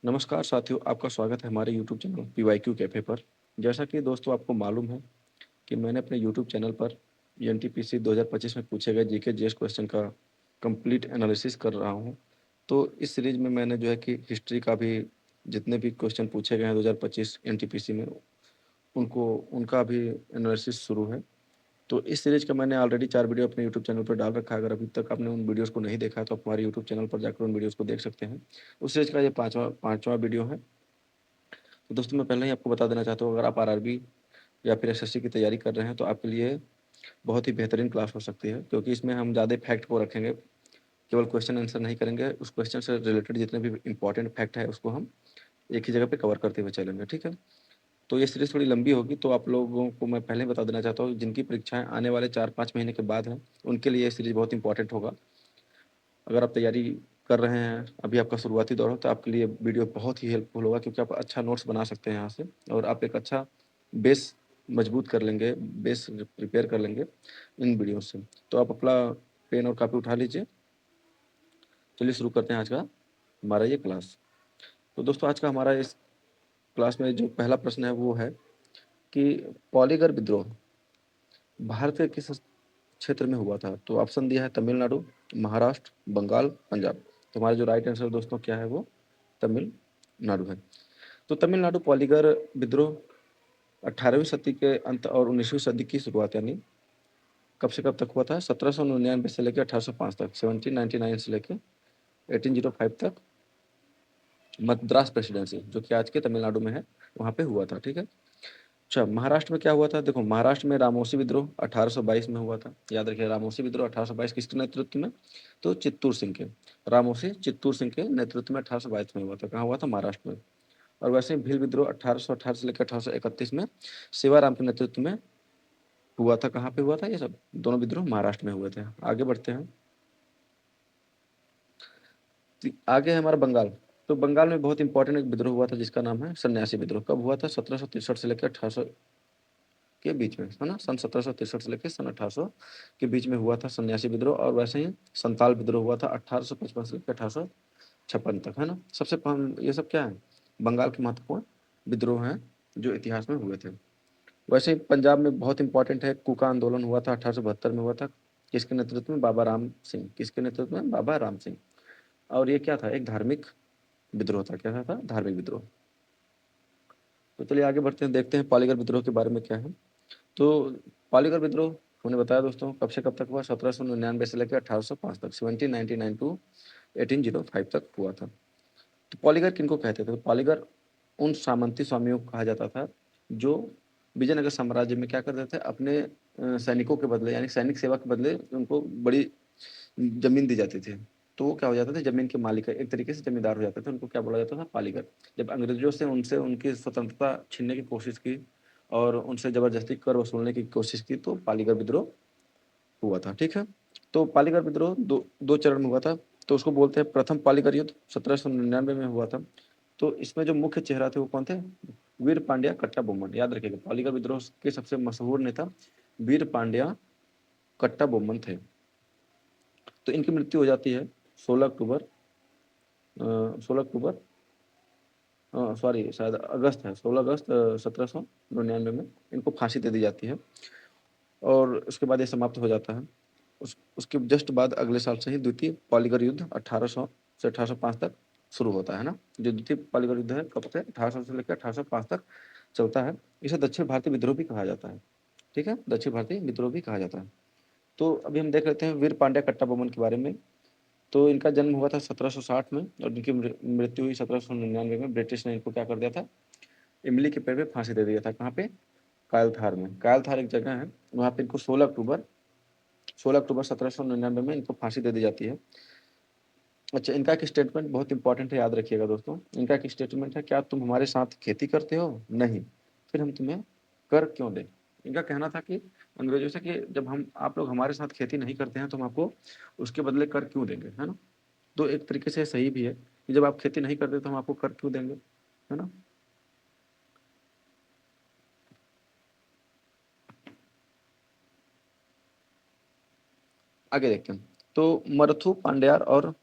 नमस्कार साथियों, आपका स्वागत है हमारे यूट्यूब चैनल पीवाईक्यू कैफ़े पर। जैसा कि दोस्तों आपको मालूम है कि मैंने अपने यूट्यूब चैनल पर एनटीपीसी 2025 में पूछे गए जीके जीएस क्वेश्चन का कंप्लीट एनालिसिस कर रहा हूं। तो इस सीरीज में मैंने जो है कि हिस्ट्री का भी जितने भी क्वेश्चन पूछे गए हैं 2025 एनटीपीसी में उनको उनका भी एनालिसिस शुरू है। तो इस सीरीज का मैंने ऑलरेडी 4 वीडियो अपने यूट्यूब चैनल पर डाल रखा है। अगर अभी तक आपने उन वीडियोज़ को नहीं देखा है तो आप हमारे यूट्यूब चैनल पर जाकर उन वीडियोज़ को देख सकते हैं। उस सीरीज का ये 5वां वीडियो है। तो दोस्तों मैं पहले ही आपको बता देना चाहता हूँ, अगर आप आरआरबी या फिर एसएससी की तैयारी कर रहे हैं तो आपके लिए बहुत ही बेहतरीन क्लास हो सकती है, क्योंकि इसमें हम ज़्यादा फैक्ट को रखेंगे, केवल क्वेश्चन आंसर नहीं करेंगे। उस क्वेश्चन से रिलेटेड जितने भी इंपॉर्टेंट फैक्ट है उसको हम एक ही जगह पे कवर करते हुए चलेंगे, ठीक है। तो ये सीरीज थोड़ी लंबी होगी, तो आप लोगों को मैं पहले ही बता देना चाहता हूँ, जिनकी परीक्षाएं आने वाले 4-5 महीने के बाद हैं उनके लिए ये सीरीज बहुत इंपॉर्टेंट होगा। अगर आप तैयारी कर रहे हैं, अभी आपका शुरुआती दौर हो, तो आपके लिए वीडियो बहुत ही हेल्पफुल होगा, क्योंकि आप अच्छा नोट्स बना सकते हैं यहाँ से और आप एक अच्छा बेस मजबूत कर लेंगे, बेस प्रिपेयर कर लेंगे इन वीडियो से। तो आप अपना पेन और कॉपी उठा लीजिए। चलिए शुरू करते हैं आज का हमारा ये क्लास। तो दोस्तों आज का हमारा इस क्लास में जो पहला प्रश्न है वो है कि पॉलीगर विद्रोह भारत के किस क्षेत्र में हुआ था। तो ऑप्शन दिया है तमिलनाडु, महाराष्ट्र, बंगाल, पंजाब। तो हमारा जो राइट आंसर दोस्तों क्या है वो तमिलनाडु है। तो तमिलनाडु पॉलीगर विद्रोह 18वीं सदी के अंत और 19वीं सदी की शुरुआत, यानी कब से कब तक हुआ था, 1799 से लेकर 1805 तक, 1799 से लेकर 1805 तक मद्रास प्रेसिडेंसी, जो कि आज के तमिलनाडु में है, वहाँ पे हुआ था, ठीक है। अच्छा, महाराष्ट्र में क्या हुआ था? देखो, महाराष्ट्र में रामोसी विद्रोह 1822 में हुआ था। याद रखिए, रामोसी विद्रोह 1822 किसके नेतृत्व में? तो चित्तूर सिंह के, रामोसी चित्तूर सिंह के नेतृत्व में 1822 में हुआ था। कहाँ हुआ था? महाराष्ट्र में। और वैसे ही भील विद्रोह 1818 से लेकर 1831 में सेवाराम के नेतृत्व में हुआ था। कहाँ पे हुआ था? ये सब दोनों विद्रोह महाराष्ट्र में हुए थे। आगे बढ़ते हैं। आगे है हमारा बंगाल। तो बंगाल में बहुत इंपॉर्टेंट एक विद्रोह हुआ था जिसका नाम है सन्यासी विद्रोह। कब हुआ था? 1763 से लेकर 1800 के बीच में, है ना। सन 1763 से लेकर सन 1800 के बीच में हुआ था सन्यासी विद्रोह। और वैसे ही संताल विद्रोह हुआ था 1855 से लेकर 1856 तक, है ना। ये सब क्या है? बंगाल के महत्वपूर्ण विद्रोह हैं जो इतिहास में हुए थे। वैसे ही पंजाब में बहुत इंपॉर्टेंट है, कूका आंदोलन हुआ था 1872 में हुआ था। किसके नेतृत्व में? बाबा राम सिंह। किसके नेतृत्व में? बाबा राम सिंह। और ये क्या था? एक धार्मिक विद्रोह था। क्या था? धार्मिक विद्रोह। तो चलिए आगे बढ़ते हैं, देखते हैं पालीगर विद्रोह के बारे में क्या है। तो पालीगर विद्रोह हमने बताया दोस्तों कब से कब तक हुआ, 1799 से लेकर 1805 तक, 1799 टू 1805 तक हुआ था। तो पालीगर किनको कहते थे? तो पालीगर उन सामंती स्वामियों को कहा जाता था जो विजयनगर साम्राज्य में क्या करते थे, अपने सैनिकों के बदले, यानी सैनिक सेवा के बदले उनको बड़ी जमीन दी जाती थी। तो वो क्या हो जाते थे? जमीन के मालिक, एक तरीके से जमींदार हो जाते थे। उनको क्या बोला जाता था? पालीगर। जब अंग्रेजों से उनसे उनकी स्वतंत्रता छीनने की कोशिश की और उनसे जबरदस्ती कर वसूलने की कोशिश की, तो पालीगर विद्रोह हुआ था, ठीक है। तो पालीगर विद्रोह दो दो चरण में हुआ था। तो उसको बोलते हैं प्रथम पालीगर युद्ध, 1799 में हुआ था। तो इसमें जो मुख्य चेहरा थे वो कौन थे? वीर पांड्या कट्टा बोम्मन। याद रखिएगा, पालीगर विद्रोह के सबसे मशहूर नेता वीर पांड्या कट्टा बोम्मन थे। तो इनकी मृत्यु हो जाती है 16 अक्टूबर, 16 अक्टूबर, सॉरी शायद अगस्त है, 16 अगस्त 1799 में इनको फांसी दे दी जाती है और उसके बाद ये समाप्त हो जाता है। उसके जस्ट बाद अगले साल से ही द्वितीय पालीगर युद्ध 1800 से 1805 तक शुरू होता है ना। जो द्वितीय पालीगर युद्ध है कब से? 1800 से लेकर 1805 तक चलता है। इसे दक्षिण भारतीय विद्रोह भी कहा जाता है, ठीक है, दक्षिण भारतीय विद्रोह भी कहा जाता है। तो अभी हम देख लेते हैं वीर पांड्या कट्टाबोमन के बारे में। तो इनका जन्म हुआ था 1760 में और इनकी मृत्यु हुई 1799 में। ब्रिटिश ने इनको क्या कर दिया था? इमली के पेड़ पे फांसी दे दिया था। कहाँ पे? कायलथार में। कायलथार एक जगह है, वहाँ पे इनको 16 अक्टूबर 1799 में इनको फांसी दे दी जाती है। अच्छा, इनका एक स्टेटमेंट बहुत इंपॉर्टेंट है, याद रखिएगा दोस्तों। इनका एक स्टेटमेंट है, क्या तुम हमारे साथ खेती करते हो? नहीं, फिर हम तुम्हें कर क्यों दें? इनका कहना था कि अंग्रेजों से कि जब हम आप लोग हमारे साथ खेती नहीं करते हैं तो हम आपको उसके बदले कर क्यों देंगे, है ना। तो एक तरीके से सही भी है कि जब आप खेती नहीं करते तो हम आपको कर क्यों देंगे, है ना। आगे देखते हैं। तो मरुथु पांड्यार और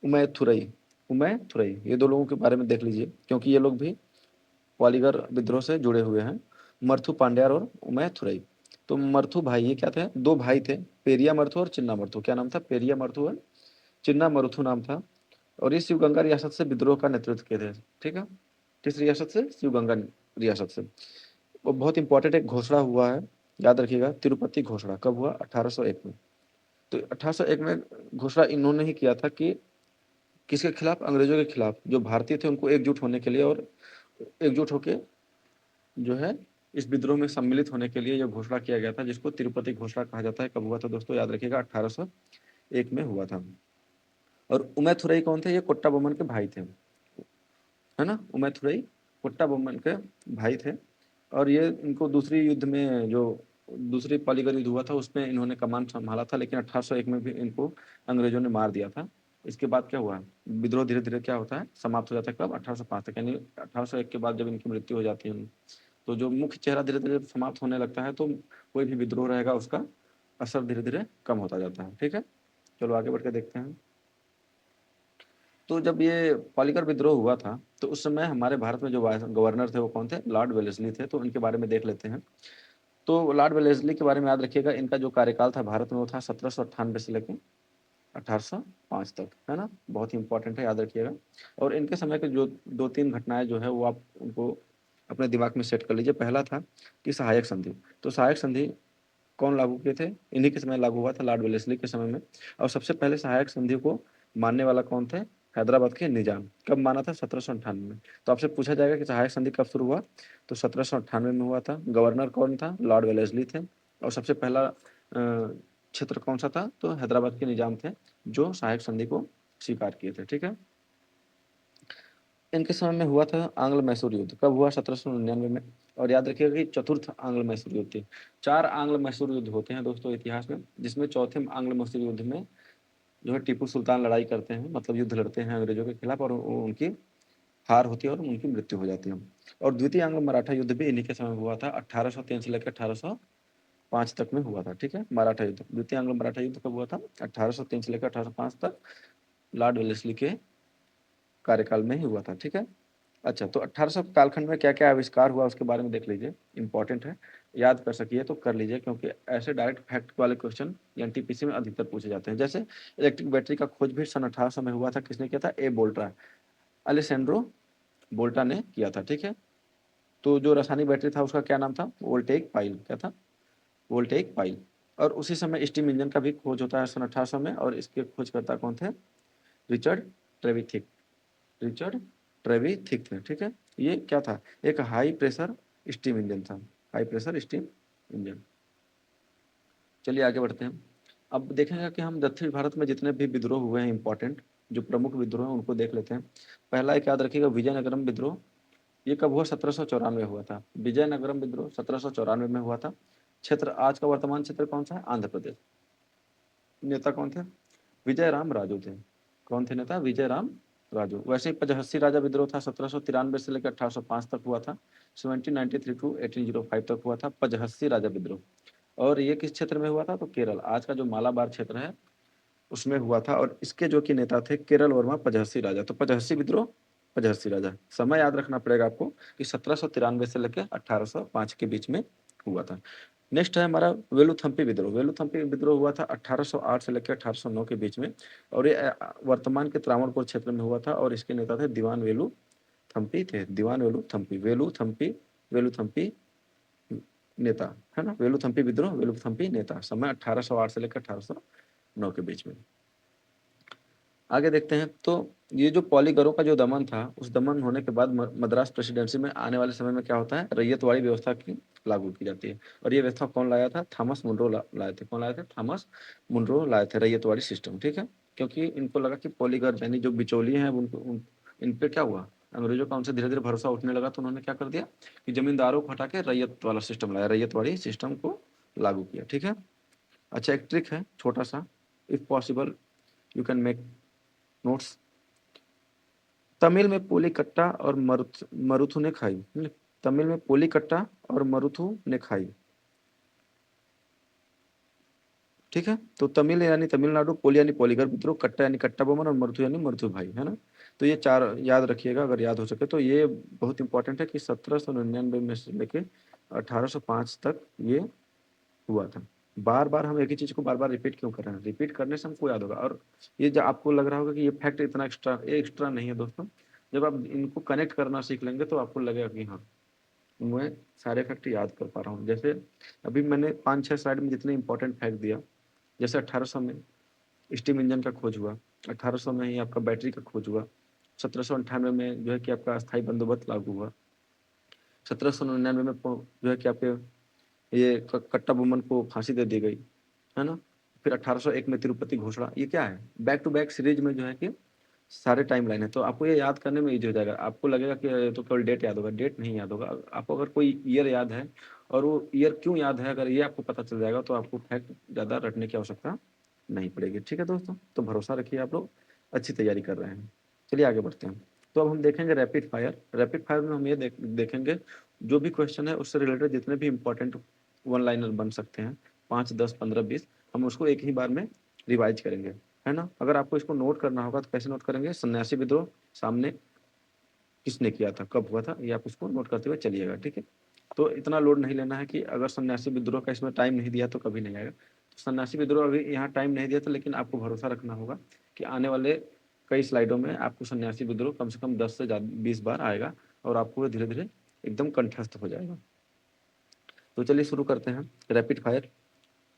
उमैथुरई, उमैथुरई, ये दो लोगों के बारे में देख लीजिए क्योंकि ये लोग भी पॉलीगर विद्रोह से जुड़े हुए हैं, मर्थु पांड्यार और उमैथुरई। तो मर्थु भाई ये क्या थे, दो भाई थे, पेरिया मर्थु और चिन्ना मर्थु। क्या नाम था, पेरिया मर्थु और चिन्ना मरुथु नाम था। और ये शिवगंगा रियासत से विद्रोह का नेतृत्व किए थे। ठीक है, किस रियासत से, शिवगंगा रियासत से। वो बहुत इंपॉर्टेंट एक घोषणा हुआ है, याद रखिएगा, तिरुपति घोषणा कब हुआ, 1801 में। तो 1801 में घोषणा इन्होंने ही किया था कि किसके खिलाफ, अंग्रेजों के खिलाफ। जो भारतीय थे उनको एकजुट होने के लिए और एकजुट होके जो है इस विद्रोह में सम्मिलित होने के लिए यह घोषणा किया गया था, जिसको तिरुपति घोषणा कहा जाता है। कब हुआ था दोस्तों, याद रखिएगा, 1801 में हुआ था। और उमैथुरई कौन थे, ये कोट्टा बोमन के भाई थे, है ना। उमैथुरई कोट्टा बोमन के भाई थे। और ये इनको दूसरी युद्ध में, जो दूसरी पालीगढ़ युद्ध हुआ था, उसमें इन्होंने कमान संभाला था, लेकिन 1801 में भी इनको अंग्रेजों ने मार दिया था। इसके बाद क्या हुआ, विद्रोह धीरे धीरे क्या होता है, समाप्त हो जाता है। कब, 1805 तक, यानी 1801 के बाद जब इनकी मृत्यु हो जाती है, तो जो मुख्य चेहरा धीरे धीरे समाप्त होने लगता है, तो कोई भी विद्रोह रहेगा उसका असर धीरे धीरे कम होता जाता है। ठीक है, चलो आगे बढ़ के देखते हैं। तो जब ये पालीकर विद्रोह हुआ था, तो उस समय हमारे भारत में जो गवर्नर थे वो कौन थे, लॉर्ड वेलेस्ली थे। तो इनके बारे में देख लेते हैं। तो लॉर्ड वेलेस्ली के बारे में याद रखिएगा, इनका जो कार्यकाल था भारत में वो था 1798 से लेकर 1805 तक, है ना। बहुत ही इंपॉर्टेंट है, याद रखिएगा। और इनके समय के जो दो तीन घटनाएं जो है वो आप उनको अपने दिमाग में सेट कर लीजिए। पहला था कि सहायक संधि। तो सहायक संधि कौन लागू किए थे, इन्हीं के समय लागू हुआ था, लॉर्ड वेलेस्ली के समय में। और सबसे पहले सहायक संधि को मानने वाला कौन थे, हैदराबाद के निजाम। कब माना था, 1798 में। तो आपसे पूछा जाएगा कि सहायक संधि कब शुरू हुआ, तो 1798 में हुआ था। गवर्नर कौन था, लॉर्ड वेलेस्ली थे। और सबसे पहला क्षेत्र कौन सा था, तो हैदराबाद के निजाम थे जो सहायक संधि को स्वीकार किए थे। ठीक है, इनके समय में हुआ था आंग्ल मैसूर युद्ध। कब हुआ, 1799 में। और याद रखिएगा कि चतुर्थ आंग्ल मैसूर युद्ध थी। 4 आंग्ल मैसूर युद्ध होते हैं दोस्तों इतिहास में, जिसमें चौथे आंग्ल मैसूर युद्ध में जो है टीपू सुल्तान लड़ाई करते हैं, मतलब युद्ध लड़ते हैं अंग्रेजों के खिलाफ, और उनकी हार होती है और उनकी मृत्यु हो जाती है। और द्वितीय आंग्ल मराठा युद्ध भी इन्हीं के समय हुआ था, 1803 से लेकर 1805 तक में हुआ था। ठीक है, मराठा युद्ध, द्वितीय आंग्ल मराठा युद्ध कब हुआ था, 1803 से लेकर 1805 तक, लॉर्ड वेलेस्ली के कार्यकाल में ही हुआ था। ठीक है, अच्छा, तो 1800 कालखंड में क्या क्या आविष्कार हुआ उसके बारे में देख लीजिए, इंपॉर्टेंट है, याद कर सकिए तो कर लीजिए, क्योंकि ऐसे डायरेक्ट फैक्ट वाले क्वेश्चन एनटीपीसी में अधिकतर पूछे जाते हैं। जैसे इलेक्ट्रिक बैटरी का खोज भी सन 1800 में हुआ था, किसने किया था, ए बोल्टा, अलेसेंड्रो बोल्टा ने किया था। ठीक है, तो जो रासायनिक बैटरी था उसका क्या नाम था, वोल्टेइक पाइल, क्या था, वोल्टेइक पाइल। और उसी समय स्टीम इंजन का भी खोज होता है सन 1800 में, और इसके खोजकर्ता कौन थे, रिचर्ड ट्रेविथिक, रिचर्ड ट्रेविथिक थे। ठीक है, ये क्या था, एक हाई प्रेशर स्टीम इंजन था, हाई प्रेशर स्टीम इंजन। चलिए आगे बढ़ते हैं। अब देखेंगे कि हम दक्षिण भारत में जितने भी विद्रोह हुए हैं इंपॉर्टेंट, जो प्रमुख विद्रोह हैं उनको देख लेते हैं। पहला एक याद रखिएगा, विजयनगरम विद्रोह। ये कब हुआ, 1794 हुआ था। विजयनगरम विद्रोह 1794 में हुआ था। क्षेत्र, आज का वर्तमान क्षेत्र कौन सा है, आंध्र प्रदेश। नेता कौन थे, विजय राम राजू थे। कौन थे नेता, विजय राम राजू। वैसे ही पचहस्सी राजा विद्रोह था, 1793 से लेकर 1805 तक हुआ था। 1793 टू 1805 तक हुआ था पचहस्सी राजा विद्रोह। और ये किस क्षेत्र में हुआ था, तो केरल, आज का जो मालाबार क्षेत्र है उसमें हुआ था। और इसके जो कि नेता थे केरल वर्मा पचहस्सी राजा। तो पचहस्सी विद्रोह, पचहस्सी राजा। समय याद रखना पड़ेगा आपको कि 1793 से लेकर 1805 के बीच में हुआ था। नेक्स्ट है हमारा वेलुथम्पी विद्रोह। वेलुथम्पी विद्रोह हुआ था 1808 से लेकर 1809 के बीच में, और ये वर्तमान के त्रावणकोर क्षेत्र में हुआ था। और इसके नेता थे दीवान वेलु थम्पी थे, दीवान वेलु थम्पी, वेलु थम्पी, वेलु थम्पी नेता, है ना। वेलु थम्पी विद्रोह, वेलु थम्पी नेता। समय 1808 से लेकर 1809 के बीच में। आगे देखते हैं। तो ये जो पॉलीगरों का जो दमन था, उस दमन होने के बाद मद्रास प्रेसिडेंसी में आने वाले समय में क्या होता है, रैयतवाड़ी व्यवस्था की लागू की जाती है। और ये व्यवस्था कौन लाया था, थॉमस मुनरो लाए थे। कौन लाए थे, थॉमस मुनरो लाए थे, रैयतवाड़ी सिस्टम। ठीक है, क्योंकि इनको लगा कि पॉलीगर यानी जो बिचौलिए हैं इन पे क्या हुआ, अंग्रेजों का उनसे धीरे धीरे भरोसा उठने लगा। तो उन्होंने क्या कर दिया कि जमींदारों को हटा के रैयत वाला सिस्टम लाया, रैयतवाड़ी सिस्टम को लागू किया। ठीक है, अच्छा, एक ट्रिक है छोटा सा, if possible you can make notes. Tamil में पोलीकट्टा और मरुथु ने खाई। तमिल में पोलीकट्टा और मरुथु ने खाई। ठीक है, तो तमिल यानी तमिलनाडु, पोली यानी पॉलीगर विद्रोह, कट्टा यानी कट्टा बोमन, और मरुथु यानी मरुथु भाई, है ना। तो ये 4 याद रखिएगा अगर याद हो सके तो। ये बहुत इंपॉर्टेंट है कि 1799 में से लेके 1805 तक ये हुआ था। बार-बार हम एक ही चीज़ को बार-बार रिपीट क्यों कर रहे हैं? रिपीट करने से हमको याद होगा। और ये जो आपको लग रहा होगा कि ये फैक्ट इतना एक्स्ट्रा, ये एक्स्ट्रा नहीं है दोस्तों। जब आप इनको कनेक्ट करना सीख लेंगे तो आपको लगेगा कि हाँ, मैं सारे फैक्ट याद कर पा रहा हूँ। जैसे अभी मैंने 5-6 स्लाइड में जितने इंपॉर्टेंट फैक्ट दिया, जैसे 1800 में स्टीम इंजन का खोज हुआ, 1800 में ही आपका बैटरी का खोज हुआ, 1798 में जो है कि आपका अस्थायी बंदोबस्त लागू हुआ, 1799 में जो है कि आपके ये कट्टा बोमन को फांसी दे दी गई, है ना? फिर 1801 में तिरुपति घोषणा। ये क्या है? बैक टू बैक सीरीज में जो है कि सारे टाइमलाइन है, तो आपको ये याद करने में इजी हो जाएगा। आपको लगेगा कि ये तो केवल डेट याद होगा, डेट नहीं याद होगा। आपको अगर कोई ईयर याद है और वो ईयर क्यों याद है, अगर ये आपको पता चल जाएगा तो आपको फैक्ट ज़्यादा रटने की आवश्यकता नहीं पड़ेगी। ठीक है दोस्तों, तो भरोसा रखिए आप लोग अच्छी तैयारी कर रहे हैं। चलिए आगे बढ़ते हैं। तो अब हम देखेंगे रैपिड फायर। रैपिड फायर में हम ये देखेंगे जो भी क्वेश्चन है उससे रिलेटेड जितने भी इंपॉर्टेंट वन लाइनर बन सकते हैं, 5, 10, 15, 20, हम उसको एक ही बार में रिवाइज करेंगे, है ना? अगर आपको इसको नोट करना होगा तो कैसे नोट करेंगे? सन्यासी विद्रोह सामने किसने किया था, कब हुआ था, ये आप उसको नोट करते हुए चलिएगा। ठीक है, तो इतना लोड नहीं लेना है कि अगर सन्यासी विद्रोह का इसमें टाइम नहीं दिया तो कभी नहीं आएगा। तो सन्यासी विद्रोह अभी यहाँ टाइम नहीं दिया था, लेकिन आपको भरोसा रखना होगा कि आने वाले कई स्लाइडों में आपको सन्यासी विद्रोह कम से कम 10 से 20 बार आएगा और आपको धीरे धीरे एकदम कंठस्थ हो जाएगा। तो चलिए शुरू करते हैं। Rapid fire.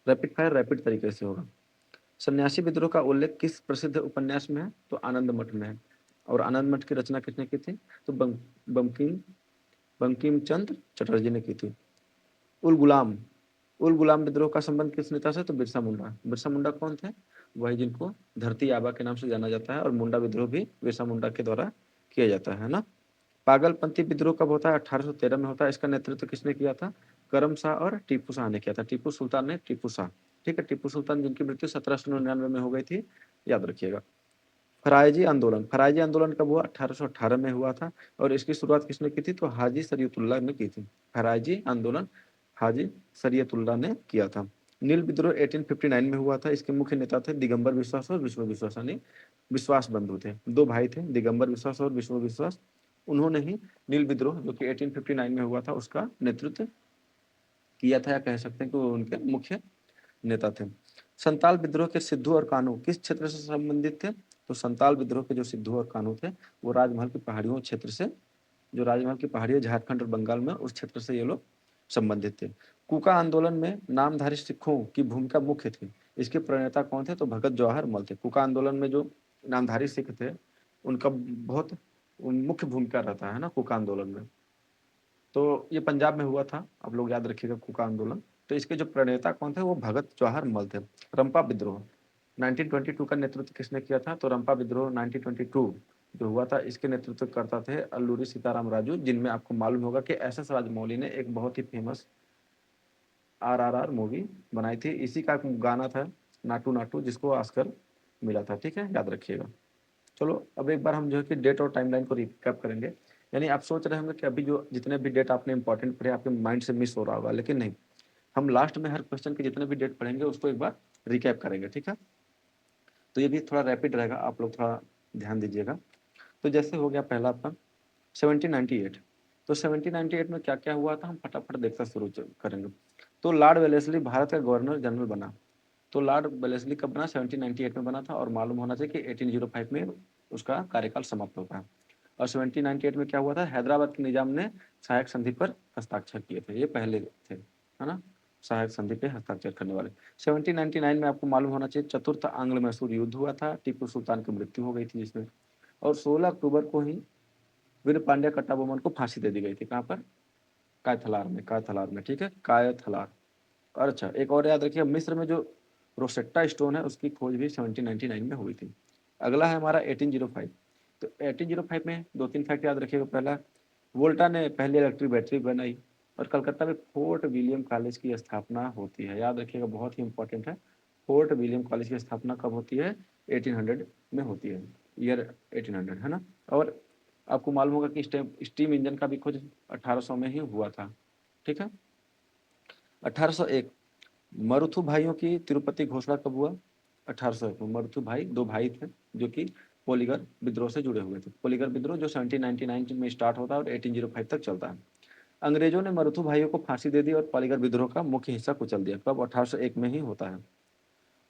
Rapid fire rapid तरीके से होगा। सन्यासी विद्रोह का उल्लेख किस प्रसिद्ध उपन्यास में है? तो आनंद मठ में है। और आनंद मठ की रचना किसने की थी? तो बंकिम बंकिम चंद्र चटर्जी ने की थी। उल गुलाम। उल गुलाम विद्रोह का संबंध किस नेता से? तो बिरसा मुंडा। बिरसा मुंडा कौन थे? वही जिनको धरती आबा के नाम से जाना जाता है, और मुंडा विद्रोह भी बिरसा मुंडा के द्वारा किया जाता है ना। पागलपंथी विद्रोह कब होता है? 1813 में होता है। इसका नेतृत्व किसने किया था? करम शाह और टीपू शाह ने किया था। टीपू सुल्तान ने, टीपू शाह। ठीक है, टीपू सुल्तान जिनकी मृत्यु 1799 में हो गई थी, याद रखिएगा। फरायजी आंदोलन। फरायजी आंदोलन कब हुआ? 1818 में हुआ था। और इसकी शुरुआत किसने की थी? तो हाजी शरीयतुल्लाह ने की थी। फरायजी आंदोलन हाजी शरीयतुल्लाह ने किया था। नील विद्रोह 1859 में हुआ था। इसके मुख्य नेता थे दिगंबर विश्वास और विष्णु विश्वास, यानी विश्वास बंधु थे। दो भाई थे, दिगंबर विश्वास और विष्णु विश्वास। उन्होंने ही नील विद्रोह जो कि 1859 में हुआ था उसका नेतृत्व किया था, या कह सकते हैं कि वो उनके मुख्य नेता थे। संताल विद्रोह के सिद्धू और कान्हू किस क्षेत्र से संबंधित थे? तो संताल विद्रोह के जो सिद्धू और कान्हू थे वो राजमहल की पहाड़ियों क्षेत्र से, जो राजमहल की पहाड़ियां झारखंड और बंगाल में, उस क्षेत्र से ये लोग संबंधित थे। कुका आंदोलन में नामधारी सिखों की भूमिका मुख्य थी। इसके प्रणेता कौन थे? तो भगत जवाहर मल थे। कुका आंदोलन में जो नामधारी सिख थे उनका बहुत मुख्य भूमिका रहता है ना कुका आंदोलन में। तो ये पंजाब में हुआ था, आप लोग याद रखिएगा कुका आंदोलन। तो इसके जो प्रणेता कौन थे? वो भगत जवाहर मल थे। रंपा विद्रोह 1922 का नेतृत्व किसने किया था? तो रंपा विद्रोह 1922 जो हुआ था, इसके नेतृत्व करता थे अल्लूरी सीताराम राजू, जिनमें आपको मालूम होगा कि एस एस राजमौली ने एक बहुत ही फेमस RRR मूवी बनाई थी। इसी का गाना था नाटू नाटू, जिसको ऑस्कर मिला था। ठीक है, याद रखिएगा। चलो अब एक बार हम जो है कि डेट और टाइमलाइन को रिकैप करेंगे। यानी आप सोच रहे होंगे कि अभी जो जितने भी डेट आपने इंपॉर्टेंट पढ़े आपके माइंड से मिस हो रहा होगा, लेकिन नहीं, हम लास्ट में हर क्वेश्चन के जितने भी डेट पढ़ेंगे उसको एक बार रिकैप करेंगे। ठीक है, तो ये भी थोड़ा रैपिड रहेगा, आप लोग थोड़ा ध्यान दीजिएगा। तो जैसे हो गया पहला आपका 1798। तो 1798 में क्या क्या हुआ था हम फटाफट देखना शुरू करेंगे। तो लॉर्ड वेलेस्ली भारत का गवर्नर जनरल बना। तो लॉर्ड वेलेस्ली कब बना? 1798 में बना था, और मालूम होना चाहिए कि 1805 में उसका कार्यकाल समाप्त होता है। और 1798 में क्या हुआ था? हैदराबाद के निजाम ने सहायक संधि पर हस्ताक्षर किए थे। ये पहले थे, है ना, सहायक संधि पे हस्ताक्षर करने वाले। 1799 में आपको मालूम होना चाहिए चतुर्थ आंग्ल मैसूर युद्ध हुआ था, टीपू सुल्तान की मृत्यु हो गई थी जिसमें। और 16 अक्टूबर को ही वीर पांड्या कट्टाबोमन को फांसी दे दी गई थी। कहाँ पर? कायथलार में, कायथलार में। ठीक है, कायथलार। और अच्छा एक और याद रखिए, मिस्र में जो रोसेट्टा स्टोन है उसकी खोज भी 1799 में हुई थी। अगला है हमारा 1805। तो 1805 में दो तीन फैक्ट याद रखिएगा। पहला, वोल्टा ने पहली इलेक्ट्रिक बैटरी बनाई। और कलकत्ता में फोर्ट विलियम कॉलेज की स्थापना होती है। याद रखिएगा, बहुत ही इंपॉर्टेंट है। फोर्ट विलियम कॉलेज की स्थापना कब होती है? 1800 में होती है, ईयर 1800, है ना। और आपको मालूम होगा कि स्टीम इंजन का भी खोज 1800 में ही हुआ था। ठीक है। 1801 मरुथु भाइयों की तिरुपति घोषणा कब हुआ? 1801 में। मरुथु भाई दो भाई थे जो कि पोलीगर विद्रोह से जुड़े हुए थे। पोलीगर विद्रोह जो 1799 में स्टार्ट होता है और 1805 तक चलता है। अंग्रेजों ने मरुथु भाइयों को फांसी दे दी और पोलीगर विद्रोह का मुख्य हिस्सा कुचल दिया। कब? 1801 में ही होता है।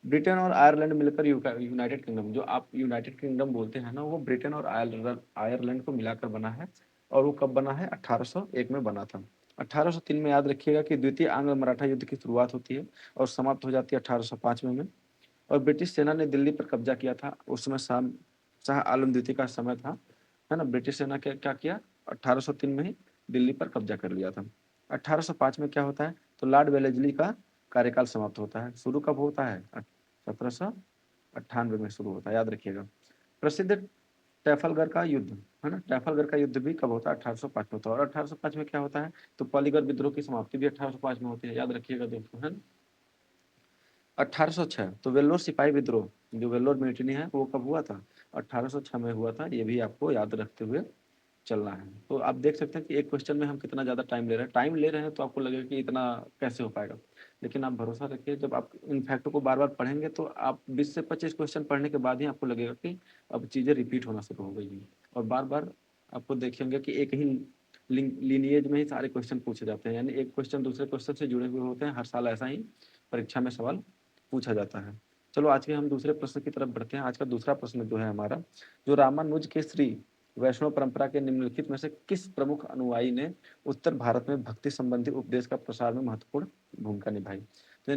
ब्रिटेन और आयरलैंड मिलकर यूनाइटेड किंगडम, जो आप यूनाइटेड किंगडम बोलते हैं ना, वो ब्रिटेन और आयरलैंड को मिलाकर बना है। और वो कब बना है? 1801 में बना था। 1803 में याद रखिएगा कि द्वितीय आंग्ल मराठा युद्ध की शुरुआत होती है और समाप्त हो जाती है 1805 में। और ब्रिटिश सेना ने दिल्ली पर कब्जा किया था। उस समय शाह आलम द्वितीय का समय था, है ना। ब्रिटिश सेना क्या क्या किया? 1803 में ही दिल्ली पर कब्जा कर लिया था। 1805 में क्या होता है? तो लॉर्ड वेलेस्ली का कार्यकाल समाप्त होता है। शुरू कब होता है? 1798 में शुरू होता है, याद रखिएगा। प्रसिद्ध टैफलगर का युद्ध, है ना, टैफलगर का युद्ध भी कब होता है? 1805 में होता है। और 1805 में क्या होता है? तो पॉलीगर विद्रोह की समाप्ति भी 1805 में होती है, याद रखिएगा दोस्तों, है ना। 1806 तो वेल्लोर सिपाही विद्रोह, जो वेल्लोर म्यूटिनी है, वो कब हुआ था? 1806 में हुआ था। ये भी आपको याद रखते हुए चलना है। तो आप देख सकते हैं कि एक क्वेश्चन में हम कितना ज़्यादा टाइम ले रहे हैं, तो आपको लगेगा कि इतना कैसे हो पाएगा। लेकिन आप भरोसा रखिए, जब आप इन फैक्टों को बार बार पढ़ेंगे तो आप 20 से 25 क्वेश्चन पढ़ने के बाद ही आपको लगेगा कि अब चीज़ें रिपीट होना शुरू हो गई हैं। और बार बार आपको देखेंगे कि एक ही लीनिएज में ही सारे क्वेश्चन पूछे जाते हैं, यानी एक क्वेश्चन दूसरे क्वेश्चन से जुड़े हुए होते हैं। हर साल ऐसा ही परीक्षा में सवाल पूछा जाता है। चलो आज के हम दूसरे प्रश्न की तरफ बढ़ते हैं। आज का दूसरा प्रश्न जो है हमारा, जो रामानुज के श्री वैष्णव परंपरा के निम्नलिखित में से किस प्रमुख अनुयायी ने उत्तर भारत में भक्ति संबंधी उपदेश का प्रसार में महत्वपूर्ण भूमिका निभाई? तो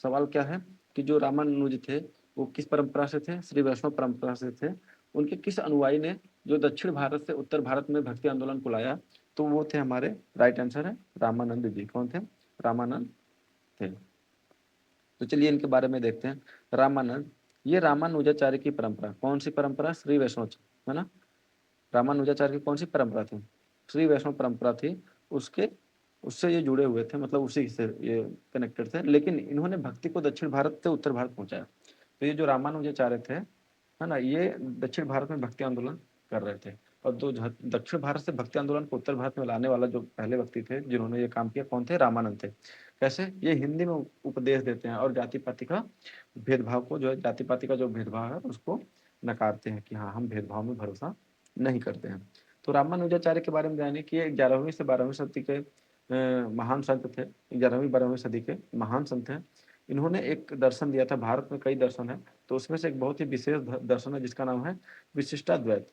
सवाल क्या है कि जो रामानुज थे वो किस परंपरा से थे? श्री वैष्णव परंपरा से थे। उनके किस अनुयायी ने जो दक्षिण भारत से उत्तर भारत में भक्ति आंदोलन को लाया? तो वो थे हमारे, राइट आंसर है रामानंद जी। कौन थे? रामानंद थे। तो चलिए इनके बारे में देखते हैं। रामानंद, ये रामानुजाचार्य की परंपरा, कौन सी परंपरा? श्री वैष्णव, है ना। रामानुजाचार्य की कौन सी परंपरा थी? श्री वैष्णव परंपरा थी। उसके उससे ये जुड़े हुए थे, मतलब उसी से ये कनेक्टेड थे। लेकिन इन्होंने भक्ति को दक्षिण भारत से उत्तर भारत पहुंचाया। तो ये जो रामानुजाचार्य थे, है ना, ये दक्षिण भारत में भक्ति आंदोलन कर रहे थे। और जो दक्षिण भारत से भक्ति आंदोलन को उत्तर भारत में लाने वाला जो पहले व्यक्ति थे जिन्होंने ये काम किया, कौन थे? रामानंद थे। कैसे? ये हिंदी में उपदेश देते हैं और जाति पाति का भेदभाव को, जो है जाति पाति का जो भेदभाव है उसको नकारते हैं कि हाँ, हम भेदभाव में भरोसा नहीं करते हैं। तो रामानुजाचार्य के बारे में जाने कि 11वीं से 12वीं सदी के महान संत थे। 11वीं 12वीं सदी के महान संत हैं। इन्होंने एक दर्शन दिया था। भारत में कई दर्शन है, तो उसमें से एक बहुत ही विशेष दर्शन है जिसका नाम है विशिष्टाद्वैत।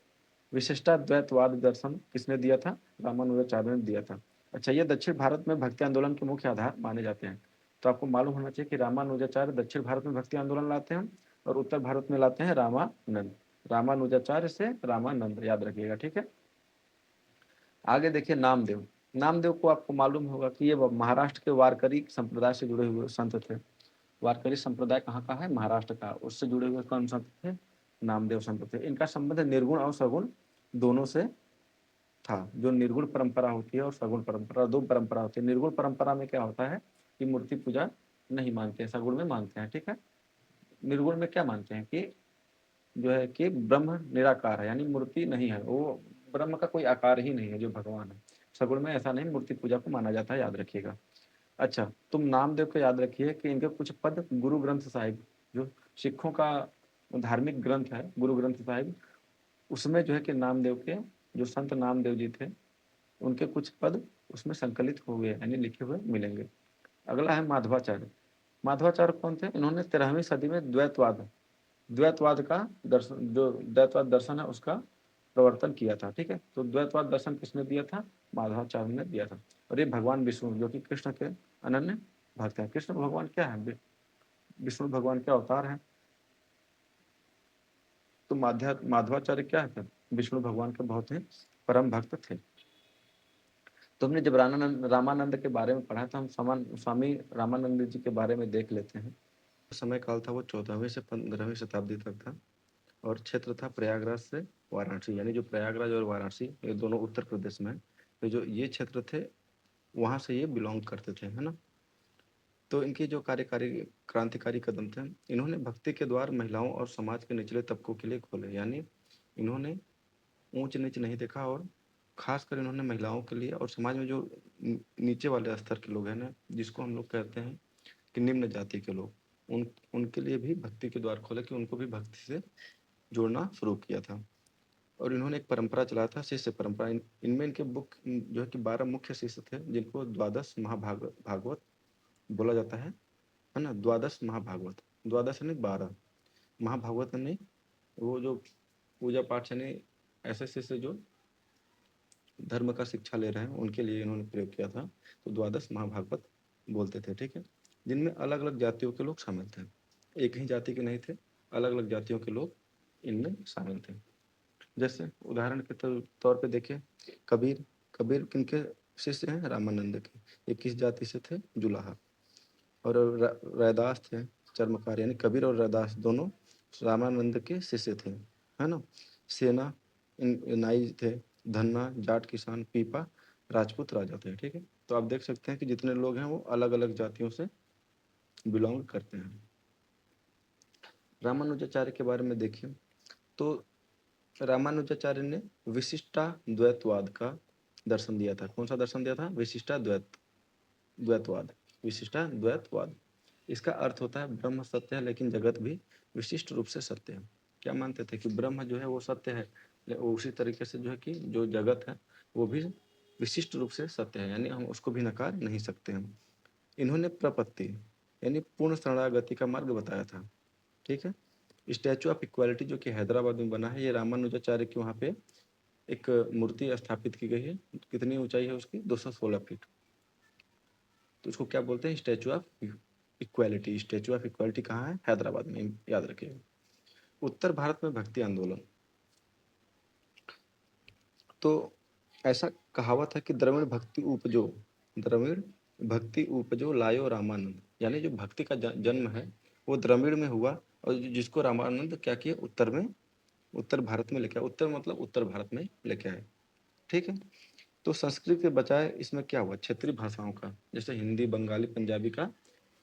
विशिष्टाद्वैतवाद दर्शन किसने दिया था? रामानुजाचार्य ने दिया था। अच्छा, ये दक्षिण भारत में भक्ति आंदोलन के मुख्य आधार माने जाते हैं। तो आपको मालूम होना चाहिए कि रामानुजाचार्य दक्षिण भारत में भक्ति आंदोलन लाते हैं और उत्तर भारत में लाते हैं रामानंद। रामानुजाचार्य से रामानंद, याद रखिएगा, ठीक है। आगे देखिए, नामदेव। नामदेव को आपको मालूम होगा कि ये महाराष्ट्र के वारकरी संप्रदाय से जुड़े हुए संत थे। वारकरी संप्रदाय कहाँ का है? महाराष्ट्र का। उससे जुड़े हुए कौन संत थे? नामदेव संत थे। इनका संबंध निर्गुण और सगुण दोनों से था। जो निर्गुण परंपरा होती है और सगुण परंपरा, दो परंपरा होती है। निर्गुण परंपरा में क्या होता है कि मूर्ति पूजा नहीं मानते हैं, सगुण में मानते हैं, ठीक है। निर्गुण में क्या मानते हैं कि जो है कि ब्रह्म निराकार है, यानी मूर्ति नहीं है, वो ब्रह्म का कोई आकार ही नहीं है जो भगवान है। सगुण में ऐसा नहीं, मूर्ति पूजा को माना जाता है, याद रखिएगा। अच्छा, तुम नामदेव को याद रखिए कि इनके कुछ पद गुरु ग्रंथ साहिब, जो सिखों का धार्मिक ग्रंथ है गुरु ग्रंथ साहिब, उसमें जो है कि नामदेव के, जो संत नामदेव जी थे, उनके कुछ पद उसमें संकलित हुए यानी लिखे हुए मिलेंगे। अगला है माधवाचार्य। माधवाचार्य कौन थे? इन्होंने 13वीं सदी में द्वैतवाद का दर्शन, जो द्वैतवाद दर्शन है उसका प्रवर्तन किया था, ठीक है। तो द्वैतवाद दर्शन किसने दिया था? माधवाचार्य ने दिया था। और ये भगवान विष्णु, जो कि कृष्ण के अनन्य भक्त हैं। कृष्ण भगवान क्या है? विष्णु भगवान के अवतार हैं। तो माधवाचार्य क्या है? विष्णु भगवान के बहुत ही परम भक्त थे। तो हमने जब रामानंद के बारे में पढ़ा था, हम स्वामी रामानंद जी के बारे में देख लेते हैं। समय काल था वो 14वीं से 15वीं शताब्दी तक था और क्षेत्र था प्रयागराज से वाराणसी, यानी जो प्रयागराज और वाराणसी ये दोनों उत्तर प्रदेश में, तो जो ये क्षेत्र थे वहाँ से ये बिलोंग करते थे, है ना। तो इनके जो कार्यकारी क्रांतिकारी कदम थे, इन्होंने भक्ति के द्वार महिलाओं और समाज के निचले तबकों के लिए खोले। यानी इन्होंने ऊंच नीच नहीं देखा और खासकर इन्होंने महिलाओं के लिए और समाज में जो नीचे वाले स्तर के लोग हैं ना, जिसको हम लोग कहते हैं कि निम्न जाति के लोग, उनके लिए भी भक्ति के द्वार खोले कि उनको भी भक्ति से जोड़ना शुरू किया था। और इन्होंने एक परंपरा चलाया था, शिष्य परंपरा। इनमें इनके जो है कि 12 मुख्य शिष्य थे, जिनको द्वादश महाभागवत बोला जाता है ना। द्वादश महाभागवत, द्वादश यानी 12, महाभागवत यानी वो जो पूजा पाठ, यानी ऐसे शिष्य जो धर्म का शिक्षा ले रहे हैं, उनके लिए इन्होंने प्रयोग किया था। तो द्वादश महाभागवत बोलते थे, ठीक है, जिनमें अलग अलग जातियों के लोग शामिल थे, एक ही जाति के नहीं थे, अलग अलग जातियों के लोग इनमें शामिल थे। जैसे उदाहरण के तौर पे देखिए, कबीर। कबीर किनके शिष्य हैं? रामानंद के। ये किस जाति से थे? जुलाहा। और रैदास थे चर्मकार, यानी कबीर और रैदास दोनों रामानंद के शिष्य थे, है ना। सेना नाई थे, धन्ना जाट किसान, पीपा राजपूत राजा थे, ठीक है। तो आप देख सकते हैं कि जितने लोग हैं वो अलग अलग जातियों से बिलोंग करते हैं। रामानुजाचार्य के बारे में देखिए, तो रामानुजाचार्य ने विशिष्टाद्वैतवाद का दर्शन दिया था। कौन सा दर्शन दिया था? द्वैतवाद। विशिष्टाद्वैतवाद, इसका अर्थ होता है ब्रह्म सत्य है लेकिन जगत भी विशिष्ट रूप से सत्य है। क्या मानते थे? कि ब्रह्म जो है वो सत्य है, उसी तरीके से जो है कि जो जगत है वो भी विशिष्ट रूप से सत्य है, यानी हम उसको भी नकार नहीं सकते हैं। इन्होंने प्रपत्ति यानी पूर्ण शरणागति का मार्ग बताया था, ठीक है। स्टैचू ऑफ इक्वालिटी जो कि हैदराबाद में बना है, ये रामानुजाचार्य के वहाँ पे एक मूर्ति स्थापित की गई है। कितनी ऊंचाई है उसकी? 216 फीट। तो इसको क्या बोलते हैं? Statue of equality. Statue of equality कहाँ है? हैदराबाद में, याद रखिएगा। उत्तर भारत में भक्ति आंदोलन, तो ऐसा कहावत है कि द्रविड़ भक्ति उपजो लायो रामानंद, यानी जो भक्ति का जन्म है वो द्रविड़ में हुआ, और जिसको रामानंद क्या किए? उत्तर भारत में लेके आए। उत्तर मतलब उत्तर भारत में लेके आए, ठीक है। तो संस्कृत के बजाय इसमें क्या हुआ? क्षेत्रीय भाषाओं का, जैसे हिंदी, बंगाली, पंजाबी का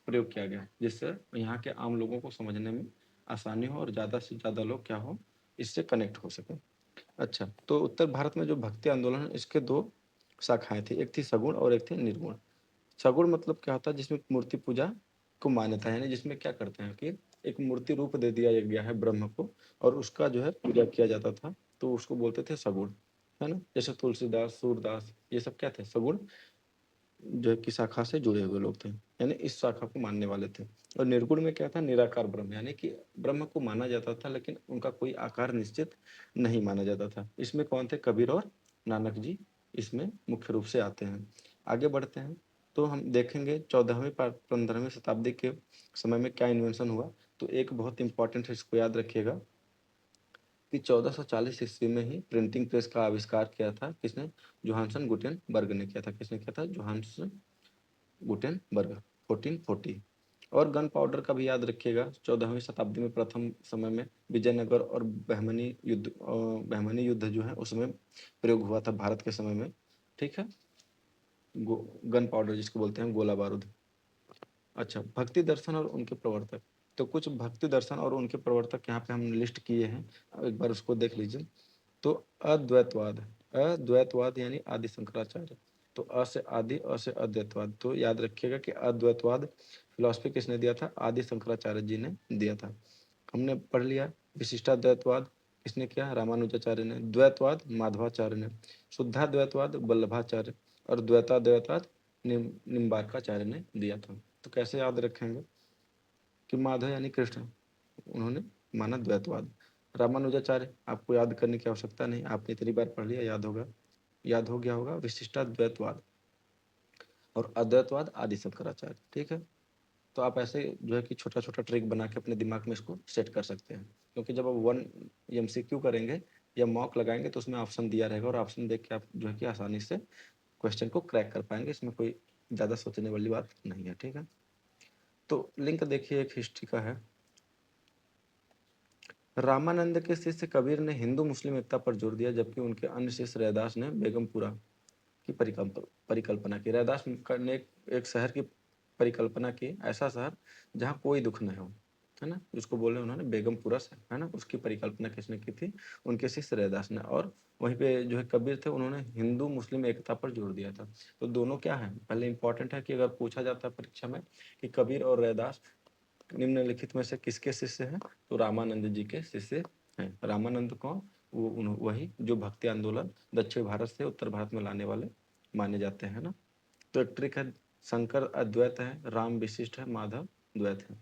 प्रयोग किया गया, जिससे यहाँ के आम लोगों को समझने में आसानी हो और ज़्यादा से ज़्यादा लोग क्या हो, इससे कनेक्ट हो सके। अच्छा, तो उत्तर भारत में जो भक्ति आंदोलन है, इसके दो शाखाएं थी, एक थी सगुण और एक थी निर्गुण। सगुण मतलब क्या होता है? जिसमें मूर्ति पूजा को मान्यता है, यानी जिसमें क्या करते हैं कि एक मूर्ति रूप दे दिया गया है ब्रह्म को, और उसका जो है पूजा किया जाता था, तो उसको बोलते थे सगुण, है ना। जैसे तुलसीदास, सूरदास, ये सब क्या थे? सगुण जो है कि शाखा से जुड़े हुए लोग थे, यानी इस शाखा को मानने वाले थे। और निर्गुण में क्या था? निराकार ब्रह्म, यानी कि ब्रह्म को माना जाता था लेकिन उनका कोई आकार निश्चित नहीं माना जाता था। इसमें कौन थे? कबीर और नानक जी इसमें मुख्य रूप से आते हैं। आगे बढ़ते हैं तो हम देखेंगे 14वीं 15वीं शताब्दी के समय में क्या इन्वेंशन हुआ। तो एक बहुत इंपॉर्टेंट है, इसको याद रखिएगा कि 1440 ईस्वी में ही प्रिंटिंग प्रेस का आविष्कार किया था। किसने? जोहानसन गुटेनबर्ग ने किया था। किसने किया था? Johansson Gutenberg, 1440। और गन पाउडर का भी याद रखिएगा, 14वीं शताब्दी में प्रथम समय में विजयनगर और बहमनी युद्ध जो है उसमें प्रयोग हुआ था भारत के समय में, ठीक है। गन पाउडर जिसको बोलते हैं गोला बारूद। अच्छा, भक्ति दर्शन और उनके प्रवर्तक। तो कुछ भक्ति दर्शन और उनके प्रवर्तक यहाँ पे हमने लिस्ट किए हैं, एक बार उसको देख लीजिए। तो अद्वैतवाद, अद्वैतवाद यानी आदि शंकराचार्य। तो अ से आदि, अ से अद्वैतवाद। तो याद रखिएगा कि अद्वैतवाद फिलॉसफी किसने दिया था? आदि शंकराचार्य जी ने दिया था। हमने पढ़ लिया। विशिष्टाद्वैतवाद किसने किया? रामानुजाचार्य ने। द्वैतवाद माधवाचार्य ने। शुद्धाद्वैतवाद वल्लभाचार्य। और द्वैताद्वैतवाद निम्बार्काचार्य ने दिया था। तो कैसे याद रखेंगे कि माधव यानी कृष्ण, उन्होंने माना द्वैतवाद। रामानुजाचार्य आपको याद करने की आवश्यकता नहीं, आपने इतनी बार पढ़ लिया, याद होगा, याद हो गया होगा। विशिष्टाद्वैतवाद और अद्वैतवाद आदि शंकराचार्य, ठीक है। तो आप ऐसे जो है कि छोटा छोटा ट्रिक बना के अपने दिमाग में इसको सेट कर सकते हैं, क्योंकि जब आप 1 MCQ करेंगे या मॉक लगाएंगे तो उसमें ऑप्शन दिया रहेगा, और ऑप्शन देख के आप जो है कि आसानी से क्वेश्चन को क्रैक कर पाएंगे। इसमें कोई ज़्यादा सोचने वाली बात नहीं है, ठीक है। तो लिंक देखिए, एक हिस्ट्री का है। रामानंद के शिष्य कबीर ने हिंदू मुस्लिम एकता पर जोर दिया, जबकि उनके अन्य शिष्य रैदास ने बेगमपुरा की परिकल्पना की। रैदास ने एक शहर की परिकल्पना की, ऐसा शहर जहाँ कोई दुख नहीं हो, है ना, जिसको बोले उन्होंने बेगमपुरा से, है ना। उसकी परिकल्पना किसने की थी? उनके शिष्य रैदास ने। और वहीं पे जो है कबीर थे, उन्होंने हिंदू मुस्लिम एकता पर जोर दिया था। तो दोनों क्या है? पहले इंपॉर्टेंट है कि अगर पूछा जाता है परीक्षा में कि कबीर और रैदास निम्नलिखित में से किसके शिष्य हैं, तो रामानंद जी के शिष्य हैं। रामानंद कौन? वही जो भक्ति आंदोलन दक्षिण भारत से उत्तर भारत में लाने वाले माने जाते हैं ना। तो एक ट्रिक है, शंकर अद्वैत है, राम विशिष्ट है, माधव द्वैत है।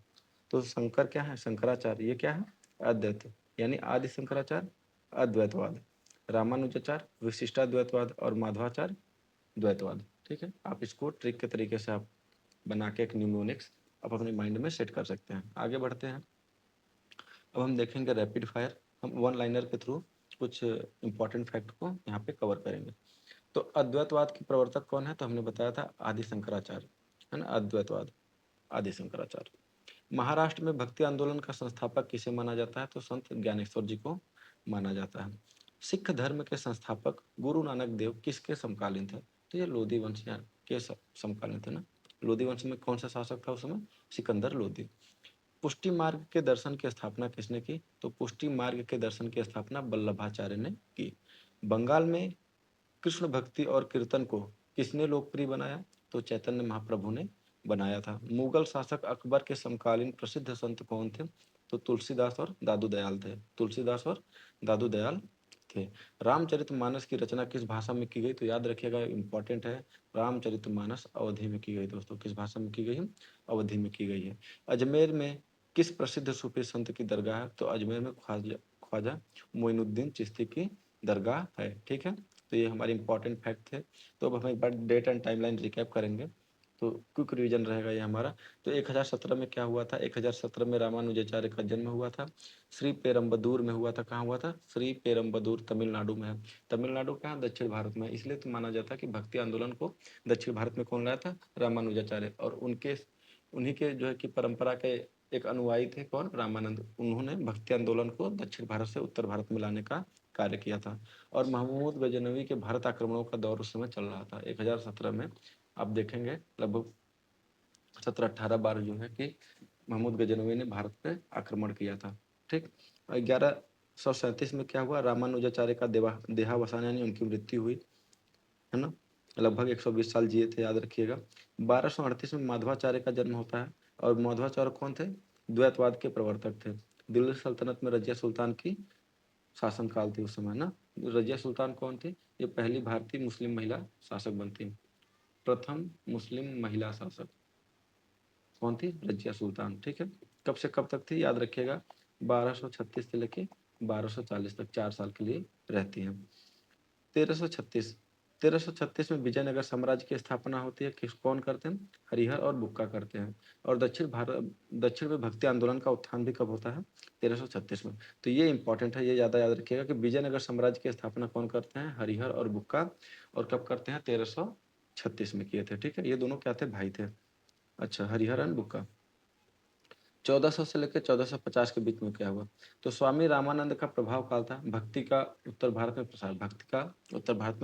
तो शंकर क्या है? शंकराचार्य। ये क्या है? अद्वैत, यानी आदि शंकराचार्य अद्वैतवाद, रामानुजाचार्य विशिष्टाद्वैतवाद और माधवाचार्य द्वैतवाद। ठीक है, आप इसको ट्रिक के तरीके से आप बना के एक न्यूमोनिक्स आप अपने माइंड में सेट कर सकते हैं। आगे बढ़ते हैं। अब हम देखेंगे रैपिड फायर, हम वन लाइनर के थ्रू कुछ इंपॉर्टेंट फैक्ट को यहाँ पे कवर करेंगे। तो अद्वैतवाद के प्रवर्तक कौन है? तो हमने बताया था आदि शंकराचार्य, है ना। अद्वैतवाद आदि शंकराचार्य। महाराष्ट्र में भक्ति आंदोलन का संस्थापक किसे माना जाता है? तो संत ज्ञानेश्वर जी को माना जाता है। सिख धर्म के संस्थापक गुरु नानक देव किसके समकालीन थे? तो ये लोधी वंश के समकालीन थे ना। लोधी वंश में कौन सा शासक था उस समय? सिकंदर लोधी। पुष्टि मार्ग के दर्शन की स्थापना किसने की? तो पुष्टि मार्ग के दर्शन की स्थापना वल्लभाचार्य ने की। बंगाल में कृष्ण भक्ति और कीर्तन को किसने लोकप्रिय बनाया? तो चैतन्य महाप्रभु ने बनाया था। मुगल शासक अकबर के समकालीन प्रसिद्ध संत कौन थे? तो तुलसीदास और दादू दयाल थे। तुलसीदास और दादू दयाल थे। रामचरितमानस की रचना किस भाषा में की गई? तो याद रखिएगा, इंपॉर्टेंट है। रामचरितमानस अवधि में की गई दोस्तों। किस भाषा में की गई है? अवधि में की गई है। अजमेर में किस प्रसिद्ध सूफी संत की दरगाह है? तो अजमेर में ख्वाजा ख्वाजा मोइनुद्दीन चिश्ती की दरगाह है। ठीक है, तो ये हमारे इंपॉर्टेंट फैक्ट थे। तो अब हम एक बार डेट एंड टाइमलाइन रिकैप करेंगे, तो क्विक रिवीजन रहेगा ये हमारा। तो 1017 में क्या हुआ था? 1017 में रामानुजाचार्य का जन्म हुआ था। श्री पेरम्बदूर में हुआ था। कहाँ हुआ था? श्री पेरम्बदूर तमिलनाडु में है। तमिलनाडु कहाँ? दक्षिण भारत में है। इसलिए तो माना जाता है कि भक्ति आंदोलन को दक्षिण भारत में कौन लाया था? रामानुजाचार्य। और उनके उन्हीं के जो है कि परंपरा के एक अनुयायी थे कौन? रामानंद। उन्होंने भक्ति आंदोलन को दक्षिण भारत से उत्तर भारत में लाने का कार्य किया था। और महमूद गजनवी के भारत आक्रमणों का दौर उस समय चल रहा था 1017 में। आप देखेंगे लगभग 17-18 बार जो है कि महमूद गजनवी ने भारत पे आक्रमण किया था। ठीक। 1137 में क्या हुआ? रामानुजाचार्य का देहावसान यानी उनकी मृत्यु हुई, है ना। लगभग 120 साल जिए थे, याद रखिएगा। 1238 में माधवाचार्य का जन्म होता है। और माधवाचार्य कौन थे? द्वैतवाद के प्रवर्तक थे। दिल्ली सल्तनत में रजिया सुल्तान की शासनकाल थी उस समय ना। रजिया सुल्तान कौन थी? ये पहली भारतीय मुस्लिम महिला शासक बनती। प्रथम मुस्लिम महिला शासक कौन थी? रजिया सुल्तान। ठीक है, कब से कब तक थी? याद रखिएगा, 1236 से लेके 1240 तक, 4 साल के लिए रहती हैं। 1336 1336 में विजयनगर साम्राज्य की स्थापना होती है। किस कौन करते हैं? हरिहर और बुक्का करते हैं। और दक्षिण में भक्ति आंदोलन का उत्थान भी कब होता है? 1336 में। तो ये इंपॉर्टेंट है, ये ज़्यादा याद रखिएगा कि विजयनगर साम्राज्य की स्थापना कौन करते हैं? हरिहर और बुक्का। और कब करते हैं? 1336 में किए थे। ठीक है, ये दोनों क्या थे? भाई थे। अच्छा, हरिहर एंड बुक्का। 1400 से लेकर 1450 के बीच में क्या हुआ? तो स्वामी रामानंद का प्रभाव काल था। भक्ति का उत्तर भारत में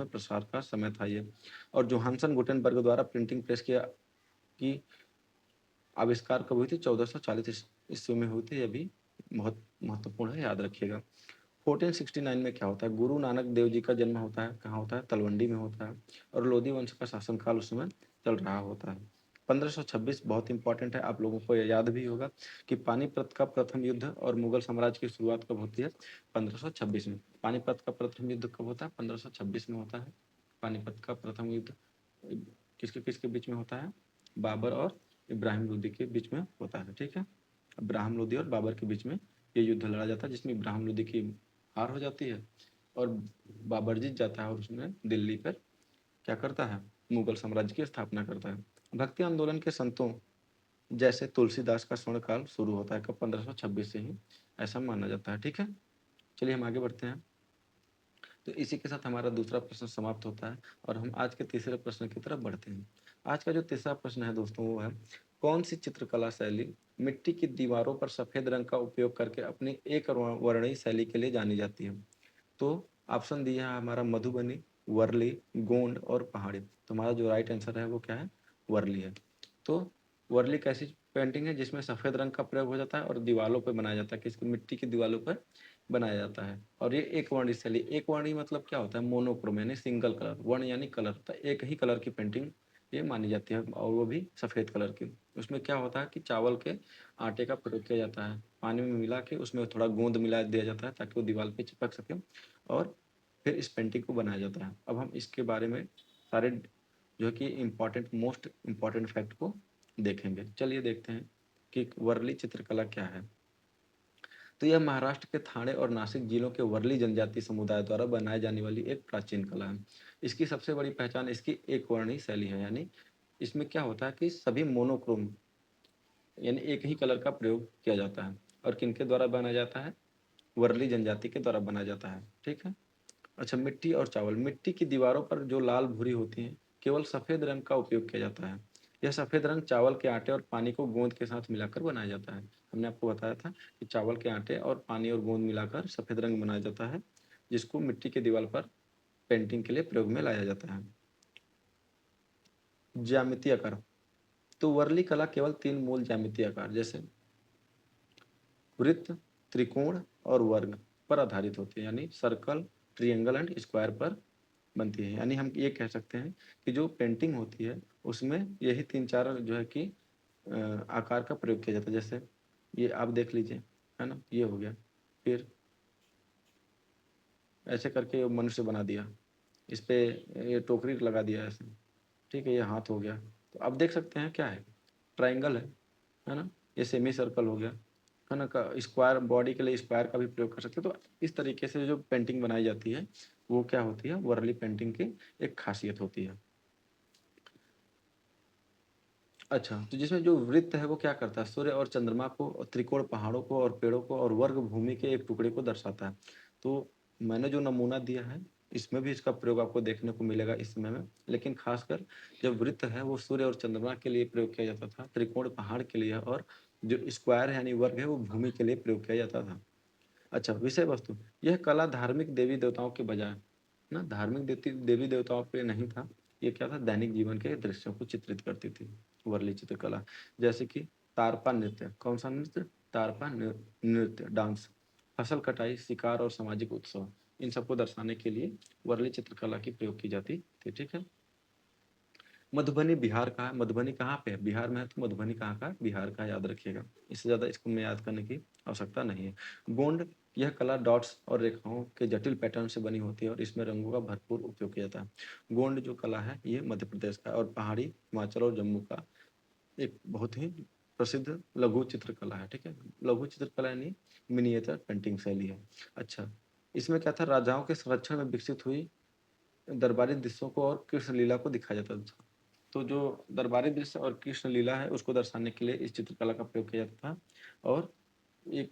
प्रसार का समय था ये। और जोहानसन गुटेनबर्ग द्वारा प्रिंटिंग प्रेस की आविष्कार कब हुई थी? 1440 ईस्वी में हुई थी। ये भी बहुत महत्वपूर्ण है, याद रखिएगा। 1469 में क्या होता है? गुरु नानक देव जी का जन्म होता है। कहाँ होता है? तलवंडी में होता है। और लोधी वंश का शासनकाल उस समय चल रहा होता है। 1526 बहुत इंपॉर्टेंट है, आप लोगों को याद भी होगा कि पानीपत का प्रथम युद्ध और मुगल साम्राज्य की शुरुआत कब होती है? 1526 में। पानीपत का प्रथम युद्ध कब होता है? 1526 में होता है। पानीपत का प्रथम युद्ध किसके किसके बीच में होता है? बाबर और इब्राहिम लोदी के बीच में होता है। ठीक है, इब्राहिम लोदी और बाबर के बीच में ये युद्ध लड़ा जाता है, जिसमें इब्राहिम लोदी की हार हो जाती है और बाबर जीत जाता है और उसमें दिल्ली पर क्या करता है? मुगल साम्राज्य की स्थापना करता है। भक्ति आंदोलन के संतों जैसे तुलसीदास का स्वर्णकाल शुरू होता है कब? 1526 से ही, ऐसा माना जाता है। ठीक है, चलिए हम आगे बढ़ते हैं। तो इसी के साथ हमारा दूसरा प्रश्न समाप्त होता है और हम आज के तीसरे प्रश्न की तरफ बढ़ते हैं। आज का जो तीसरा प्रश्न है दोस्तों, वो है कौन सी चित्रकला शैली मिट्टी की दीवारों पर सफेद रंग का उपयोग करके अपनी एक वर्णीय शैली के लिए जानी जाती है? तो ऑप्शन दिया है हमारा मधुबनी, वर्ली, गोंड और पहाड़ी। तो हमारा जो राइट आंसर है वो क्या है? वर्ली है। तो वर्ली कैसी पेंटिंग है जिसमें सफ़ेद रंग का प्रयोग हो जाता है और दीवालों पर बनाया जाता है, किसकी? मिट्टी की दीवालों पर बनाया जाता है। और ये एक वर्णी शैली, एक वर्णी मतलब क्या होता है? मोनोक्रोम यानी सिंगल कलर, वर्ण यानी कलर होता है, एक ही कलर की पेंटिंग ये मानी जाती है और वो भी सफ़ेद कलर की। उसमें क्या होता है कि चावल के आटे का प्रयोग किया जाता है, पानी में मिला के उसमें थोड़ा गोंद मिला दिया जाता है ताकि वो दीवार पे चिपक सके, और फिर इस पेंटिंग को बनाया जाता है। अब हम इसके बारे में सारे जो है कि इम्पॉर्टेंट मोस्ट इम्पॉर्टेंट फैक्ट को देखेंगे। चलिए देखते हैं कि वर्ली चित्रकला क्या है। तो यह महाराष्ट्र के ठाणे और नासिक जिलों के वर्ली जनजाति समुदाय द्वारा बनाई जाने वाली एक प्राचीन कला है। इसकी सबसे बड़ी पहचान इसकी एक वर्णीय शैली है, यानी इसमें क्या होता है कि सभी मोनोक्रोम यानी एक ही कलर का प्रयोग किया जाता है। और किनके द्वारा बनाया जाता है? वर्ली जनजाति के द्वारा बनाया जाता है। ठीक है। अच्छा, मिट्टी और चावल। मिट्टी की दीवारों पर जो लाल भूरी होती हैं, केवल सफ़ेद रंग का उपयोग किया जाता है। यह सफ़ेद रंग चावल के आटे और पानी को गोंद के साथ मिलाकर बनाया जाता है। हमने आपको बताया था कि चावल के आटे और पानी और गोंद मिलाकर सफ़ेद रंग बनाया जाता है, जिसको मिट्टी की दीवार पर पेंटिंग के लिए प्रयोग में लाया जाता है। ज्यामितीय आकार। तो वर्ली कला केवल 3 मूल ज्यामितीय आकार जैसे वृत्त, त्रिकोण और वर्ग पर आधारित होती है, यानी सर्कल, ट्रायंगल एंड स्क्वायर पर बनती है। यानी हम ये कह सकते हैं कि जो पेंटिंग होती है उसमें यही 3-4 जो है कि आकार का प्रयोग किया जाता है। जैसे ये आप देख लीजिए, है ना, ये हो गया। फिर ऐसे करके मनुष्य बना दिया, इस पे ये टोकरी लगा दिया ऐसे। ठीक है, ये हाथ हो गया। तो आप देख सकते हैं क्या है, ट्राइंगल है ना, ये सेमी सर्कल हो गया, है ना, का स्क्वायर, बॉडी के लिए स्क्वायर का भी प्रयोग कर सकते हैं। तो इस तरीके से जो पेंटिंग बनाई जाती है वो क्या होती है, वर्ली पेंटिंग की एक खासियत होती है। अच्छा, तो जिसमें जो वृत्त है वो क्या करता है, सूर्य और चंद्रमा को, और त्रिकोण पहाड़ों को और पेड़ों को, और वर्ग भूमि के एक टुकड़े को दर्शाता है। तो मैंने जो नमूना दिया है इसमें भी इसका प्रयोग आपको देखने को मिलेगा इस समय में, लेकिन खासकर जो वृत्त है वो सूर्य और चंद्रमा के लिए प्रयोग किया जाता था, त्रिकोण पहाड़ के लिए, और जो स्क्वायर है यानी वर्ग है वो भूमि के लिए प्रयोग किया जाता था। अच्छा, विषय वस्तु। यह कला धार्मिक देवी देवताओं के बजाय ना धार्मिक देवी देवताओं पे नहीं था, ये क्या था, दैनिक जीवन के दृश्यों को चित्रित करती थी वर्ली चित्रकला। जैसे कि तारपा नृत्य। कौन सा नृत्य? तारपा नृत्य, डांस, फसल कटाई, शिकार और सामाजिक उत्सव, इन सबको दर्शाने के लिए वर्ली चित्रकला की प्रयोग की जाती थी। ठीक है। मधुबनी बिहार का है। मधुबनी कहाँ पे है? बिहार में है। तो मधुबनी कहाँ का? बिहार का, याद रखिएगा। इससे ज़्यादा इसको में याद करने की आवश्यकता नहीं है। गोंड। यह कला डॉट्स और रेखाओं के जटिल पैटर्न से बनी होती है और इसमें रंगों का भरपूर उपयोग किया जाता है। गोंड जो कला है ये मध्य प्रदेश का है और पहाड़ी हिमाचल और जम्मू का एक बहुत ही प्रसिद्ध लघु चित्रकला है। ठीक है। लघु चित्रकला यानी मिनिएचर पेंटिंग शैली है। अच्छा, इसमें क्या था, राजाओं के संरक्षण में विकसित हुई दरबारी दृश्यों को और कृष्ण लीला को दिखाया जाता था। तो जो दरबारी दृश्य और कृष्ण लीला है उसको दर्शाने के लिए इस चित्रकला का प्रयोग किया जाता था। और एक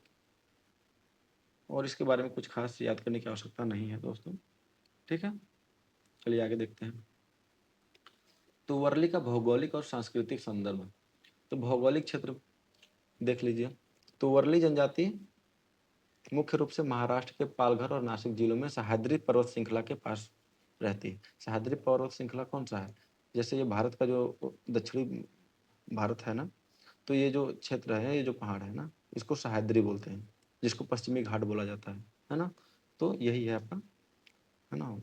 और इसके बारे में कुछ खास याद करने की आवश्यकता नहीं है दोस्तों। ठीक है। चलिए आगे देखते हैं। तो वर्ली का भौगोलिक और सांस्कृतिक संदर्भ। तो भौगोलिक क्षेत्र देख लीजिए। तो वर्ली जनजाति मुख्य रूप से महाराष्ट्र के पालघर और नासिक जिलों में सह्याद्री पर्वत श्रृंखला के पास रहती है। सह्याद्री पर्वत श्रृंखला कौन सा है? जैसे ये भारत का जो दक्षिणी भारत है ना, तो ये जो क्षेत्र है, ये जो पहाड़ है ना, इसको सह्याद्री बोलते हैं, जिसको पश्चिमी घाट बोला जाता है ना। तो यही है आपका, है ना,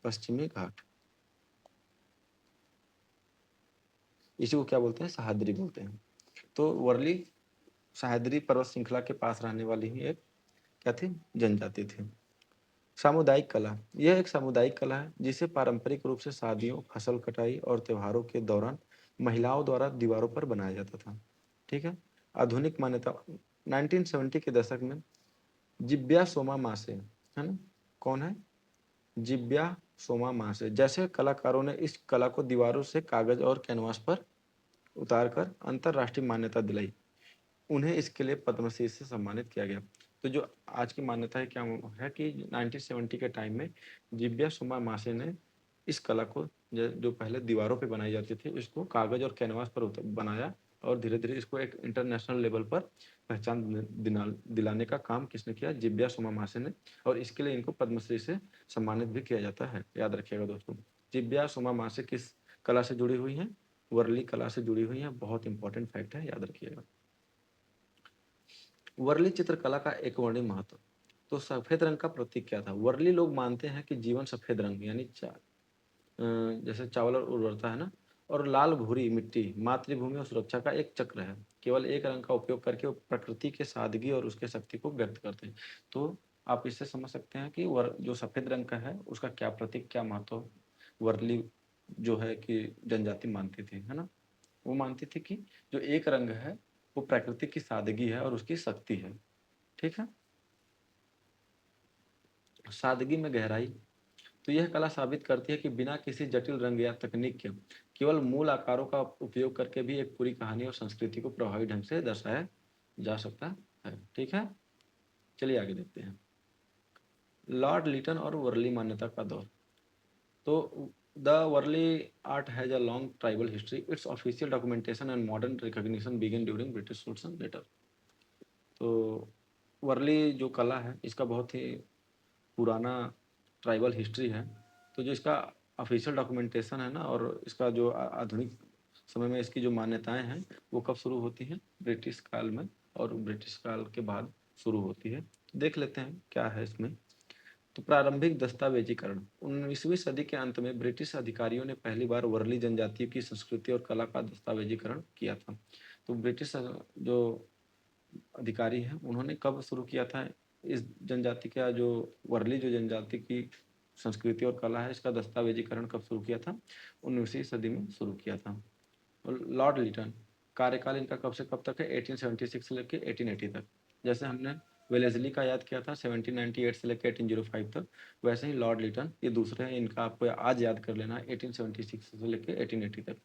पश्चिमी घाट, इसी को क्या बोलते हैं, सह्याद्री बोलते हैं। तो वर्ली सह्याद्री पर्वत श्रृंखला के पास रहने वाली ही एक क्या थी, जनजाति थी। सामुदायिक कला। यह एक सामुदायिक कला है जिसे पारंपरिक रूप से शादियों, फसल कटाई और त्योहारों के दौरान महिलाओं द्वारा दीवारों पर बनाया जाता था। ठीक है। आधुनिक मान्यता। 1970 के दशक में जिब्या सोमा मासे, है ना, कौन है, जिब्या सोमा मासे जैसे कलाकारों ने इस कला को दीवारों से कागज और कैनवास पर उतारकर अंतरराष्ट्रीय मान्यता दिलाई। उन्हें इसके लिए पद्मश्री से सम्मानित किया गया। तो जो आज की मान्यता है क्या है कि 1970 के टाइम में जिब्या सुमा मासे ने इस कला को जो पहले दीवारों पे बनाई जाती थी इसको कागज और कैनवास पर बनाया, और धीरे धीरे इसको एक इंटरनेशनल लेवल पर पहचान दिलाने का काम किसने किया, जिब्या सुमा मासे ने। और इसके लिए इनको पद्मश्री से सम्मानित भी किया जाता है, याद रखिएगा दोस्तों। जिब्या सुमा मासे किस कला से जुड़ी हुई हैं? वर्ली कला से जुड़ी हुई हैं। बहुत इंपॉर्टेंट फैक्ट है, याद रखिएगा। वर्ली चित्रकला का एक वर्णीय महत्व। तो सफेद रंग का प्रतीक क्या था? वर्ली लोग मानते हैं कि जीवन सफेद रंग यानी जैसे चावल और उर्वरता है ना, और लाल भूरी मिट्टी मातृभूमि और सुरक्षा का एक चक्र है। केवल एक रंग का उपयोग करके वो प्रकृति के सादगी और उसके शक्ति को व्यक्त करते हैं। तो आप इससे समझ सकते हैं कि जो सफेद रंग का है उसका क्या प्रतीक, क्या महत्व वर्ली जो है कि जनजाति मानती थी, है ना। वो मानती थी कि जो एक रंग है वो प्रकृति की सादगी है और उसकी शक्ति है। ठीक है। सादगी में गहराई, तो यह कला साबित करती है कि बिना किसी जटिल रंग या तकनीक के केवल मूल आकारों का उपयोग करके भी एक पूरी कहानी और संस्कृति को प्रभावी ढंग से दर्शाया जा सकता है। ठीक है, चलिए आगे देखते हैं। लॉर्ड लिटन और वर्ली मान्यता का दौर। तो the Warli art has a long tribal history, its official documentation and modern recognition begin during British rules and later. तो वर्ली जो कला है इसका बहुत ही पुराना ट्राइबल हिस्ट्री है। तो जो इसका ऑफिशियल डॉक्यूमेंटेशन है ना, और इसका जो आधुनिक समय में इसकी जो मान्यताएं हैं वो कब शुरू होती हैं, ब्रिटिश काल में, और ब्रिटिश काल के बाद शुरू होती है। तो देख लेते हैं क्या है इसमें। तो प्रारंभिक दस्तावेजीकरण, 19वीं सदी के अंत में ब्रिटिश अधिकारियों ने पहली बार वर्ली जनजातियों की संस्कृति और कला का दस्तावेजीकरण किया था। तो ब्रिटिश जो अधिकारी हैं उन्होंने कब शुरू किया था, इस जनजाति का जो वर्ली जो जनजाति की संस्कृति और कला है इसका दस्तावेजीकरण कब शुरू किया था, 19वीं सदी में शुरू किया था। और लॉर्ड लिटन, कार्यकाल इनका कब से कब तक है, 1876 से लेकर 1880 तक। जैसे हमने वेलेस्ली का याद किया था 1798 से लेकर 1805 तक, वैसे ही लॉर्ड लिटन ये दूसरे हैं, इनका आपको आज याद कर लेना है, 1876 से लेकर 1880 तक,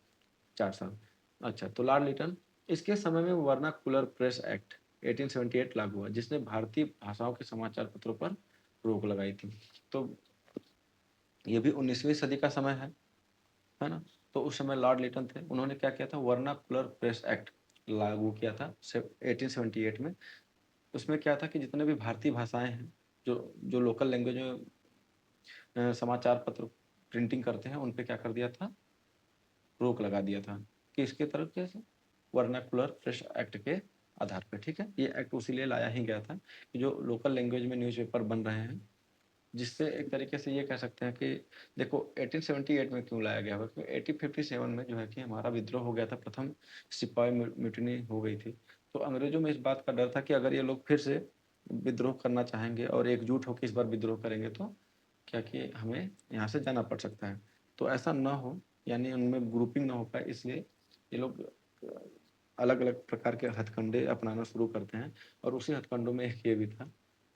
4 साल। अच्छा, तो लॉर्ड लिटन, इसके समय में वर्नाकुलर प्रेस एक्ट 1878 लागू हुआ जिसने भारतीय भाषाओं के समाचार पत्रों पर रोक लगाई थी। तो ये भी 19वीं सदी का समय है ना। तो उस समय लॉर्ड लिटन थे, उन्होंने क्या किया था, वर्नाकुलर प्रेस एक्ट लागू किया था 1878 में। उसमें क्या था कि जितने भी भारतीय भाषाएं हैं, जो जो लोकल लैंग्वेज में समाचार पत्र प्रिंटिंग करते हैं, उन पे क्या कर दिया था, रोक लगा दिया था। किसके तरफ से, वर्नाकुलर प्रेस एक्ट के आधार पर। ठीक है, ये एक्ट उसी लिए लाया ही गया था कि जो लोकल लैंग्वेज में न्यूज़पेपर बन रहे हैं, जिससे एक तरीके से ये कह सकते हैं कि देखो 1878 में क्यों लाया गया, क्योंकि 1857 में जो है कि हमारा विद्रोह हो गया था, प्रथम सिपाही म्यूटिनी हो गई थी। तो अंग्रेजों में इस बात का डर था कि अगर ये लोग फिर से विद्रोह करना चाहेंगे और एकजुट होकर इस बार विद्रोह करेंगे तो क्या कि हमें यहाँ से जाना पड़ सकता है। तो ऐसा ना हो, यानी उनमें ग्रुपिंग ना हो पाए, इसलिए ये लोग अलग अलग प्रकार के हथकंडे अपनाना शुरू करते हैं। और उसी हथकंडों में एक ये भी था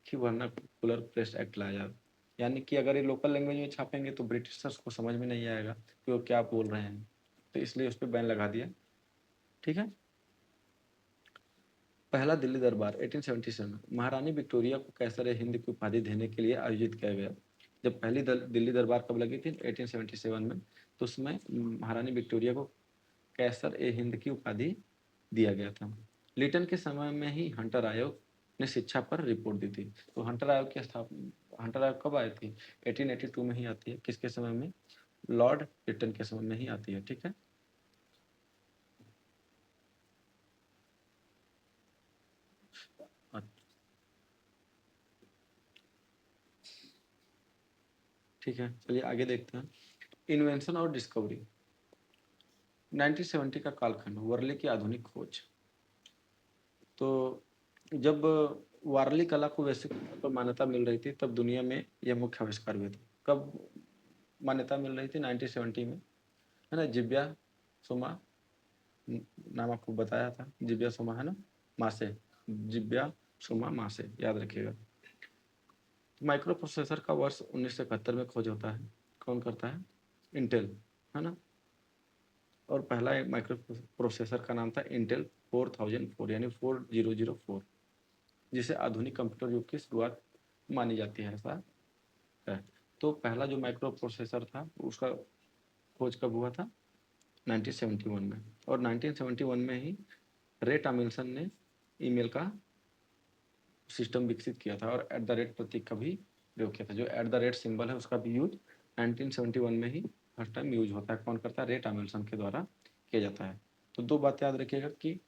कि वर्नाकुलर प्रेस एक्ट लाया जाए, यानी कि अगर ये लोकल लैंग्वेज में छापेंगे तो ब्रिटिशर्स को समझ में नहीं आएगा कि वो क्या बोल रहे हैं, तो इसलिए उस पर बैन लगा दिया। ठीक है। पहला दिल्ली दरबार 1877, महारानी विक्टोरिया को कैसर ए हिंद की उपाधि देने के लिए आयोजित किया गया। जब पहली दिल्ली दरबार कब लगी थी, 1877 में। तो उसमें महारानी विक्टोरिया को कैसर ए हिंद की उपाधि दिया गया था। लिटन के समय में ही हंटर आयोग ने शिक्षा पर रिपोर्ट दी थी। तो हंटर आयोग की स्थापना, हंटर आयोग कब आई थी, 1882 में ही आती है। किसके समय में, लॉर्ड लिटन के समय में ही आती है। ठीक है। ठीक है, चलिए आगे देखते हैं। इन्वेंशन और डिस्कवरी, 1970 का कालखंड, वर्ली की आधुनिक खोज। तो जब वारली कला को वैश्विक स्तर पर मान्यता मिल रही थी तब दुनिया में यह मुख्य आविष्कार हुए थे। कब मान्यता मिल रही थी, 1970 में, है ना। जिब्या सोमा नाम आपको बताया था, जिब्या सोमा, है ना, मासे, जिब्या सोमा मासे, याद रखिएगा। माइक्रो प्रोसेसर का वर्ष 1971 में खोज होता है। कौन करता है, इंटेल, है ना। और पहला माइक्रो प्रोसेसर का नाम था इंटेल 4004, यानी 4004, जिसे आधुनिक कंप्यूटर युग की शुरुआत मानी जाती है, ऐसा है। तो पहला जो माइक्रो प्रोसेसर था उसका खोज कब हुआ था, 1971 में। और 1971 में ही रे टॉमिल्सन ने ईमेल का सिस्टम विकसित किया था और एट द रेट प्रतीक का भी प्रयोग किया था। जो एट द रेट सिंबल है उसका भी यूज 1971 में ही फर्स्ट टाइम यूज होता है। कौन करता है, रे टॉमिल्सन के द्वारा किया जाता है। तो दो बात याद रखिएगा कि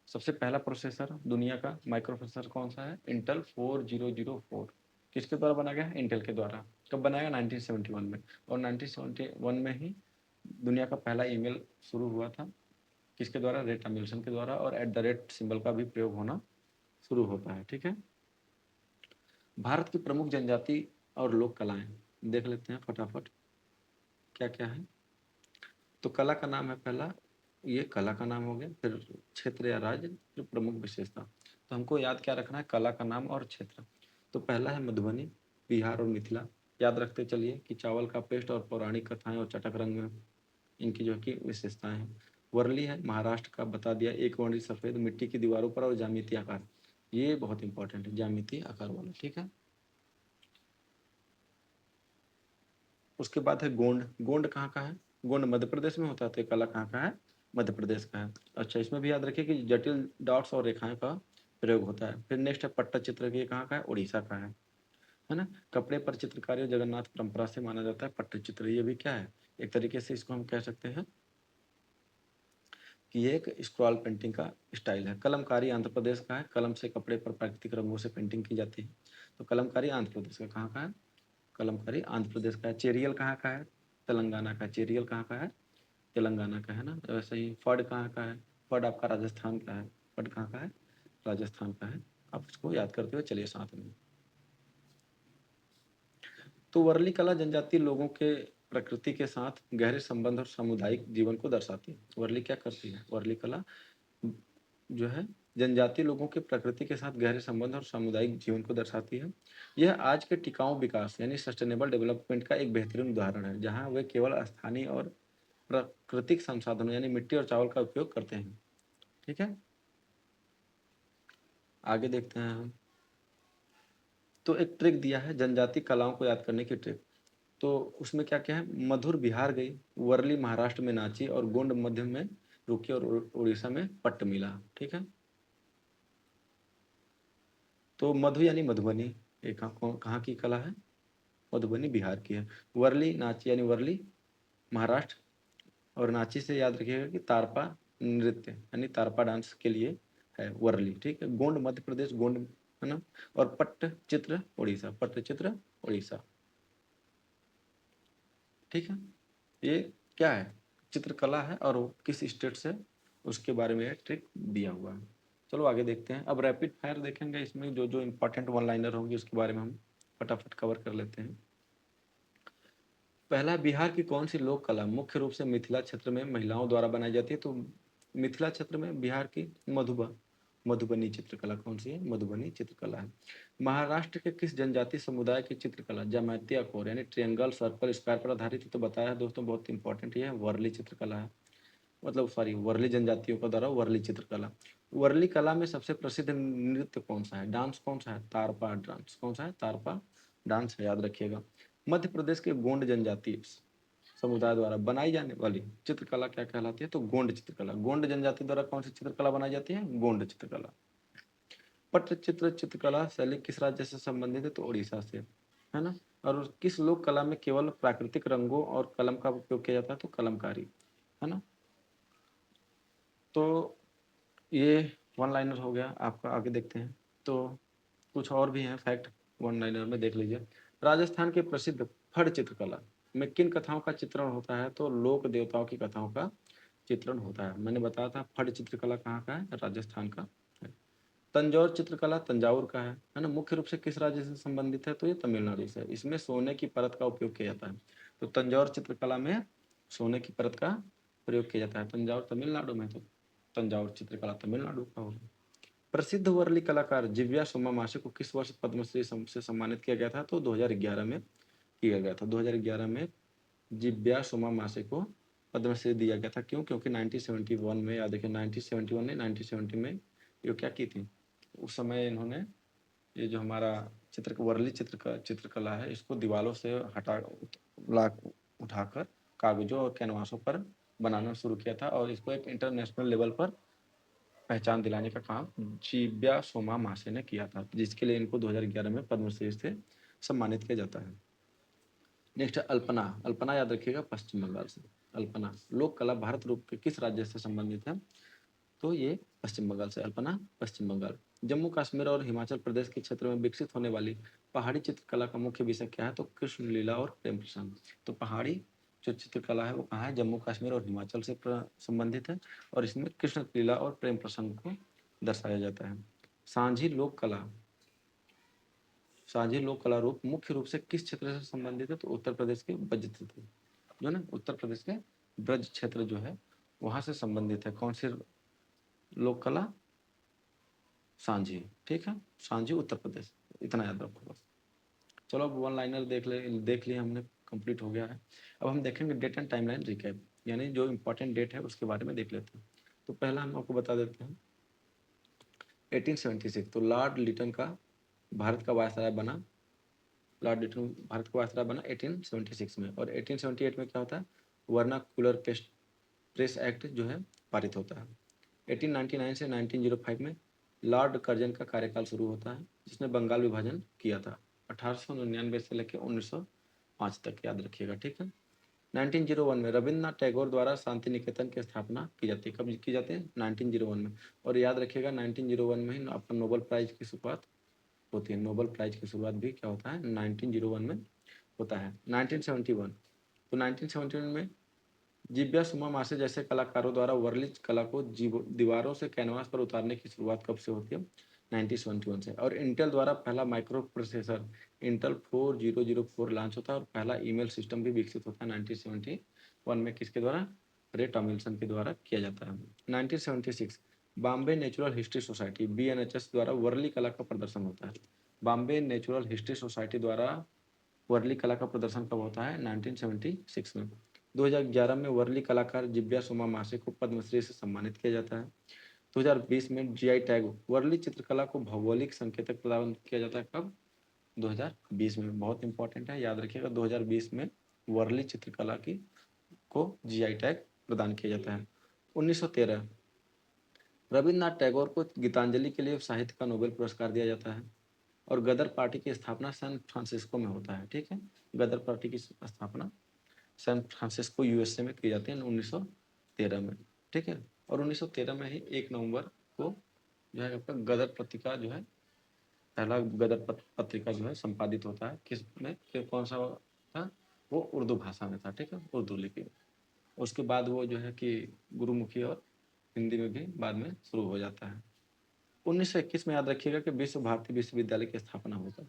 सबसे पहला प्रोसेसर दुनिया का माइक्रो प्रोसेसर कौन सा है, इंटेल 4004। किसके द्वारा बना गया, इंटेल के द्वारा। कब बनाया, 1971 में। और 1971 में ही दुनिया का पहला ईमेल शुरू हुआ था किसके द्वारा? रेट एमिल्सन के द्वारा, और @ सिंबल का भी प्रयोग होना शुरू होता है। ठीक है। भारत की प्रमुख जनजाति और लोक कलाएं देख लेते हैं फटाफट क्या क्या है। तो कला का नाम है पहला, ये कला का नाम हो गया, फिर क्षेत्र या राज्य, फिर प्रमुख विशेषता। तो हमको याद क्या रखना है? कला का नाम और क्षेत्र। तो पहला है मधुबनी, बिहार और मिथिला। याद रखते चलिए कि चावल का पेस्ट और पौराणिक कथाएं और चटक रंग में इनकी जो है कि विशेषताएं हैं। वर्ली है महाराष्ट्र का, बता दिया, एक वर्णी सफेद मिट्टी की दीवारों पर और ज्यामितीय आकार, ये बहुत इंपॉर्टेंट है, ज्यामितीय आकार वाला। ठीक है। उसके बाद है गोंड। गोंड कहाँ का है? गोंड मध्य प्रदेश में होता है। तो ये कला कहाँ का है? मध्य प्रदेश का है। अच्छा, इसमें भी याद रखिए कि जटिल डॉट्स और रेखाएं का प्रयोग होता है। फिर नेक्स्ट है पट्टचित्र, ये कहाँ का है? उड़ीसा का है ना। कपड़े पर चित्रकारी और जगन्नाथ परंपरा से माना जाता है पट्टचित्र। ये भी क्या है? एक तरीके से इसको हम कह सकते हैं कि ये एक स्क्रॉल पेंटिंग का स्टाइल है। कलमकारी आंध्र प्रदेश का है। कलम से कपड़े पर प्राकृतिक रंगों से पेंटिंग की जाती है। तो कलमकारी आंध्र प्रदेश का, कहाँ का है? कलमकारी आंध्र प्रदेश का है। चेरियल कहाँ का है? तेलंगाना का। चेरियल कहाँ का है? तेलंगाना का, है ना। वैसे ही फड कहाँ का है? फड आपका राजस्थान का है। फड कहाँ का है? राजस्थान का है। आप इसको याद करते हुए चलिए साथ में। तो वर्ली कला जनजातीय लोगों के प्रकृति के साथ गहरे संबंध और सामुदायिक जीवन को दर्शाती है। वर्ली क्या करती है? वर्ली कला जो है जनजातीय लोगों के प्रकृति के साथ गहरे संबंध और सामुदायिक जीवन को दर्शाती है। यह आज के टिकाऊ विकास यानी सस्टेनेबल डेवलपमेंट का एक बेहतरीन उदाहरण है, जहां वे केवल स्थानीय और प्राकृतिक संसाधनों यानी मिट्टी और चावल का उपयोग करते हैं। ठीक है। आगे देखते हैं हम। तो एक ट्रिक दिया है जनजातीय कलाओं को याद करने की ट्रिक। तो उसमें क्या क्या है? मधुर बिहार गई, वर्ली महाराष्ट्र में नाची, और गोंड मध्य में रुकी, और उड़ीसा में पट्ट मिला। ठीक है। तो मधु यानी मधुबनी, ये कहाँ की कला है? मधुबनी बिहार की है। वर्ली नाची यानी वर्ली महाराष्ट्र, और नाची से याद रखिएगा कि तारपा नृत्य यानी तारपा डांस के लिए है वर्ली। ठीक है। गोंड मध्य प्रदेश, गोंड, है ना। और पट्ट चित्र उड़ीसा, पट्ट चित्र उड़ीसा। ठीक है। ये क्या है? चित्रकला है, और वो किस स्टेट से, उसके बारे में ट्रिक दिया हुआ है। चलो आगे देखते हैं। अब रैपिड फायर देखेंगे, इसमें जो जो इंपॉर्टेंट वन लाइनर होंगे उसके बारे में हम फटाफट कवर कर लेते हैं। पहला, बिहार की कौन सी लोक कला मुख्य रूप से मिथिला क्षेत्र में महिलाओं द्वारा बनाई जाती है? तो मिथिला क्षेत्र में बिहार की मधुबनी चित्रकला कौन सी है? मधुबनी चित्रकला है। महाराष्ट्र के किस जनजातीय समुदाय की चित्रकला ज्यामितीय आकार यानी ट्रायंगल, सर्कल, स्क्वायर पर आधारित है? तो बताया है दोस्तों, बहुत इंपॉर्टेंट ये है, वर्ली चित्रकला है। मतलब सॉरी, वर्ली जनजातियों का द्वारा वर्ली चित्रकला। वर्ली कला में सबसे प्रसिद्ध नृत्य कौन सा है? डांस कौन सा है? तारपा डांस। कौन सा है? तारपा डांस है, याद रखिएगा। मध्य प्रदेश के गोंड जनजाति समुदाय द्वारा बनाई जाने वाली चित्रकला क्या कहलाती है? तो गोंड चित्रकला। गोंड जनजाति द्वारा कौन सी चित्रकला बनाई जाती है? गोंड चित्रकला। पट्टचित्र चित्रकला शैली किस राज्य से संबंधित है? तो उड़ीसा से, है ना। और किस लोक कला में केवल प्राकृतिक रंगों और कलम का उपयोग किया जाता है? तो कलमकारी, है ना। तो ये वन लाइनर हो गया आपका। आगे देखते हैं। तो कुछ और भी हैं फैक्ट, वन लाइनर में देख लीजिए। राजस्थान के प्रसिद्ध फड़ चित्रकला में किन कथाओं का चित्रण होता है? तो लोक देवताओं की कथाओं का चित्रण होता है। मैंने बताया था फड़ चित्रकला कहाँ का है? राजस्थान का है। तंजौर चित्रकला तंजावुर का है ना। मुख्य रूप से किस राज्य से संबंधित है? तो ये तमिलनाडु से। इसमें सोने की परत का उपयोग किया जाता है। तो तंजौर चित्रकला में सोने की परत का प्रयोग किया जाता है। तंजौर तमिलनाडु में, तो तंजावुर चित्रकला तमिलनाडु का होगा। प्रसिद्ध वर्ली कलाकार दिव्या सोमा मासे को किस वर्ष पद्मश्री से सम्मानित किया गया था? तो 2011 में किया गया था। 2011 में दिव्या सोमा मासे को पद्मश्री दिया गया था। क्यों? क्योंकि 1971 में, याद देखिए 1971 ने 1970 में ये क्या की थी? उस समय इन्होंने ये जो हमारा वर्ली चित्रकला है, इसको दीवारों से हटा ला उठाकर कागजों और कैनवासों पर बनाना शुरू किया था, और इसको एक इंटरनेशनल लेवल पर पहचान दिलाने का काम जीव्या सोमा मासे ने किया था, जिसके लिए इनको 2011 में पद्मश्री से सम्मानित किया जाता है। नेक्स्ट है अल्पना। अल्पना याद रखिएगा, पश्चिम बंगाल से। अल्पना लोक कला भारत रूप के किस राज्य से संबंधित है? तो ये पश्चिम बंगाल से। अल्पना पश्चिम बंगाल। जम्मू कश्मीर और हिमाचल प्रदेश के क्षेत्र में विकसित होने वाली पहाड़ी चित्रकला का मुख्य विषय क्या है? तो कृष्ण लीला और प्रेम प्रसंग। तो पहाड़ी जो चित्रकला है वो कहाँ है, जम्मू कश्मीर और हिमाचल से संबंधित है और इसमें कृष्ण लीला और प्रेम प्रसंग को दर्शाया जाता है। सांझी लोक कला, सांझी लोक कला रूप मुख्य रूप से किस क्षेत्र से संबंधित है, तो उत्तर प्रदेश के ब्रज क्षेत्र, जो ना उत्तर प्रदेश के ब्रज क्षेत्र जो है वहां से संबंधित है। कौन सी लोक कला, सांझी, ठीक है, सांझी उत्तर प्रदेश, इतना याद रखो बस। चलो अब वन लाइनर देख लिए हमने, कंप्लीट हो गया है। अब हम देखेंगे डेट एंड टाइमलाइन रिकैप, यानी जो इंपॉर्टेंट डेट है उसके बारे में देख लेते हैं। तो पहला हम आपको बता देते हैं 1876, तो लॉर्ड लिटन का भारत का वायसराय बना, लॉर्ड लिटन भारत का वायसराय बना 1876 में। और 1878 में क्या होता है, वर्नाकुलर प्रेस एक्ट जो है पारित होता है। 1899 से 1905 में लॉर्ड कर्जन का कार्यकाल शुरू होता है, जिसने बंगाल विभाजन किया था 1899 से लेकर 1905 तक, याद रखिएगा, ठीक है। 1901 में रविन्द्रनाथ टैगोर द्वारा शांति निकेतन की स्थापना की जाती है। कब की जाती है, 1901 में। और याद रखिएगा 1901 में ही आपका नोबेल प्राइज की शुरुआत होती है। नोबेल प्राइज की शुरुआत भी क्या होता है, 1901 में होता है। 1971, तो 1971 में दिव्या सुमा मासे जैसे कलाकारों द्वारा वर्ली कला को दीवारों से कैनवास पर उतारने की शुरुआत कब से होती है, 1971 से। और इंटेल द्वारा पहला माइक्रो प्रोसेसर इंटेल 4004 लॉन्च होता है और पहला ईमेल सिस्टम भी विकसित होता है 1971 में, किसके द्वारा, रे टॉमिल्सन के द्वारा किया जाता है। 1976 Bombay natural history society BNHS द्वारा वर्ली कला का प्रदर्शन होता है। बॉम्बे नेचुरल हिस्ट्री सोसाइटी द्वारा वर्ली कला का प्रदर्शन कब होता है, 1976 में। 2011 में वर्ली कलाकार दिव्या सुमा मासे को पद्मश्री से सम्मानित किया जाता है। 2020 में GI टैग वर्ली चित्रकला को भौगोलिक संकेतक प्रदान किया जाता है, कब, 2020 में। बहुत इंपॉर्टेंट है, याद रखिएगा 2020 में वर्ली चित्रकला की को GI टैग प्रदान किया जाता है। 1913 रविन्द्रनाथ टैगोर को गीतांजलि के लिए साहित्य का नोबेल पुरस्कार दिया जाता है। और गदर पार्टी की स्थापना सैन फ्रांसिस्को में होता है, ठीक है। गदर पार्टी की स्थापना सैन फ्रांसिस्को USA में की जाती है 1913 में, ठीक है। और 1913 में ही 1 नवंबर को जो है आपका गदर पत्रिका जो है, पहला गदर पत्रिका जो है संपादित होता है, किस में, कौन सा था, वो उर्दू भाषा में था, ठीक है, उर्दू लिपि में। उसके बाद वो जो है कि गुरुमुखी और हिंदी में भी बाद में शुरू हो जाता है। 1921 में याद रखिएगा कि विश्व भारती विश्वविद्यालय की स्थापना होता है।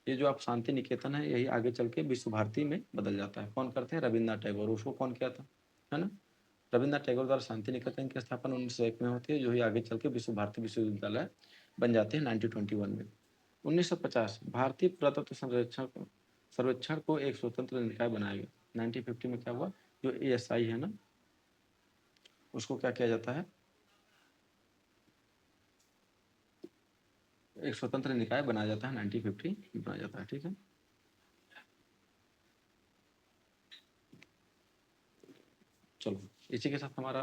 ये जो आप शांति निकेतन है यही आगे चल के विश्व भारती में बदल जाता है। कौन करते हैं, रविन्द्रनाथ टैगोर, उसको कौन किया था, है ना, रविन्द्रनाथ टैगोर द्वारा शांति निकेतन की स्थापना 1901 में होती है, जो ही आगे चल के विश्व भारती विश्वविद्यालय बन जाते हैं 1921 में। 1950 भारतीय पुरातत्व सर्वेक्षण को एक स्वतंत्र निकाय बनाया गया। 1950 में क्या हुआ, जो ASI है ना, उसको क्या किया जाता है, एक स्वतंत्र निकाय बनाया जाता है, 1950 में बनाया जाता है, ठीक है। चलो इसी के साथ हमारा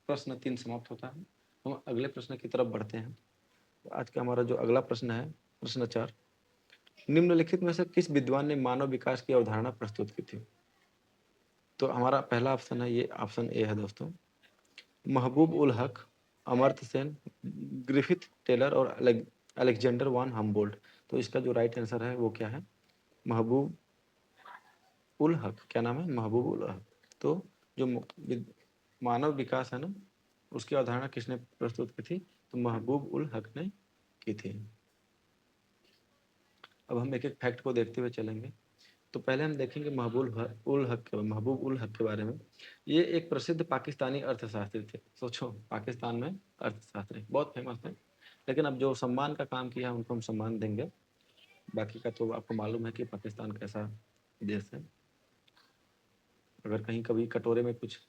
प्रश्न 3 समाप्त होता है। हम अगले प्रश्न की तरफ बढ़ते हैं। आज का हमारा जो अगला प्रश्न है, प्रश्न 4, निम्नलिखित में से किस विद्वान ने मानव विकास की अवधारणा प्रस्तुत की थी। तो हमारा पहला ऑप्शन है, ये ऑप्शन ए है दोस्तों, महबूब उल हक, अमर्त्य सेन, ग्रिफिथ टेलर और अलेक्जेंडर वान हम्बोल्ट। तो इसका जो राइट आंसर है वो क्या है, महबूब उल हक। क्या नाम है, महबूब उल हक। तो जो मानव विकास है ना, उसकी अवधारणा किसने प्रस्तुत की थी, तो महबूब उल हक ने की थी। अब हम एक एक फैक्ट को देखते हुए चलेंगे। तो पहले हम देखेंगे महबूब उल हक के बारे में। ये एक प्रसिद्ध पाकिस्तानी अर्थशास्त्री थे। सोचो, पाकिस्तान में अर्थशास्त्री बहुत फेमस थे, लेकिन अब जो सम्मान का काम किया उनको हम सम्मान देंगे। बाकी का तो आपको मालूम है कि पाकिस्तान कैसा देश है। अगर कहीं कभी कटोरे में कुछ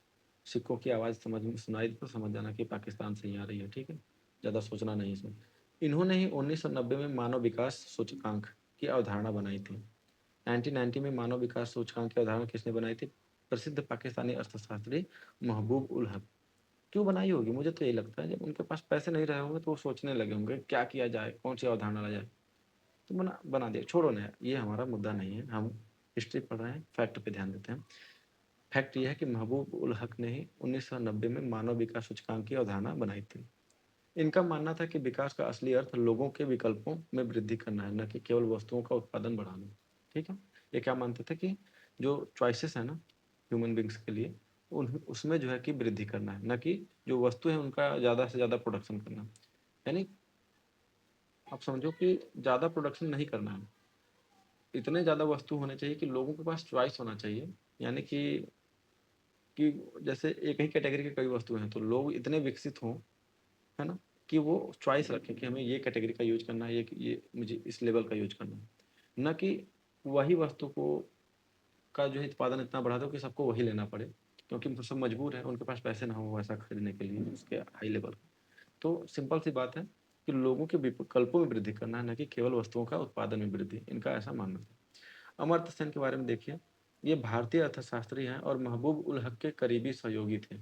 सिक्कों की आवाज़ समझ में सुनाई तो समझ जाना कि पाकिस्तान से ही आ रही है, ठीक है, ज़्यादा सोचना नहीं इसमें। इन्होंने ही 1990 में मानव विकास सूचकांक की अवधारणा बनाई थी। 1990 में मानव विकास सूचकांक की अवधारणा किसने बनाई थी, प्रसिद्ध पाकिस्तानी अर्थशास्त्री महबूब उल हक। क्यों बनाई होगी, मुझे तो यही लगता है जब उनके पास पैसे नहीं रहे होंगे तो वो सोचने लगे होंगे क्या किया जाए, कौन सी अवधारणा ला जाए, तो बना बना दिया। छोड़ो ना, ये हमारा मुद्दा नहीं है, हम हिस्ट्री पढ़ रहे हैं, फैक्ट पे ध्यान देते हैं। फैक्ट यह है कि महबूब उल हक ने ही 1990 में मानव विकास सूचकांक की अवधारणा बनाई थी। इनका मानना था कि विकास का असली अर्थ लोगों के विकल्पों में वृद्धि करना है, न कि केवल वस्तुओं का उत्पादन बढ़ाना। ठीक है, ये क्या मानते थे कि जो चॉइसेस है ना, ह्यूमन बींग्स के लिए, उसमें जो है कि वृद्धि करना है, न कि जो वस्तु है उनका ज़्यादा से ज़्यादा प्रोडक्शन करना। यानी आप समझो कि ज़्यादा प्रोडक्शन नहीं करना है, इतने ज़्यादा वस्तु होने चाहिए कि लोगों के पास चॉइस होना चाहिए। यानी कि जैसे एक ही कैटेगरी की कई वस्तुएं हैं तो लोग इतने विकसित हों, है ना, कि वो चॉइस रखें कि हमें ये कैटेगरी का यूज करना है, ये मुझे इस लेवल का यूज करना है, न कि वही वस्तु को का जो है उत्पादन इतना बढ़ा दो कि सबको वही लेना पड़े, क्योंकि सब मजबूर है, उनके पास पैसे ना हो वैसा खरीदने के लिए उसके हाई लेवल। तो सिंपल सी बात है कि लोगों के विकल्पों में वृद्धि करना है, न कि केवल वस्तुओं का उत्पादन में वृद्धि, इनका ऐसा मानना था। अमर्त्य सेन के बारे में देखिए, ये भारतीय अर्थशास्त्री हैं और महबूब उल हक के करीबी सहयोगी थे।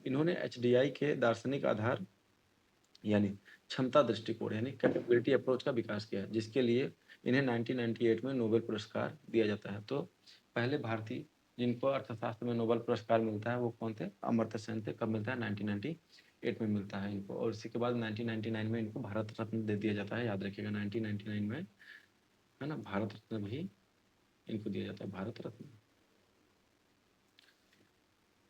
इन्होंने एचडीआई के दार्शनिक आधार यानी क्षमता दृष्टिकोण यानी कैपेबिलिटी अप्रोच का विकास किया, जिसके लिए इन्हें 1998 में नोबेल पुरस्कार दिया जाता है। तो पहले भारतीय जिनको अर्थशास्त्र में नोबेल पुरस्कार मिलता है वो कौन थे? अमर्त्य सेन थे। कब मिलता है? 1998 में मिलता है इनको, और इसी के बाद 1999 में इनको भारत रत्न दे दिया जाता है। याद रखिएगा 1999 में, है ना, भारत रत्न भी इनको दिया जाता है, भारत रत्न।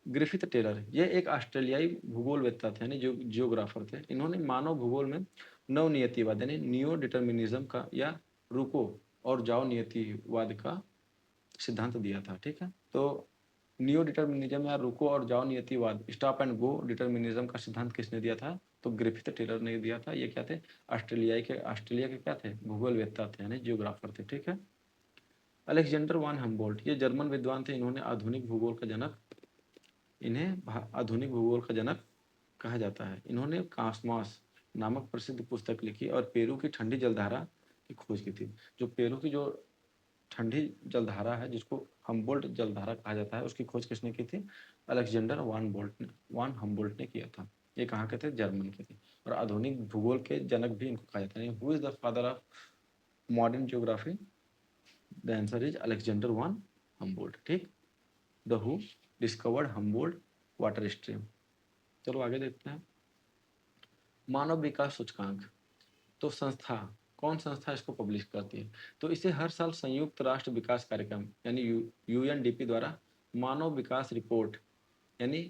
ग्रिफिथ टेलर ये एक ऑस्ट्रेलियाई भूगोलवेत्ता थे, यानी जियोग्राफर थे। इन्होंने मानव भूगोल में नवनियतिवाद यानी नियो डिटर्मिनिज्म का या रुको और जाओ नियतिवाद का सिद्धांत दिया था। ठीक है, तो नियो डिटर्मिनिज्म या रुको और जाओ नियतिवाद, स्टॉप एंड गो डिटर्मिनिज्म का सिद्धांत किसने दिया था? तो ग्रिफिथ टेलर ने दिया था। ये क्या थे? ऑस्ट्रेलिया के क्या थे? भूगोलवेत्ता थे, यानी जियोग्राफर थे। ठीक है। अलेक्जेंडर वान हम्बोल्ट ये जर्मन विद्वान थे। इन्होंने आधुनिक भूगोल का जनक इन्हें आधुनिक भूगोल का जनक कहा जाता है। इन्होंने कास्मॉस नामक प्रसिद्ध पुस्तक लिखी और पेरू की ठंडी जलधारा की खोज की थी। जो पेरू की जो ठंडी जलधारा है, जिसको हम्बोल्ट जलधारा कहा जाता है, उसकी खोज किसने की थी? अलेक्जेंडर वान हम्बोल्ट ने किया था। ये कहाँ के थे? जर्मन के थे। और आधुनिक भूगोल के जनक भी इनको कहा जाता है। Who is the father of modern geography? The answer is Alexander von Humboldt. ठीक। The who discovered Humboldt water stream. चलो आगे देखते हैं। मानव विकास सूचकांक, तो संस्था, कौन संस्था इसको पब्लिश करती है? तो इसे हर साल संयुक्त राष्ट्र विकास कार्यक्रम यानी यूएनडीपी द्वारा मानव विकास रिपोर्ट यानी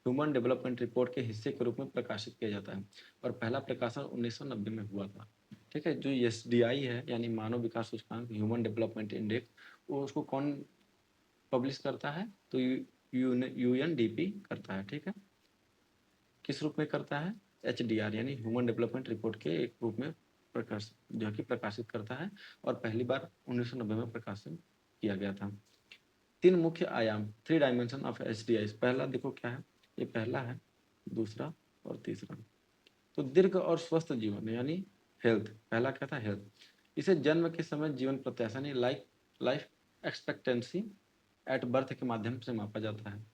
ह्यूमन डेवलपमेंट रिपोर्ट के हिस्से के रूप में प्रकाशित किया जाता है, और पहला प्रकाशन 1990 में हुआ था। ठीक है। जो एसडीआई है यानी मानव विकास सूचकांक, ह्यूमन डेवलपमेंट इंडेक्स, वो उसको कौन पब्लिश करता है? तो यूएनडीपी करता है। ठीक है। किस रूप में करता है? एचडीआर यानी ह्यूमन डेवलपमेंट रिपोर्ट के एक रूप में प्रकाश जो है कि प्रकाशित करता है, और पहली बार 1990 में प्रकाशन किया गया था। तीन मुख्य आयाम, थ्री डायमेंशन ऑफ एचडीआई। पहला देखो क्या है, ये पहला है, दूसरा और तीसरा। तो दीर्घ और स्वस्थ जीवन यानी हेल्थ, पहला क्या था? हेल्थ। इसे जन्म के समय जीवन प्रत्याशा यानी लाइफ एक्सपेक्टेंसी एट बर्थ के माध्यम से मापा जाता है,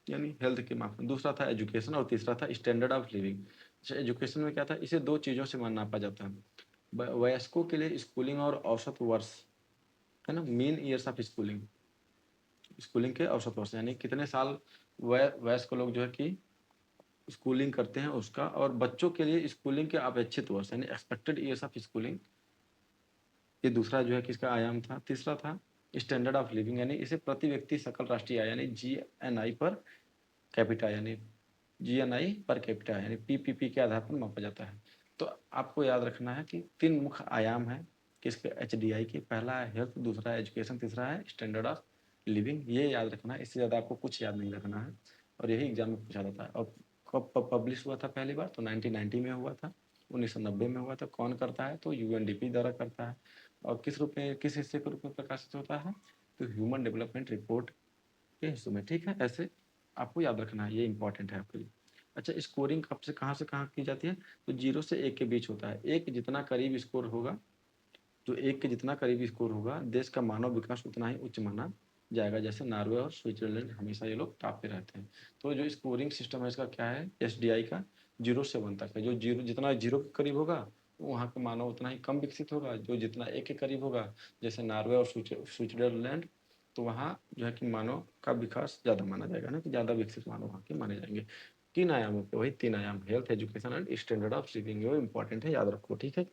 यानी हेल्थ के मापन। दूसरा था एजुकेशन, और तीसरा था स्टैंडर्ड ऑफ लिविंग। एजुकेशन में क्या था? इसे दो चीज़ों से नापा जाता है। वयस्कों के लिए स्कूलिंग और औसत वर्ष, है ना, mean years of schooling, schooling के औसत वर्ष यानी कितने साल वयस्क लोग जो है कि स्कूलिंग करते हैं उसका, और बच्चों के लिए स्कूलिंग के अपेक्षित वर्ष यानी एक्सपेक्टेड ईयर्स ऑफ स्कूलिंग। ये दूसरा जो है किसका आयाम था? तीसरा था स्टैंडर्ड ऑफ लिविंग, यानी इसे प्रति व्यक्ति सकल राष्ट्रीय आय यानी जीएनआई पर कैपिटा यानी जीएनआई पर कैपिटा यानी पीपीपी के आधार पर मापा जाता है। तो आपको याद रखना है कि तीन मुख्य आयाम है किसके? एचडीआई के। पहला है हेल्थ, दूसरा है एजुकेशन, तीसरा है स्टैंडर्ड ऑफ लिविंग। ये याद रखना है, इससे ज़्यादा आपको कुछ याद नहीं रखना है, और यही एग्जाम में पूछा जाता है। और कब पब्लिश हुआ था पहली बार? तो 1990 में हुआ था, 1990 में हुआ था। कौन करता है? तो यूएनडीपी द्वारा करता है। और किस रूप में, किस हिस्से के रूप में प्रकाशित होता है? तो ह्यूमन डेवलपमेंट रिपोर्ट के हिस्सों में। ठीक है, ऐसे आपको याद रखना है, ये इंपॉर्टेंट है आपके लिए। अच्छा, स्कोरिंग कब से कहाँ की जाती है? तो 0 से 1 के बीच होता है। एक जितना करीब स्कोर होगा, जो 1 के जितना करीब स्कोर होगा, देश का मानव विकास उतना ही उच्च माना जाएगा। जैसे नॉर्वे और स्विट्जरलैंड हमेशा ये लोग टॉप पे रहते हैं। तो जो स्कोरिंग सिस्टम है इसका क्या है? एसडीआई का 0 से 1 तक है। जो जितना 0 के करीब होगा वहाँ का मानव उतना ही कम विकसित होगा। जो जितना 1 के करीब होगा, जैसे नॉर्वे और स्विट्जरलैंड, तो वहाँ जो है कि मानव का विकास ज़्यादा माना जाएगा ना, कि ज़्यादा विकसित मानव वहाँ के माने जाएंगे। तीन आयामों पे, वही तीन आयाम, health, education and standard of living, वो इंपॉर्टेंट है, याद रखो। ठीक है।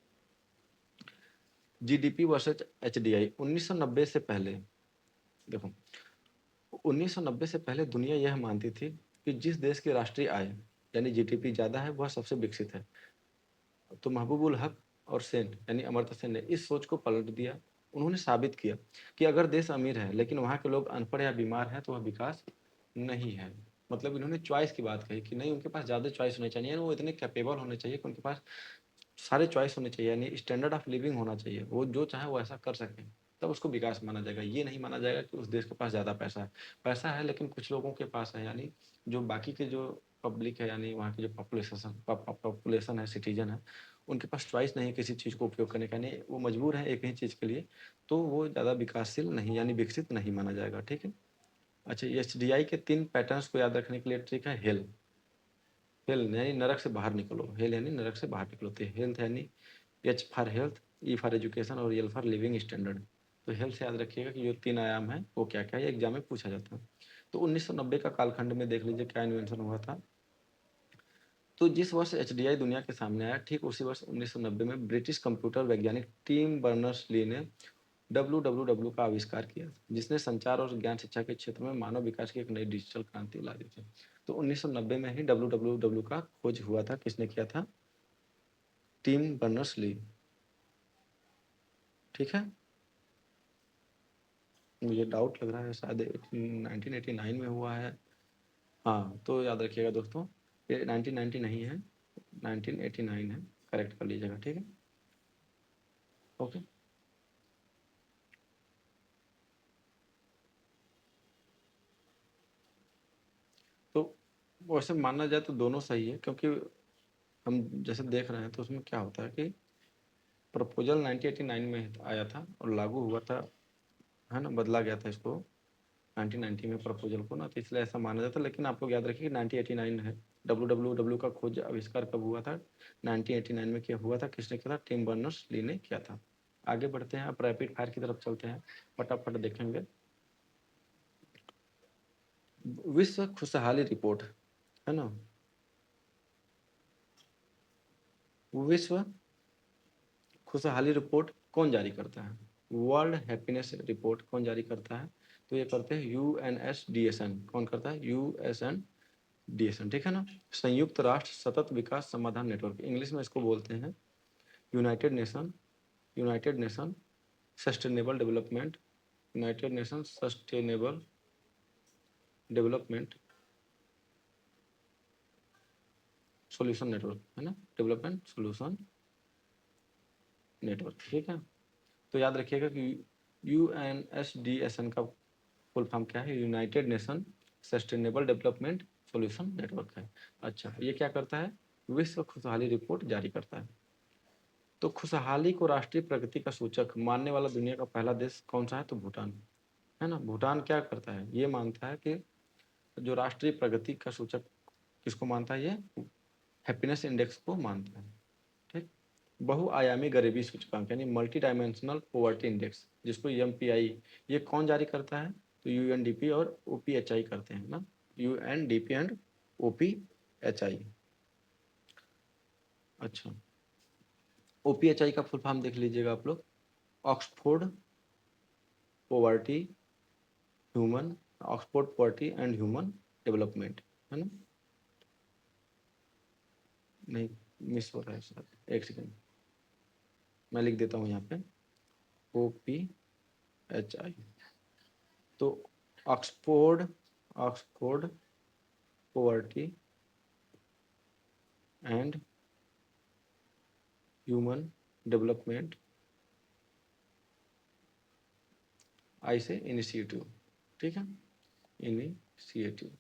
जीडीपी वर्सेज एचडीआई 1990 से पहले, देखो 1990 से पहले दुनिया यह मानती थी कि जिस देश की राष्ट्रीय आय यानी जीडीपी ज़्यादा है वह सबसे विकसित है। तो महबूबुल हक और सेन यानी अमर्त्य सेन ने इस सोच को पलट दिया। उन्होंने साबित किया कि अगर देश अमीर है लेकिन वहाँ के लोग अनपढ़ या बीमार हैं तो वह विकास नहीं है। मतलब इन्होंने चॉइस की बात कही कि नहीं, उनके पास ज़्यादा चॉइस होनी चाहिए, वो इतने कैपेबल होने चाहिए कि उनके पास सारे चॉइस होने चाहिए, यानी स्टैंडर्ड ऑफ लिविंग होना चाहिए, वो जो चाहे वो ऐसा कर सकें, तब उसको विकास माना जाएगा। ये नहीं माना जाएगा कि उस देश के पास ज़्यादा पैसा है लेकिन कुछ लोगों के पास है, यानी जो बाकी के जो पब्लिक है, यानी वहाँ की जो पॉपुलेशन है, सिटीजन है, उनके पास चॉइस नहीं है किसी चीज़ को उपयोग करने का, यानी वो मजबूर है एक ही चीज़ के लिए, तो वो ज़्यादा विकासशील नहीं यानी विकसित नहीं माना जाएगा। ठीक है। अच्छा, एचडीआई के 3 पैटर्न्स को याद रखने के लिए ट्रिक है हेल। हेल यानी नरक से बाहर निकलो, हेल यानी नरक से बाहर निकलो, तो हेल्थ यानी H for health, E for education और एल फॉर लिविंग स्टैंडर्ड। तो हेल्थ से याद रखिएगा कि जो 3 आयाम है वो क्या क्या है, एग्जाम में पूछा जाता है। तो 1990 का कालखंड में देख लीजिए क्या इन्वेंशन हुआ था। तो जिस वर्ष एचडीआई दुनिया के सामने आया, ठीक उसी वर्ष 1990 में ब्रिटिश कंप्यूटर वैज्ञानिक टिम बर्नर्स ली ने डब्ल्यू का आविष्कार किया, जिसने संचार और ज्ञान शिक्षा के क्षेत्र में मानव विकास की एक नई डिजिटल क्रांति ला दी थी। तो 1990 में ही डब्ल्यू का खोज हुआ था। किसने किया था? Tim Berners Lee. ठीक है। मुझे डाउट लग रहा है शायद 1989 में हुआ है। हाँ, तो याद रखिएगा दोस्तों, ये 1990 नहीं है, 1989 है। करेक्ट कर लीजिएगा। ठीक है। ओके। तो वैसे माना जाए तो दोनों सही है, क्योंकि हम जैसे देख रहे हैं तो उसमें क्या होता है कि प्रपोजल 1989 में आया था और लागू हुआ था, है ना, बदला गया था इसको 1990 में प्रपोजल को ना, तो इसलिए ऐसा माना जाता है। लेकिन आप लोग याद रखिए कि 1989 है। डब्ल्यू का खोज आविष्कार कब हुआ था? 1989 में किया हुआ था। किसने किया था? टिम बर्नर्स ली ने किया था। आगे बढ़ते हैं, आप रैपिड फायर की तरफ चलते हैं, फटाफट देखेंगे। विश्व खुशहाली रिपोर्ट, है ना, विश्व खुशहाली रिपोर्ट कौन जारी करता है? वर्ल्ड हैप्पीनेस रिपोर्ट कौन जारी करता है? तो ये करते हैं यूएनएसडीएसएन। कौन करता है? यूएसएनडीएसएन। ठीक है ना। संयुक्त राष्ट्र सतत विकास समाधान नेटवर्क, इंग्लिश में इसको बोलते हैं United nation sustainable development, United nation sustainable development solution network, है ना, डेवलपमेंट सॉल्यूशन नेटवर्क। ठीक है। तो याद रखिएगा कि यूएनएसडीएसएन का फुल फॉर्म क्या है? United nation sustainable development solution network है। अच्छा, ये क्या करता है? विश्व खुशहाली रिपोर्ट जारी करता है। तो खुशहाली को राष्ट्रीय प्रगति का सूचक मानने वाला दुनिया का पहला देश कौन सा है? तो भूटान, है ना। भूटान क्या करता है? ये मानता है कि जो राष्ट्रीय प्रगति का सूचक किसको मानता है? ये हैप्पीनेस इंडेक्स को मानता है। ठीक। बहुआयामी गरीबी सूचकांक यानी मल्टी डायमेंशनल पोवर्टी इंडेक्स, जिसको एमपीआई, ये कौन जारी करता है? तो यूएनडीपी और ओपीएचआई करते हैं ना, यूएनडीपी एंड ओपीएचआई। अच्छा, ओपीएचआई का फुल फॉर्म देख लीजिएगा आप लोग, Oxford poverty human, Oxford poverty and human development, है ना। नहीं, मिस हो रहा है सर, एक सेकेंड, मैं लिख देता हूँ यहाँ पे, ओपीएचआई। तो Oxford Oxford poverty and human development, I से इनिशिएटिव। ठीक है, इनिशिएटिव।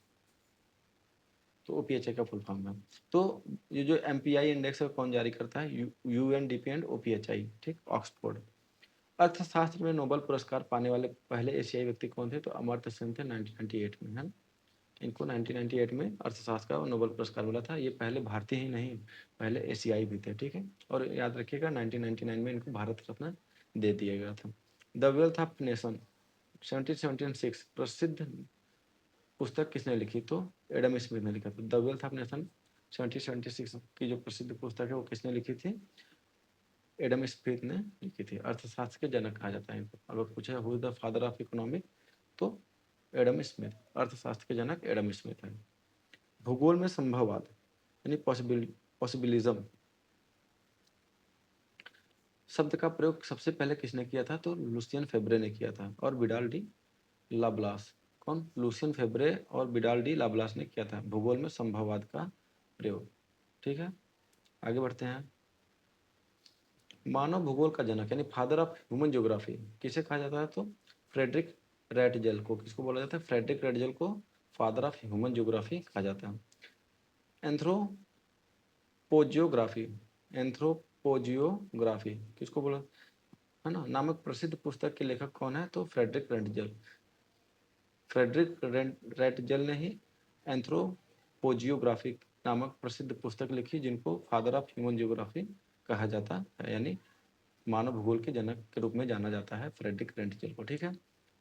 तो ओपीएचए का फुल फॉर्म है। तो ये जो एमपीआई इंडेक्स है कौन जारी करता है? UNDP and OPHI. ठीक, ऑक्सफोर्ड। अर्थशास्त्र में नोबेल पुरस्कार पाने वाले पहले एशियाई व्यक्ति कौन थे? तो अमर्त्य सेन थे 1998 में, है ना। इनको 1998 में अर्थशास्त्र का नोबेल पुरस्कार मिला था। ये पहले भारतीय ही नहीं, पहले एशियाई भी थे। ठीक है। और याद रखिएगा 1999 में इनको भारत रत्न दे दिया गया था। द वेल्थ ऑफ नेशन 1776 प्रसिद्ध पुस्तक किसने लिखी? तो एडम स्मिथ ने लिखा था। द वेल्थ ऑफ नेशन 1776 की जो प्रसिद्ध पुस्तक है वो किसने लिखी थी? एडम स्मिथ ने लिखी थी। अर्थशास्त्र के जनक कहा जाता है इनको। अगर पूछे who is the father of economic, तो एडम स्मिथ, अर्थशास्त्र के जनक एडम स्मिथ हैं। भूगोल में संभववाद यानी पॉसिबिलिज्म शब्द का प्रयोग सबसे पहले किसने किया था? तो लुसियन फेब्रे ने किया था और विडाल डी लाब्लास। कौन? लुसियन फेब्रे और विडाल डी लाब्लास ने किया था भूगोल में संभववाद का प्रयोग। ठीक है, आगे बढ़ते हैं। मानव भूगोल का जनक यानी फादर ऑफ ह्यूमन ज्योग्राफी किसे कहा जाता है? तो फ्रेडरिक रेटजेल को। किसको बोला जाता है? फ्रेडरिक रेटजेल को फादर ऑफ ह्यूमन ज्योग्राफी कहा जाता है। एंथ्रोपोजियोग्राफी, एंथ्रोपोजियोग्राफी किसको बोला है ना, नामक प्रसिद्ध पुस्तक के लेखक कौन है? तो फ्रेडरिक रेटजेल। फ्रेडरिक रेटजेल ने ही एंथ्रोपोजियोग्राफी नामक प्रसिद्ध पुस्तक लिखी जिनको फादर ऑफ ह्यूमन ज्योग्राफी कहा जाता है, यानी मानव भूगोल के जनक के रूप में जाना जाता है फ्रेडरिक रेटजेल को। ठीक है,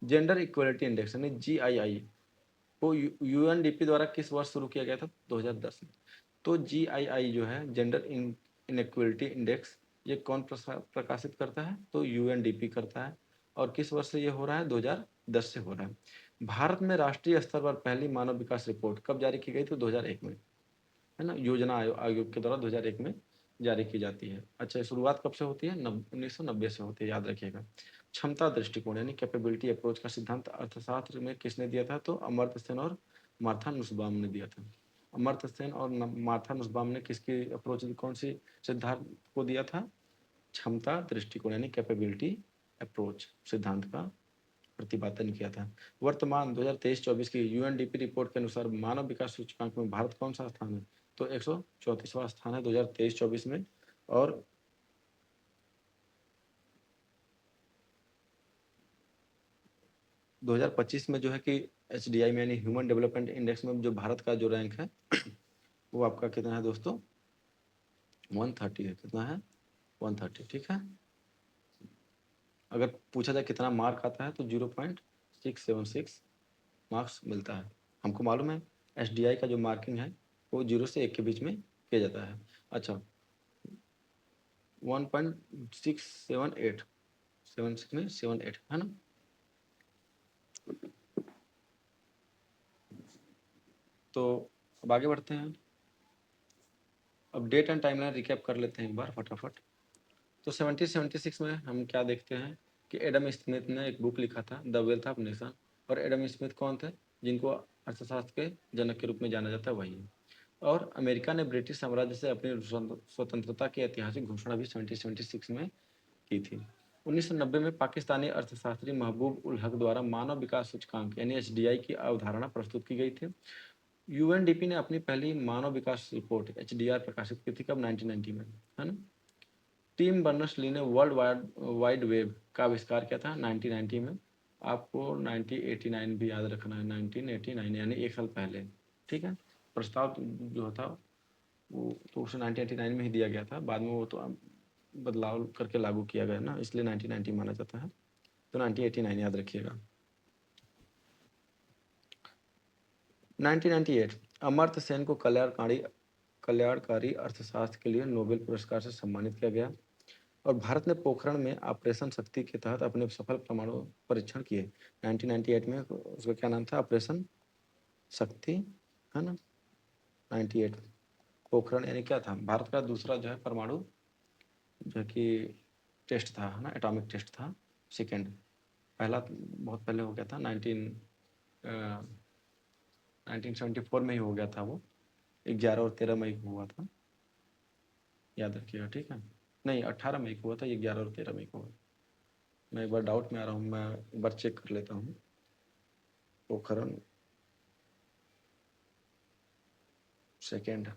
जेंडर इक्वलिटी इंडेक्स यानी जीआईआई को यूएनडीपी द्वारा किस वर्ष शुरू किया गया था? 2010 में। तो जीआईआई जो है जेंडर इनइक्वलिटी इंडेक्स, ये कौन प्रकाशित करता है? तो यूएनडीपी करता है। और किस वर्ष से ये हो रहा है? 2010 से हो रहा है। भारत में राष्ट्रीय स्तर पर पहली मानव विकास रिपोर्ट कब जारी की गई? तो 2001 में, है ना, योजना आयोग के द्वारा 2001 में जारी की जाती है। अच्छा, शुरुआत कब से होती है? 1990 से होती है, याद रखिएगा। क्षमता दृष्टिकोण यानी कैपेबिलिटी अप्रोच का सिद्धांत अर्थशास्त्र में किसने दिया था? तो अमर्त्य सेन और मार्था नुसबाम ने दिया था। अमर्त्य सेन और मार्था नुसबाम ने किसकी अप्रोच, कौन सी सिद्धांत को दिया था? क्षमता दृष्टिकोण यानी कैपेबिलिटी अप्रोच सिद्धांत का प्रतिपादन किया था। वर्तमान 2023-24 की यूएनडीपी रिपोर्ट के अनुसार मानव विकास सूचकांक में भारत कौन सा स्थान है? तो 134वां स्थान है 2023-24 में। और 2025 में जो है कि HDI में यानी ह्यूमन डेवलपमेंट इंडेक्स में जो भारत का जो रैंक है वो आपका कितना है दोस्तों? 130 है। कितना है? 130। ठीक है, अगर पूछा जाए कितना मार्क आता है तो 0.676 मार्क्स मिलता है। हमको मालूम है HDI का जो मार्किंग है वो 0 से 1 के बीच में किया जाता है। अच्छा, 1.678, 76 में 78 है ना। तो अब आगे बढ़ते हैं। अब डेट एंड टाइमलाइन रिकैप कर लेते हैं एक बार फटाफट। तो 1776 में हम क्या देखते हैं कि एडम स्मिथ ने एक बुक लिखा था द वेल्थ ऑफ नेशन। और एडम स्मिथ कौन थे? जिनको अर्थशास्त्र के जनक के रूप में जाना जाता है, वही है। और अमेरिका ने ब्रिटिश साम्राज्य से अपनी स्वतंत्रता की ऐतिहासिक घोषणा भी 1776 में की थी। 1990 में पाकिस्तानी अर्थशास्त्री महबूब उल हक द्वारा मानव विकास सूचकांक यानी HDI की अवधारणा प्रस्तुत की गई थी। यूएनडीपी ने अपनी पहली मानव विकास रिपोर्ट HDR प्रकाशित की थी कब? 1990 में, है ना। टिम बर्नर्स-ली ने वर्ल्ड वाइड वेब का आविष्कार किया था 1990 में। आपको 1989 भी याद रखना है, 1989 यानी एक साल पहले। ठीक है, प्रस्ताव जो था वो तो उसे 1989 में ही दिया गया था, बाद में वो तो बदलाव करके लागू किया गया ना, इसलिए 1990 माना जाता है। तो 1989 याद रखिएगा। 1998 अमर्त्य सेन को कल्याणकारी अर्थशास्त्र के लिए नोबेल पुरस्कार से सम्मानित किया गया। और भारत ने पोखरण में ऑपरेशन शक्ति के तहत अपने सफल परमाणु परीक्षण किए 1998 में। उसका क्या नाम था? ऑपरेशन शक्ति, है ना। 98 पोखरण यानी क्या था? भारत का दूसरा जो है परमाणु जो कि टेस्ट था, है ना, एटॉमिक टेस्ट था। सेकेंड, पहला बहुत पहले हो गया था 1974 में ही हो गया था वो, 11 और 13 मई को हुआ था, याद रखिएगा। ठीक है, नहीं 18 मई को हुआ था, ये 11 और 13 मई को हुआ। मैं एक बार डाउट में आ रहा हूँ, मैं एक बार चेक कर लेता हूँ। पोखरण सेकेंड,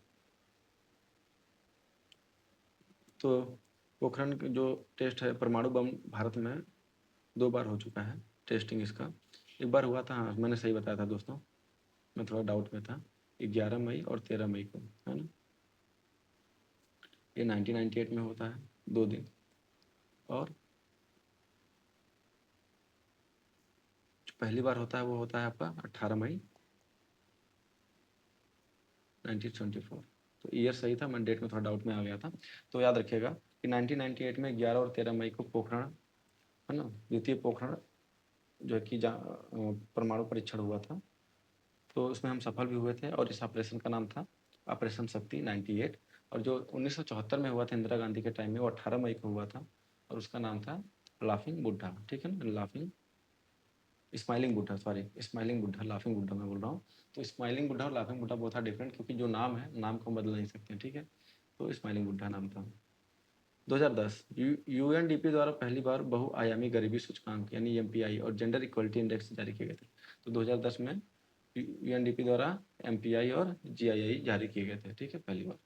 तो पोखरण जो टेस्ट है परमाणु बम भारत में 2 बार हो चुका है टेस्टिंग इसका। एक बार हुआ था, हाँ मैंने सही बताया था दोस्तों, मैं थोड़ा डाउट में था, 11 मई और 13 मई को, है ना। ये 1998 में होता है 2 दिन। और जो पहली बार होता है वो होता है आपका 18 मई 1924। तो ईयर सही था, मैं डेट में थोड़ा डाउट में आ गया था। तो याद रखिएगा कि 1998 में 11 और 13 मई को पोखरण, है ना, द्वितीय पोखरण जो है कि परमाणु परीक्षण हुआ था, तो उसमें हम सफल भी हुए थे और इस ऑपरेशन का नाम था ऑपरेशन शक्ति 98। और जो 1974 में हुआ था इंदिरा गांधी के टाइम में, वो 18 मई को हुआ था और उसका नाम था लाफिंग बुड्ढा, ठीक है ना, लाफिंग स्माइलिंग बुड्ढा, सॉरी स्माइलिंग बुड्ढा, लाफिंग बुड्ढा मैं बोल रहा हूँ। तो स्माइलिंग बुड्ढा और लाफिंग बुड्ढा बहुत डिफरेंट, क्योंकि जो नाम है, नाम को बदल नहीं सकते, ठीक है। तो स्माइलिंग बुड्ढा नाम था। 2010 यूएनडीपी द्वारा पहली बार बहुआयामी गरीबी सूचकांक यानी एमपीआई और जेंडर इक्वलिटी इंडेक्स जारी किए गए थे। तो 2010 में यूएनडीपी द्वारा एमपीआई और जीआईआई जारी किए गए थे, ठीक है, पहली बार।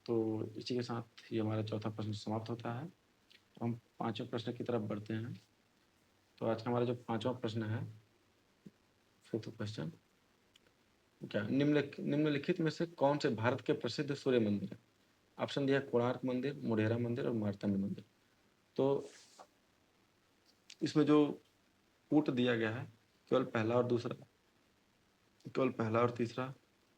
तो इसी के साथ ये हमारा चौथा प्रश्न समाप्त होता है। हम पांचवें प्रश्न की तरफ बढ़ते हैं। तो आज का हमारा जो पांचवा प्रश्न है, फिफ्थ क्वेश्चन, क्या निम्नलिखित में से कौन से भारत के प्रसिद्ध सूर्य मंदिर है? ऑप्शन दिया कोणार्क मंदिर, मोढेरा मंदिर और मार्तंड मंदिर। तो इसमें जो पुट दिया गया है, केवल पहला और दूसरा, केवल पहला और तीसरा,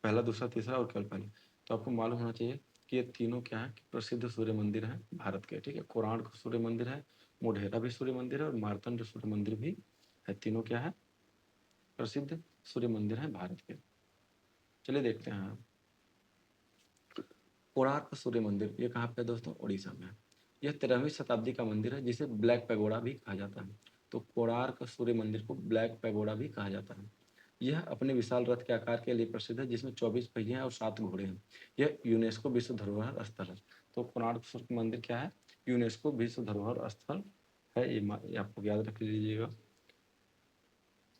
पहला दूसरा तीसरा और केवल पहला। तो आपको मालूम होना चाहिए कि ये तीनों क्या है कि प्रसिद्ध सूर्य मंदिर हैं भारत के, ठीक है। कोणार्क सूर्य मंदिर है, मोढेरा भी सूर्य मंदिर है और मार्तंड सूर्य मंदिर भी है। तीनों क्या है? प्रसिद्ध सूर्य मंदिर हैं भारत के। चलिए देखते हैं। कोणार्क सूर्य मंदिर ये कहाँ पे है दोस्तों? उड़ीसा में है। यह 13वीं शताब्दी का मंदिर है, जिसे ब्लैक पैगोडा भी कहा जाता है। तो कोणार्क सूर्य मंदिर को ब्लैक पैगोडा भी कहा जाता है। यह अपने विशाल रथ के आकार के लिए प्रसिद्ध है, जिसमें 24 पहिए हैं और 7 घोड़े हैं। यह यूनेस्को विश्व धरोहर स्थल है। तो कोणार्क सूर्य मंदिर क्या है? यूनेस्को विश्व धरोहर स्थल है। ये आपको याद रख लीजिएगा।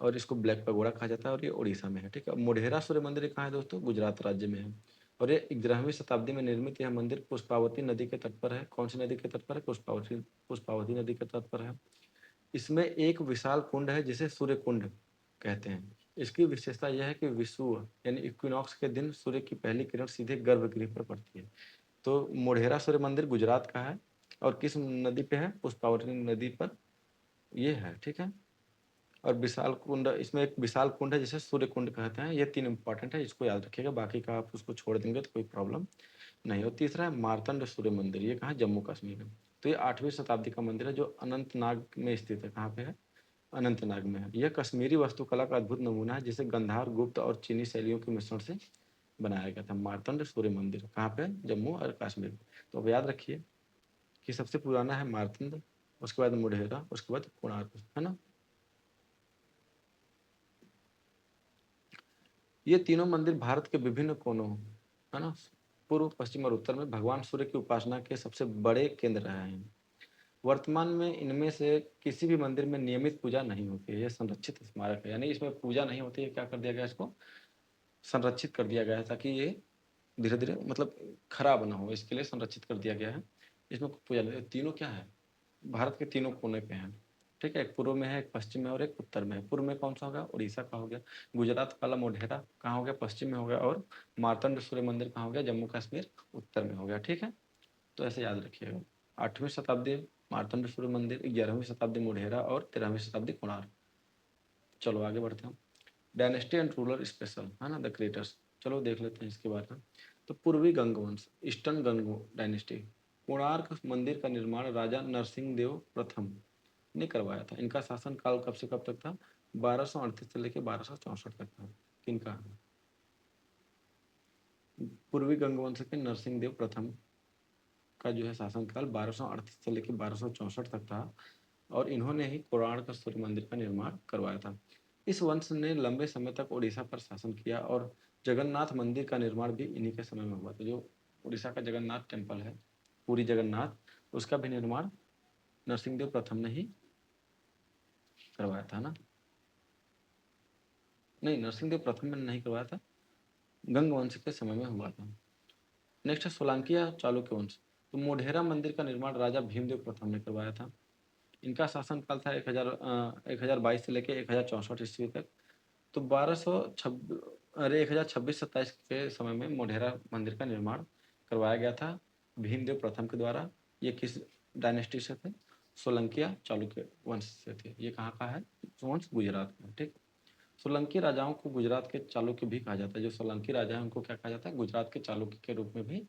और इसको ब्लैक पैगोडा कहा जाता है और ये उड़ीसा में है, ठीक है। मोढेरा सूर्य मंदिर कहाँ है दोस्तों? गुजरात राज्य में है। और ये 11वीं शताब्दी में निर्मित यह मंदिर पुष्पावती नदी के तट पर है। कौन सी नदी के तट पर है? पुष्पावती नदी के तट पर है। इसमें एक विशाल कुंड है जिसे सूर्य कुंड कहते हैं। इसकी विशेषता यह है कि विषुव यानी इक्विनॉक्स के दिन सूर्य की पहली किरण सीधे गर्भगृह पर पड़ती है। तो मोढेरा सूर्य मंदिर गुजरात का है और किस नदी पे है? पुष्पावती नदी पर ये है, ठीक है। और विशाल कुंड, इसमें एक विशाल कुंड है जिसे सूर्य कुंड कहते हैं। ये 3 इंपॉर्टेंट है, इसको याद रखिएगा। बाकी का आप उसको छोड़ देंगे तो कोई प्रॉब्लम नहीं। और तीसरा है मार्तंड सूर्य मंदिर। ये कहाँ है? जम्मू कश्मीर में। तो ये 8वीं शताब्दी का मंदिर है जो अनंतनाग में स्थित है। कहाँ पे है? अनंतनाग में है। यह कश्मीरी वास्तुकला का अद्भुत नमूना है, जिसे गंधार, गुप्त और चीनी शैलियों के मिश्रण से बनाया गया था। मार्तंड सूर्य मंदिर कहाँ पे है? जम्मू और कश्मीर में। तो अब याद रखिए कि सबसे पुराना है मार्तंड, उसके बाद मोढेरा, उसके बाद कोणार्क, है ना। ये तीनों मंदिर भारत के विभिन्न कोनों, है ना, पूर्व, पश्चिम और उत्तर में भगवान सूर्य की उपासना के सबसे बड़े केंद्र रहे हैं। वर्तमान में इनमें से किसी भी मंदिर में नियमित पूजा नहीं होती है। यह संरक्षित स्मारक है, यानी इसमें पूजा नहीं होती है। क्या कर दिया गया? इसको संरक्षित कर दिया गया है, ताकि ये धीरे धीरे मतलब खराब ना हो, इसके लिए संरक्षित कर दिया गया है। इसमें पूजा नहीं। तीनों क्या है? भारत के तीनों कोने पे हैं, ठीक है। एक पूर्व में है, एक पश्चिम में और एक उत्तर में है। पूर्व में कौन सा हो गया? उड़ीसा का हो गया। गुजरात वाला मोढेरा कहाँ हो गया? पश्चिम में हो गया। और मार्तंड सूर्य मंदिर कहाँ हो गया? जम्मू कश्मीर, उत्तर में हो गया, ठीक है। तो ऐसे याद रखिएगा। 8वीं शताब्दी मार्तंड सूर्य मंदिर, 11वीं शताब्दी मोढेरा और 13वीं शताब्दी कोणार्क। चलो आगे बढ़ते हैं। डायनेस्टी एंड रूलर स्पेशल, है ना, द क्रिएटर्स। चलो देख लेते हैं इसके बारे में। तो पूर्वी गंग वंश, ईस्टर्न गंग डायनेस्टी। कोणार्क मंदिर का निर्माण राजा नरसिंह देव प्रथम ने करवाया था। इनका शासन काल कब से कब तक था? 1238 से लेकर 1264 तक था। किनका? पूर्वी गंगवंश के नरसिंह देव प्रथम का जो है शासनकाल 1238 से लेकर 1264 तक था। और इन्होंने ही कोणार्क सूर्य मंदिर का निर्माण करवाया था। इस वंश ने लंबे समय तक उड़ीसा पर शासन किया और जगन्नाथ मंदिर का निर्माण भी इन्हीं के समय में हुआ था। जो उड़ीसा का जगन्नाथ टेम्पल है, पूरी जगन्नाथ, उसका भी निर्माण नरसिंह देव प्रथम ने ही करवाया था ना। नहीं, नरसिंह देव प्रथम ने नहीं करवाया था, गंग वंश के समय में हुआ था। नेक्स्ट है सोलंकी या चालुक्य वंश। तो मोढेरा मंदिर का निर्माण राजा भीमदेव प्रथम ने करवाया था। इनका शासनकाल था 1022 से लेकर 1064 ईस्वी तक। तो 1226, अरे 1026-27 के समय में मोढेरा मंदिर का निर्माण करवाया गया था भीमदेव प्रथम के द्वारा। ये किस डायनेस्टी से थे? सोलंकिया चालुक्य वंश से थे। ये कहाँ का है वंश? गुजरात का, ठीक। सोलंकी राजाओं को गुजरात के चालुक्य भी कहा जाता है। जो सोलंकी राजा है उनको क्या कहा जाता है? गुजरात के चालुक्य के रूप में भी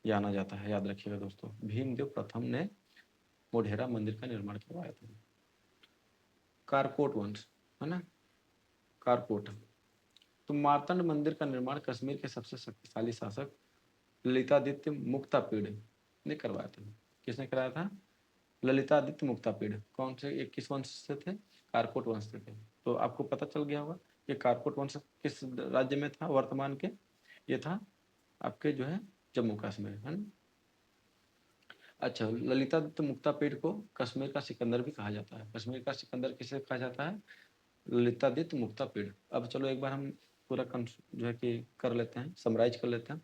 जाना जाता है। याद रखिएगा दोस्तों, भीमदेव प्रथम ने मोढेरा मंदिर का निर्माण करवाया था। कारकोट वंश, है ना, कारकोट। तो मार्तंड मंदिर का निर्माण कश्मीर के सबसे शक्तिशाली शासक ललितादित्य मुक्तापीड़ ने करवाया था। किसने कराया था? ललितादित्य मुक्तापीड़। कौन से, ये किस वंश से थे? कारकोट वंश से थे। तो आपको पता चल गया होगा कि कारकोट वंश किस राज्य में था वर्तमान के? ये था आपके जो है जम्मू कश्मीर, है ना। अच्छा, ललितादित्य मुक्तापीड़ को कश्मीर का सिकंदर भी कहा जाता है। कश्मीर का सिकंदर किसे कहा जाता है? ललितादित्य मुक्तापीड़। अब चलो एक बार हम पूरा जो है कि कर लेते हैं, समराइज कर लेते हैं।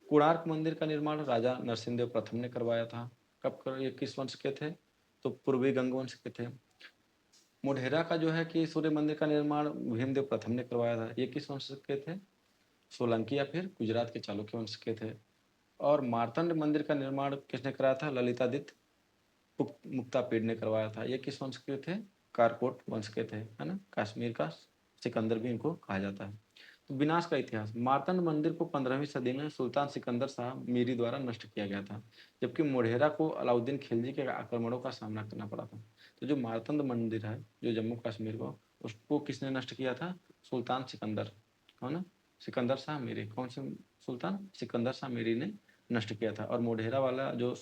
कोणार्क मंदिर का निर्माण राजा नरसिंहदेव प्रथम ने करवाया था। कब कर, ये किस वंश के थे? तो पूर्वी गंग वंश के थे। मोढेरा का जो है कि सूर्य मंदिर का निर्माण भीमदेव प्रथम ने करवाया था। ये किस वंश के थे? सोलंकी या फिर गुजरात के चालुक्य वंश के थे। और मार्तंड मंदिर का निर्माण किसने कराया था? ललितादित्य मुक्तापीड़ ने करवाया था। ये किस वंश के थे? कारकोट वंश के थे, है ना। कश्मीर का सिकंदर भी इनको कहा जाता है। तो विनाश का इतिहास, मार्तंड मंदिर को 15वीं सदी में सुल्तान सिकंदर शाह मीरी द्वारा नष्ट किया गया था, जबकि मोढेरा को अलाउद्दीन खिलजी के आक्रमणों का सामना करना पड़ा था। तो जो मार्तंड मंदिर है जो जम्मू कश्मीर को, उसको किसने नष्ट किया था? सुल्तान सिकंदर, है ना, सिकंदर शाह मीरी। कौन से सुल्तान? सिकंदर शाह मीरी ने नष्ट किया था। और मोढेरा वाला जो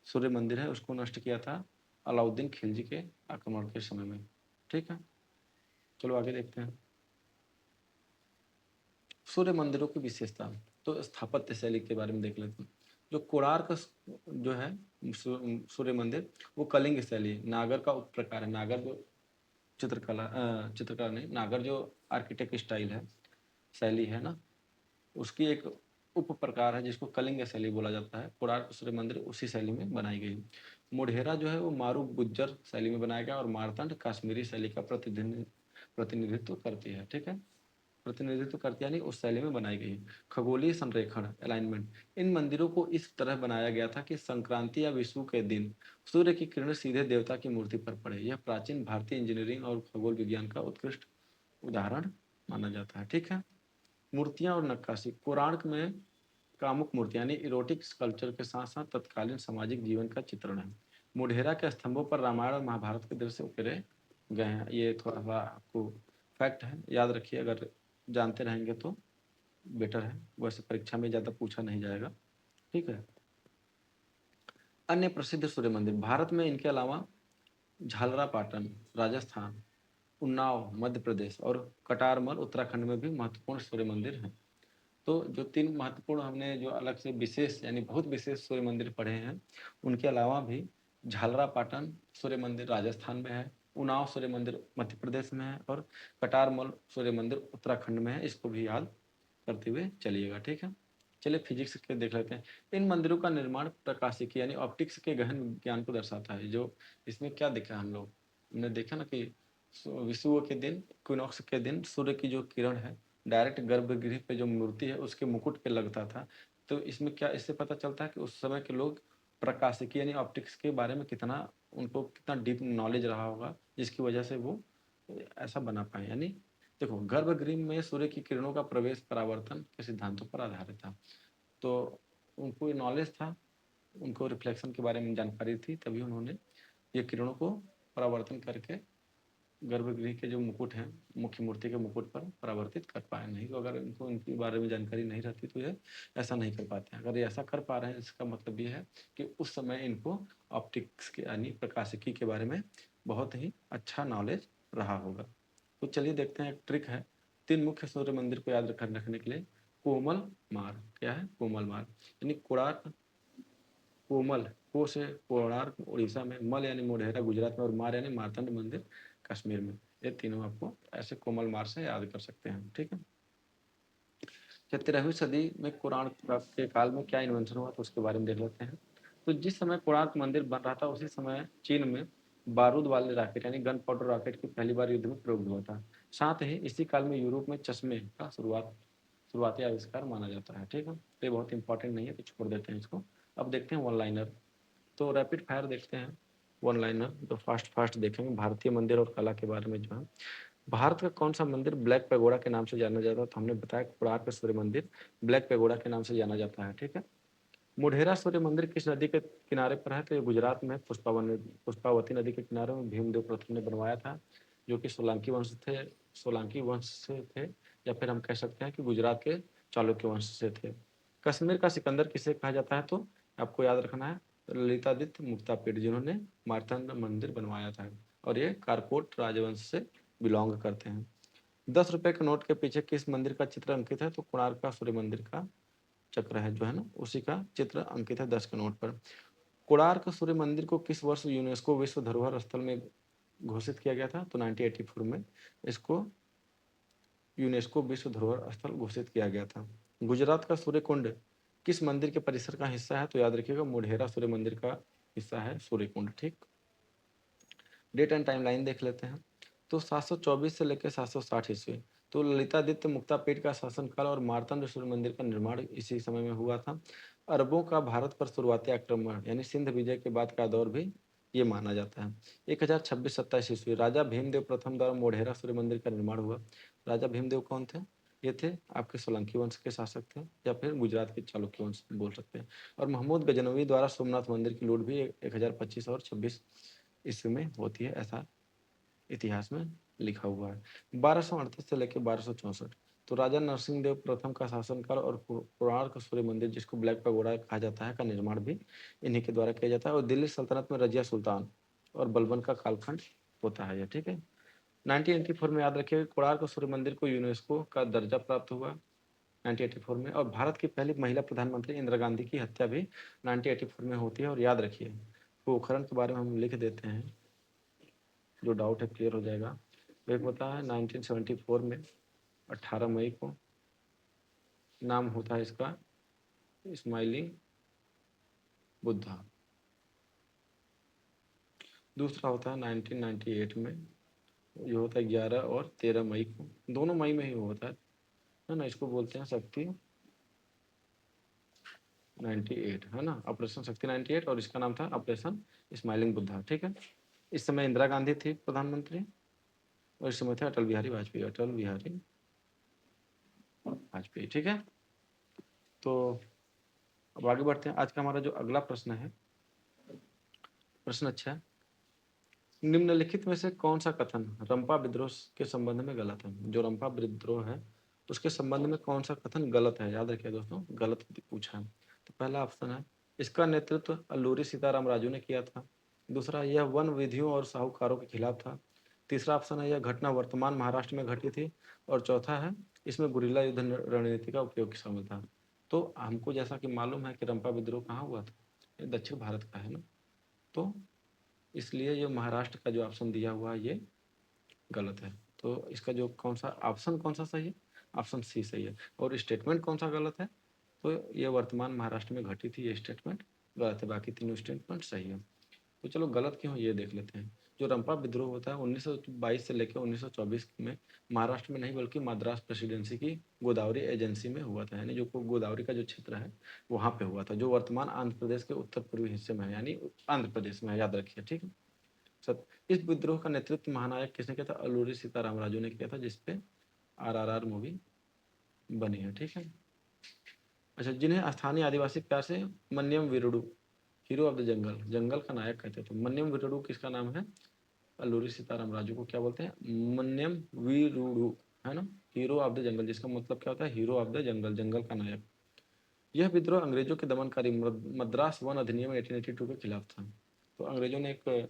सूर्य मंदिर है उसको नष्ट किया था अलाउद्दीन खिलजी के आक्रमण के समय में। ठीक है, चलो आगे देखते हैं सूर्य मंदिरों की विशेषता। तो स्थापत्य शैली के बारे में देख लेते हैं। जो कोणार्क जो है सूर्य मंदिर, वो कलिंग शैली, नागर का उप प्रकार है। नागर जो चित्रकला नहीं, नागर जो आर्किटेक्ट स्टाइल है, शैली है ना, उसकी एक उप प्रकार है जिसको कलिंग शैली बोला जाता है। कोणार्क सूर्य मंदिर उसी शैली में बनाई गई। मोढेरा जो है वो मारू गुज्जर शैली में बनाया गया और मार्तंड कश्मीरी शैली का प्रतिनिधित्व करती है। ठीक है, प्रतिनिधित्व करती है, यानी उस शैली में बनाई गई। खगोलीय संरेखण अलाइनमेंट, इन मंदिरों को इस तरह बनाया गया था कि संक्रांति या विषु के दिन सूर्य की किरण सीधे देवता की मूर्ति पर पड़े। यह प्राचीन भारतीय इंजीनियरिंग और खगोल विज्ञान का उत्कृष्ट उदाहरण माना जाता है। ठीक है, मूर्तियां और नक्काशी, कोणार्क में कामुक मूर्तियां यानी इरोटिक स्कल्पचर के साथ साथ तत्कालीन सामाजिक जीवन का चित्रण है। मोढेरा के स्तंभों पर रामायण और महाभारत के दृश्य उकेरे गए हैं। ये थोड़ा सा आपको फैक्ट है, याद रखिए, अगर जानते रहेंगे तो बेटर है। वैसे परीक्षा में ज़्यादा पूछा नहीं जाएगा। ठीक है, अन्य प्रसिद्ध सूर्य मंदिर भारत में इनके अलावा झालरापाटन राजस्थान, उन्नाव मध्य प्रदेश और कटारमल उत्तराखंड में भी महत्वपूर्ण सूर्य मंदिर हैं। तो जो तीन महत्वपूर्ण हमने जो अलग से विशेष यानी बहुत विशेष सूर्य मंदिर पढ़े हैं, उनके अलावा भी झालरापाटन सूर्य मंदिर राजस्थान में है, उन्नाव सूर्य मंदिर मध्य प्रदेश में है और कटारमल सूर्य मंदिर उत्तराखंड में है। इसको भी याद करते हुए चलिएगा। ठीक है, चलिए फिजिक्स के देख लेते हैं। इन मंदिरों का निर्माण प्रकाशिकी यानी ऑप्टिक्स के गहन ज्ञान को दर्शाता है। जो इसमें क्या देखा हम लोग, हमने देखा ना कि विषुव के दिन, इक्विनॉक्स के दिन सूर्य की जो किरण है डायरेक्ट गर्भगृह पे जो मूर्ति है उसके मुकुट पे लगता था। तो इसमें क्या, इससे पता चलता है कि उस समय के लोग प्रकाशिकी यानी ऑप्टिक्स के बारे में कितना, उनको कितना डीप नॉलेज रहा होगा, जिसकी वजह से वो ऐसा बना पाए। यानी देखो, गर्भगृह में सूर्य की किरणों का प्रवेश परावर्तन के सिद्धांतों पर आधारित था। तो उनको ये नॉलेज था, उनको रिफ्लेक्शन के बारे में जानकारी थी, तभी उन्होंने ये किरणों को परावर्तन करके गर्भगृह के जो मुकुट हैं, मुख्य मूर्ति के मुकुट पर परावर्तित कर पाए। नहीं तो अगर इनको इनके बारे में जानकारी नहीं रहती तो ये ऐसा नहीं कर पाते हैं। अगर ये ऐसा कर पा रहे हैं, इसका मतलब ये है कि उस समय इनको ऑप्टिक्स के यानी प्रकाशिकी के बारे में बहुत ही अच्छा नॉलेज रहा होगा। तो चलिए देखते हैं, एक ट्रिक है तीन मुख्य सूर्य मंदिर को याद रखने के लिए। कोमल मार्ग, क्या है? कोमल मार्ग, यानी कोणार्क, कोमल को से कोणार्क उड़ीसा में, मल यानी मोढेरा गुजरात में और मार यानी मार्तंड मंदिर कश्मीर में। ये तीनों आपको ऐसे कोमल मार्ग से याद कर सकते हैं। ठीक है, 13वीं सदी में कोणार्क के काल में क्या इन्वेंशन हुआ तो उसके बारे में देख लेते हैं। तो जिस समय कोणार्क मंदिर बन रहा था उसी समय चीन में बारूद वाले रॉकेट यानी गन पाउडर रॉकेट की पहली बार युद्ध में प्रयोग हुआ था। साथ ही इसी काल में यूरोप में चश्मे का शुरुआती आविष्कार माना जाता है। ठीक है, तो ये बहुत इंपॉर्टेंट नहीं है तो छोड़ देते हैं इसको। अब देखते हैं वन लाइनर। तो रैपिड फायर देखते हैं, वन लाइनर तो फास्ट फास्ट देखेंगे। भारतीय मंदिर और कला के बारे में जो है, भारत का कौन सा मंदिर ब्लैक पैगोडा के नाम से जाना जाता है? तो हमने बताया कोणार्क सूर्य मंदिर ब्लैक पैगोडा के नाम से जाना जाता है। ठीक है, मोढेरा सूर्य मंदिर किस नदी के किनारे पर है? तो ये गुजरात में पुष्पावती नदी के किनारे में भीमदेव प्रथम ने बनवाया था, जो कि सोलंकी वंश से थे, या फिर हम कह सकते हैं कि गुजरात के चालुक्य वंश से थे। कश्मीर का सिकंदर किसे कहा जाता है? तो आपको याद रखना है ललितादित्य मुक्तापीड, जिन्होंने मार्तंड मंदिर बनवाया था, और ये कारकोट राजवंश से बिलोंग करते हैं। 10 रुपए के नोट के पीछे किस मंदिर का चित्र अंकित है? तो कोणार्क का सूर्य मंदिर का चक्र है जो है ना, उसी का चित्र अंकित है 10 के नोट पर। कोणार्क सूर्य मंदिर को किस वर्ष यूनेस्को विश्व धरोहर स्थल में घोषित किया गया था? तो 1984 में इसको यूनेस्को विश्व धरोहर स्थल घोषित किया गया था। गुजरात का सूर्य कुंड किस मंदिर के परिसर का हिस्सा है? तो याद रखिएगा मोढेरा सूर्य मंदिर का हिस्सा है सूर्य कुंड। ठीक, डेट एंड टाइमलाइन देख लेते हैं। तो 724 से लेकर 760 ईस्वी, तो ललितादित्य मुक्तापीड का शासनकाल और मार्तंड सूर्य मंदिर का निर्माण इसी समय में हुआ था। अरबों का भारत पर शुरुआती आक्रमण यानी सिंध विजय के बाद का दौर भी ये माना जाता है। 1026-27 ईस्वी, राजा भीमदेव प्रथम द्वारा मोढेरा सूर्य मंदिर का निर्माण हुआ। राजा भीमदेव कौन थे? ये थे आपके सोलंकी वंश के शासक थे, या फिर गुजरात के चालुक्य वंश बोल सकते हैं। और महमूद गजनवी द्वारा सोमनाथ मंदिर की लूट भी 1025 और 26 ईस्वी में होती है, ऐसा इतिहास में लिखा हुआ है। 1238 से लेकर 1264, तो राजा नरसिंह देव प्रथम का शासनकाल और कोणार्क सूर्य मंदिर, जिसको ब्लैक पैगोडा कहा जाता है, का निर्माण भी इन्हीं के द्वारा किया जाता है। और दिल्ली सल्तनत में रजिया सुल्तान और बलबन का कालखंड होता है यह। ठीक है, 1984 में याद रखिएगा कोणार्क सूर्य मंदिर को यूनेस्को का दर्जा प्राप्त हुआ 1984 में। और भारत की पहली महिला प्रधानमंत्री इंदिरा गांधी की हत्या भी 1984 में होती है। और याद रखिए पोखरण के बारे में हम लिख देते हैं, जो डाउट है क्लियर हो जाएगा। एक होता है 1974 में 18 मई को, नाम होता है इसका स्माइलिंग बुद्धा। दूसरा होता है 1998 में, ये होता है 11 और 13 मई को, दोनों मई में ही होता है ना। इसको बोलते हैं शक्ति 98, है ना, ऑपरेशन शक्ति 98, और इसका नाम था ऑपरेशन स्माइलिंग बुद्धा। ठीक है, इस समय इंदिरा गांधी थी प्रधानमंत्री, और इस समय थे अटल बिहारी वाजपेयी। ठीक है, तो अब आगे बढ़ते हैं। आज का हमारा जो अगला प्रश्न है, प्रश्न अच्छा है। निम्नलिखित में से कौन सा कथन रंपा विद्रोह के संबंध में गलत है? जो रंपा विद्रोह है उसके संबंध में कौन सा कथन गलत है? याद रखिए दोस्तों, गलत पूछा है। तो पहला ऑप्शन है इसका नेतृत्व अल्लूरी सीताराम राजू ने किया था। दूसरा, यह वन विधियों और साहूकारों के खिलाफ था। तीसरा ऑप्शन है यह घटना वर्तमान महाराष्ट्र में घटी थी। और चौथा है इसमें गुरिल्ला युद्ध रणनीति का उपयोग शामिल था। तो हमको जैसा कि मालूम है कि रंपा विद्रोह कहाँ हुआ था, ये दक्षिण भारत का है ना, तो इसलिए ये महाराष्ट्र का जो ऑप्शन दिया हुआ है ये गलत है। तो इसका जो कौन सा ऑप्शन कौन सा सही है? ऑप्शन सी सही है। और स्टेटमेंट कौन सा गलत है? तो ये वर्तमान महाराष्ट्र में घटी थी, ये स्टेटमेंट गलत है, बाकी तीनों स्टेटमेंट सही है। तो चलो गलत क्यों ये देख लेते हैं। जो रंपा विद्रोह होता है 1922 से लेकर 1924 में महाराष्ट्र में नहीं बल्कि मद्रास प्रेसिडेंसी की गोदावरी एजेंसी में हुआ था, यानी जो गोदावरी का जो क्षेत्र है वहाँ पे हुआ था, जो वर्तमान आंध्र प्रदेश के उत्तर पूर्वी हिस्से में है, यानी आंध्र प्रदेश में है, याद रखिए। ठीक है सर, इस विद्रोह का नेतृत्व महानायक किसने किया था? अल्लूरी सीताराम राजू ने किया था, जिसपे RRR मूवी बनी है। ठीक है, अच्छा, जिन्हें स्थानीय आदिवासी प्यार से मन्यम वीरुडू, हीरो ऑफ द जंगल, जंगल का नायक कहते थे, मन्यम वीरुडू किसका नाम है? अल्लूरी सीताराम राजू को क्या बोलते हैं? मन्यम वीरुडू, है ना, हीरो ऑफ द जंगल, जिसका मतलब क्या होता है? हीरो ऑफ द जंगल, जंगल का नायक। यह विद्रोह अंग्रेजों के दमनकारी मद्रास वन अधिनियम 1882 के खिलाफ था। तो अंग्रेजों ने एक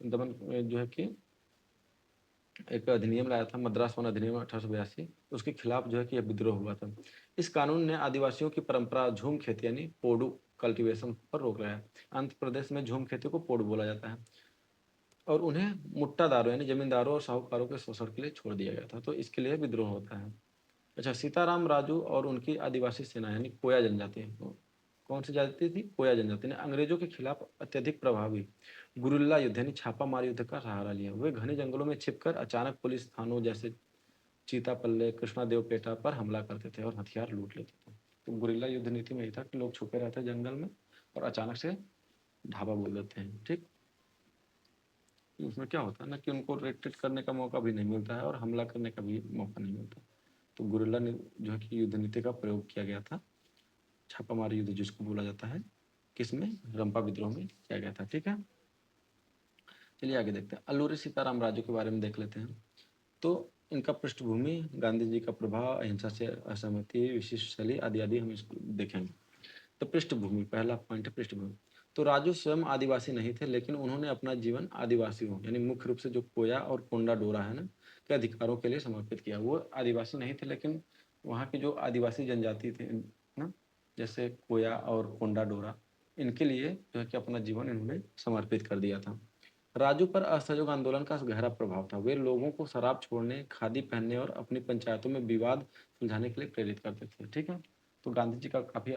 दमन जो है कि एक अधिनियम लाया था, मद्रास वन अधिनियम 1882, उसके खिलाफ जो है कि यह विद्रोह हुआ था। इस कानून ने आदिवासियों की परंपरा झूम खेती यानी पोडू कल्टीवेशन पर रोक लगाया। आंध्र प्रदेश में झूम खेती को पोडू बोला जाता है, और उन्हें मुट्टादारों यानी जमींदारों और साहूकारों के शोषण के लिए छोड़ दिया गया था, तो इसके लिए विद्रोह होता है। अच्छा, सीताराम राजू और उनकी आदिवासी सेना यानी कोया जनजाति, कौन सी जाति थी? कोया जनजाति ने अंग्रेजों के खिलाफ अत्यधिक प्रभावी गुरिल्ला युद्ध यानी छापामार युद्ध का सहारा लिया। वे घने जंगलों में छिपकर अचानक पुलिस थानों जैसे चीतापल्ले, कृष्णा देवपेटा पर हमला करते थे और हथियार लूट लेते थे। तो गुरिल्ला युद्ध नीति में यही था कि लोग छुपे रहते जंगल में और अचानक से ढाबा बोल देते हैं। ठीक, उसमें क्या होता है ना कि उनको रिट्रीट करने का मौका भी नहीं मिलता है और हमला करने का भी मौका नहीं मिलता। तो गुरिल्ला जो है कि युद्ध नीति का प्रयोग किया गया था छापामारी युद्ध जिसको बोला जाता है, किसमें, रंपा विद्रोह में किया गया था। ठीक है, चलिए आगे देखते हैं। अल्लूरी सीताराम राजू के बारे में देख लेते हैं। तो इनका पृष्ठभूमि, गांधी जी का प्रभाव, अहिंसा से असहमति, विशिष्ट शैली आदि आदि हम इसको देखेंगे। तो पृष्ठभूमि, पहला पॉइंट है पृष्ठभूमि। तो राजू स्वयं आदिवासी नहीं थे, लेकिन उन्होंने अपना जीवन आदिवासियों यानी मुख्य रूप से जो कोया और कोंडा डोरा है ना के अधिकारों के लिए समर्पित किया। वो आदिवासी नहीं थे, लेकिन वहाँ के जो आदिवासी जनजाति थे ना, जैसे कोया और कोंडा डोरा, इनके लिए जो है कि अपना जीवन इन्होंने समर्पित कर दिया था। राजू पर असहयोग आंदोलन का गहरा प्रभाव था। वे लोगों को शराब छोड़ने, खादी पहनने और अपनी पंचायतों में विवाद सुलझाने के लिए प्रेरित करते थे। ठीक है, तो गांधी जी का काफ़ी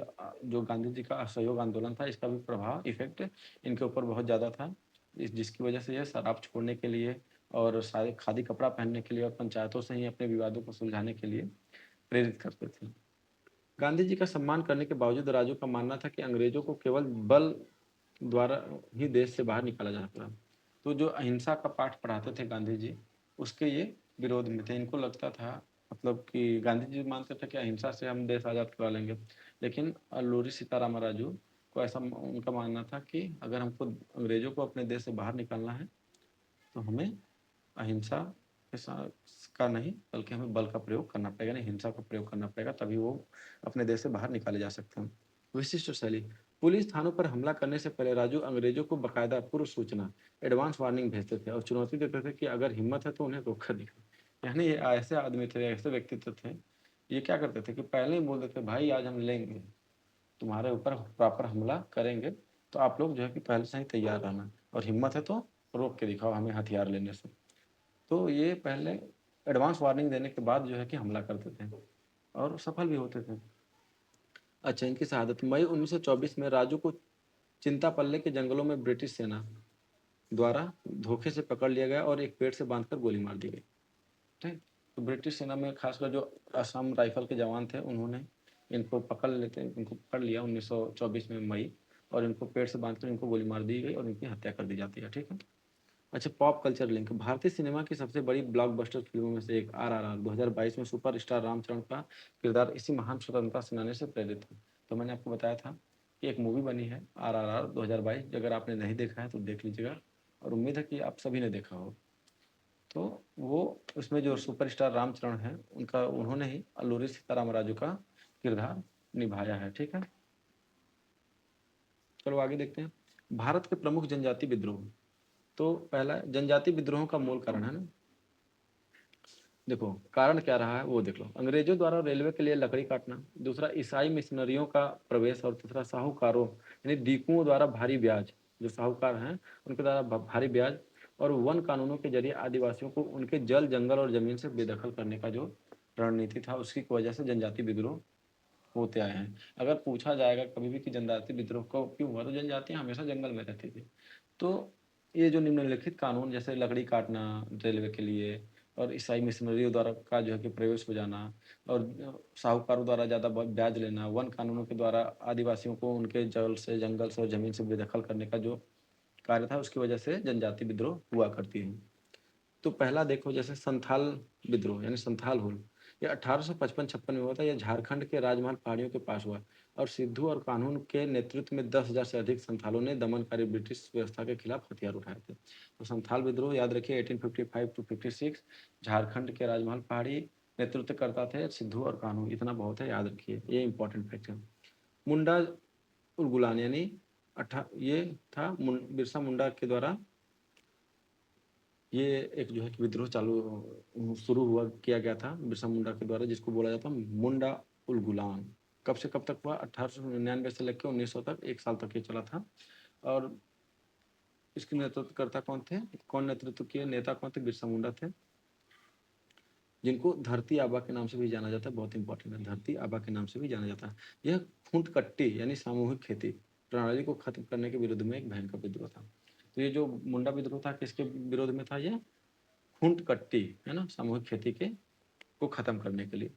जो गांधी जी का असहयोग आंदोलन था, इसका भी प्रभाव, इफेक्ट इनके ऊपर बहुत ज़्यादा था, जिसकी वजह से ये शराब छोड़ने के लिए और सारे खादी कपड़ा पहनने के लिए और पंचायतों से ही अपने विवादों को सुलझाने के लिए प्रेरित करते थे। गांधी जी का सम्मान करने के बावजूद राजू का मानना था कि अंग्रेजों को केवल बल द्वारा ही देश से बाहर निकाला जा सकता। तो जो अहिंसा का पाठ पढ़ाते थे गांधी जी, उसके ये विरोध में थे। इनको लगता था, मतलब कि गांधी जी मानते थे कि अहिंसा से हम देश आज़ाद करवा लेंगे, लेकिन अल्लूरी सीताराम राजू को ऐसा उनका मानना था कि अगर हमको अंग्रेजों को अपने देश से बाहर निकालना है तो हमें अहिंसा के का नहीं, बल्कि हमें बल का प्रयोग करना पड़ेगा, नहीं हिंसा का प्रयोग करना पड़ेगा, तभी वो अपने देश से बाहर निकाले जा सकते हैं। विशिष्ट शैली, पुलिस थानों पर हमला करने से पहले राजू अंग्रेजों को बाकायदा पूर्व सूचना, एडवांस वार्निंग भेजते थे और चुनौती देते थे कि अगर हिम्मत है तो उन्हें रोक कर दिखाए। यानी ये ऐसे आदमी थे, ऐसे व्यक्तित्व थे, ये क्या करते थे कि पहले ही बोल देते, भाई आज हम लेंगे, तुम्हारे ऊपर प्रॉपर हमला करेंगे, तो आप लोग जो है कि पहले से ही तैयार रहना, और हिम्मत है तो रोक के दिखाओ हमें हथियार लेने से। तो ये पहले एडवांस वार्निंग देने के बाद जो है कि हमला करते थे और सफल भी होते थे। अच्छा, इनकी शहादत, मई 1924 में राजू को चिंतापल्ले के जंगलों में ब्रिटिश सेना द्वारा धोखे से पकड़ लिया गया और एक पेड़ से बांधकर गोली मार दी गई। ठीक, तो ब्रिटिश सेना में खासकर जो असम राइफल के जवान थे, उन्होंने इनको पकड़ लिया 1924 में मई, और इनको पेड़ से बांधकर इनको गोली मार दी गई और इनकी हत्या कर दी जाती है। ठीक है, अच्छा, पॉप कल्चर लिंक, भारतीय सिनेमा की सबसे बड़ी ब्लॉकबस्टर फिल्मों में से एक आरआरआर 2022 में सुपरस्टार रामचरण का किरदार इसी महान स्वतंत्रता सेनानी से प्रेरित है। तो मैंने आपको बताया था कि एक मूवी बनी है आरआरआर 2022, अगर आपने नहीं देखा है तो देख लीजिएगा, और उम्मीद है कि आप सभी ने देखा हो। तो वो उसमें जो सुपरस्टार रामचरण है, उन्होंने ही अल्लूरी सीताराम राजू का किरदार निभाया है। ठीक है, चलो आगे देखते हैं। भारत के प्रमुख जनजाति विद्रोह। तो पहला जनजाति विद्रोह का मूल कारण है ना, देखो कारण क्या रहा है वो देख लो। अंग्रेजों द्वारा रेलवे के लिए लकड़ी काटना, दूसरा ईसाई मिशनरियों का प्रवेश, और तीसरा साहूकारों यानी डीकुओं द्वारा भारी ब्याज, जो साहूकार हैं उनके द्वारा भारी ब्याज, और वन कानूनों के जरिए आदिवासियों को उनके जल, जंगल और जमीन से बेदखल करने का जो रणनीति था, उसकी वजह से जनजाति विद्रोह होते आए हैं। अगर पूछा जाएगा कभी भी कि जनजाति विद्रोह क्यों हुआ, तो जनजातियां हमेशा जंगल में रहती थी। तो ये जो निम्नलिखित कानून, जैसे लकड़ी काटना रेलवे के लिए, और ईसाई मिशनरियों द्वारा का जो है कि प्रवेश हो जाना, और साहूकारों द्वारा ज़्यादा ब्याज लेना, वन कानूनों के द्वारा आदिवासियों को उनके जल से, जंगल से और ज़मीन से बेदखल करने का जो कार्य था, उसकी वजह से जनजाति विद्रोह हुआ करती है। तो पहला देखो, जैसे संथाल विद्रोह यानी संथाल हुल, ये 1855-56 में हुआ था। यह झारखंड के राजमहल पहाड़ियों के पास हुआ, और सिद्धू और कान्हू के नेतृत्व में 10,000 से अधिक संथालों ने दमनकारी ब्रिटिश व्यवस्था के खिलाफ हथियार उठाए थे। तो संथाल विद्रोह याद रखिए, 1855 टू 56, झारखंड के राजमहल पहाड़ी नेतृत्व करता थे सिद्धू और कान्हू, इतना बहुत है, याद रखिए, ये इंपॉर्टेंट फैक्ट है। मुंडा उलगुलान यानी ये था बिरसा मुंडा के द्वारा, ये एक जो है कि विद्रोह शुरू हुआ, किया गया था बिरसा मुंडा के द्वारा, जिसको बोला जाता है मुंडा उलगुलान। कब से कब तक हुआ, 1899 से लेकर 1900 तक, 1 साल तक ये चला था। और इसके नेतृत्वकर्ता कौन थे, कौन नेतृत्व किए, नेता कौन थे, बिरसा मुंडा थे, जिनको धरती आबा के नाम से भी जाना जाता है। बहुत इंपॉर्टेंट है, धरती आबा के नाम से भी जाना जाता है। यह खूंट कट्टी यानी सामूहिक खेती प्रणाली को खत्म करने के विरुद्ध में एक भयंकर विद्रोह था। तो ये जो मुंडा विद्रोह था, किसके विरोध में था, ये खूंट कट्टी है ना, सामूहिक खेती के को खत्म करने के लिए।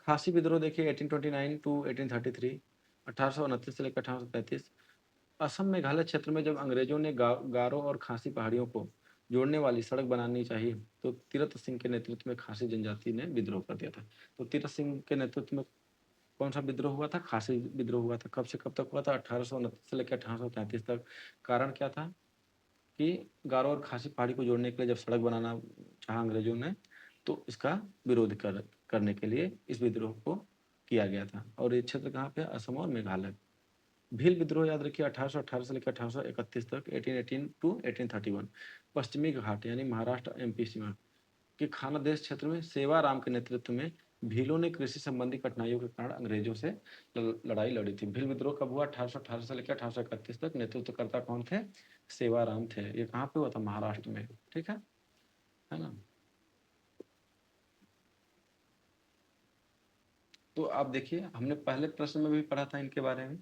खासी विद्रोह देखिए 1829 टू 1833, 1829 से लेकर 1835। असम मेघालय क्षेत्र में जब अंग्रेजों ने गारो और खासी पहाड़ियों को जोड़ने वाली सड़क बनानी चाहिए, तो तीरथ सिंह के नेतृत्व में खासी जनजाति ने विद्रोह कर दिया था। तो तीरथ सिंह के नेतृत्व में कौन सा विद्रोह हुआ था? खासी विद्रोह हुआ था। कब से कब तक हुआ था? 1829 से लेकर 1833 तक। कारण क्या था कि गारो और खासी पहाड़ी को जोड़ने के लिए जब सड़क बनाना चाहा अंग्रेजों ने, तो इसका विरोध करने के लिए इस विद्रोह को किया गया था। और ये क्षेत्र कहाँ पे? असम और मेघालय। भील विद्रोह याद रखिए 1818 से लेकर 1831 तक, 1818 टू 1831। पश्चिमी घाट यानी महाराष्ट्र एमपी सीमा के खानादेश क्षेत्र में सेवाराम के नेतृत्व में भीलों ने कृषि संबंधी कठिनाइयों के कारण अंग्रेजों से लड़ाई लड़ी थी। भील विद्रोह कब हुआ? 1818 से लेकर 1831 तक। नेतृत्वकर्ता कौन थे? सेवाराम थे। ये कहाँ पे हुआ था? महाराष्ट्र में। ठीक है ना? तो आप देखिए, हमने पहले प्रश्न में भी पढ़ा था इनके बारे में।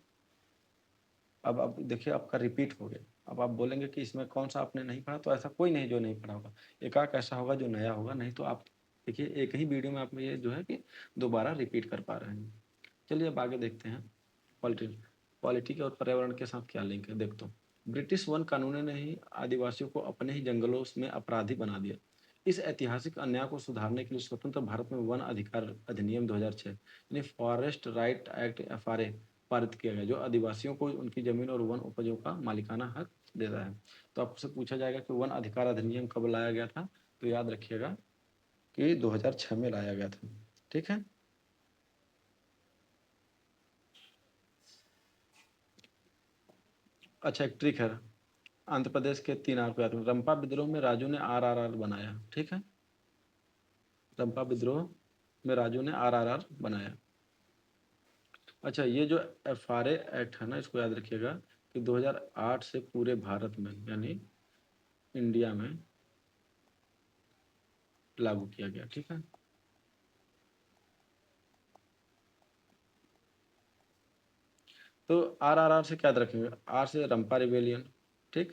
अब देखिए आपका रिपीट हो गया। अब आप बोलेंगे कि इसमें कौन सा आपने नहीं पढ़ा, तो ऐसा कोई नहीं जो नहीं पढ़ा होगा। एकाक ऐसा होगा जो नया होगा, नहीं तो आप देखिए एक ही वीडियो में आप ये जो है कि दोबारा रिपीट कर पा रहे हैं। चलिए अब आगे देखते हैं। पॉलिटी पॉलिटी के और पर्यावरण के साथ क्या लिंक है, देखते हो। ब्रिटिश वन कानून ने ही आदिवासियों को अपने ही जंगलों में अपराधी बना दिया। इस ऐतिहासिक अन्याय को सुधारने के लिए स्वतंत्र भारत में वन अधिकार अधिनियम 2006 यानी फॉरेस्ट राइट एक्ट FRA पारित किया गया, जो आदिवासियों को उनकी जमीन और वन उपजों का मालिकाना हक देता है। तो आपसे पूछा जाएगा कि वन अधिकार अधिनियम कब लाया गया था, तो याद रखिएगा कि 2006 में लाया गया था। ठीक है। अच्छा, एक ट्रिक है। आंध्र प्रदेश के 3 आपको याद रखना। रंपा विद्रोह में राजू ने RRR बनाया। ठीक है। रंपा विद्रोह में राजू ने RRR बनाया। अच्छा, ये जो FRA एक्ट है ना, इसको याद रखिएगा कि 2008 से पूरे भारत में यानी इंडिया में लागू किया गया। ठीक है। तो RRR से क्या याद रखेंगे? R से रंपा रिवेलियन। ठीक।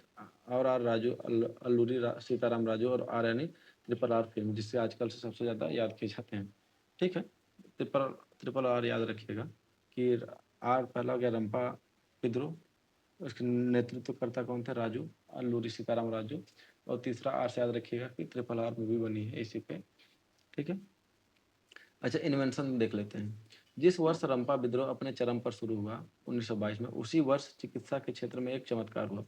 और R राजू अल्लूरी सीताराम राजू, और R यानी RRR फिल्म, जिससे आजकल से सबसे ज़्यादा याद किए जाते हैं। ठीक है। ट्रिपल ट्रिपल R याद रखिएगा कि R पहला हो गया रंपा विद्रोह, उसके नेतृत्वकर्ता कौन थे? राजू अल्लूरी सीताराम राजू। और तीसरा R से याद रखिएगा कि RRR मूवी बनी है इसी पे। ठीक है। अच्छा, इन्वेंशन देख लेते हैं। जिस वर्ष रंपा विद्रोह अपने चरम पर शुरू हुआ 1922 में, उसी वर्ष चिकित्सा के क्षेत्र में एक चमत्कार हुआ।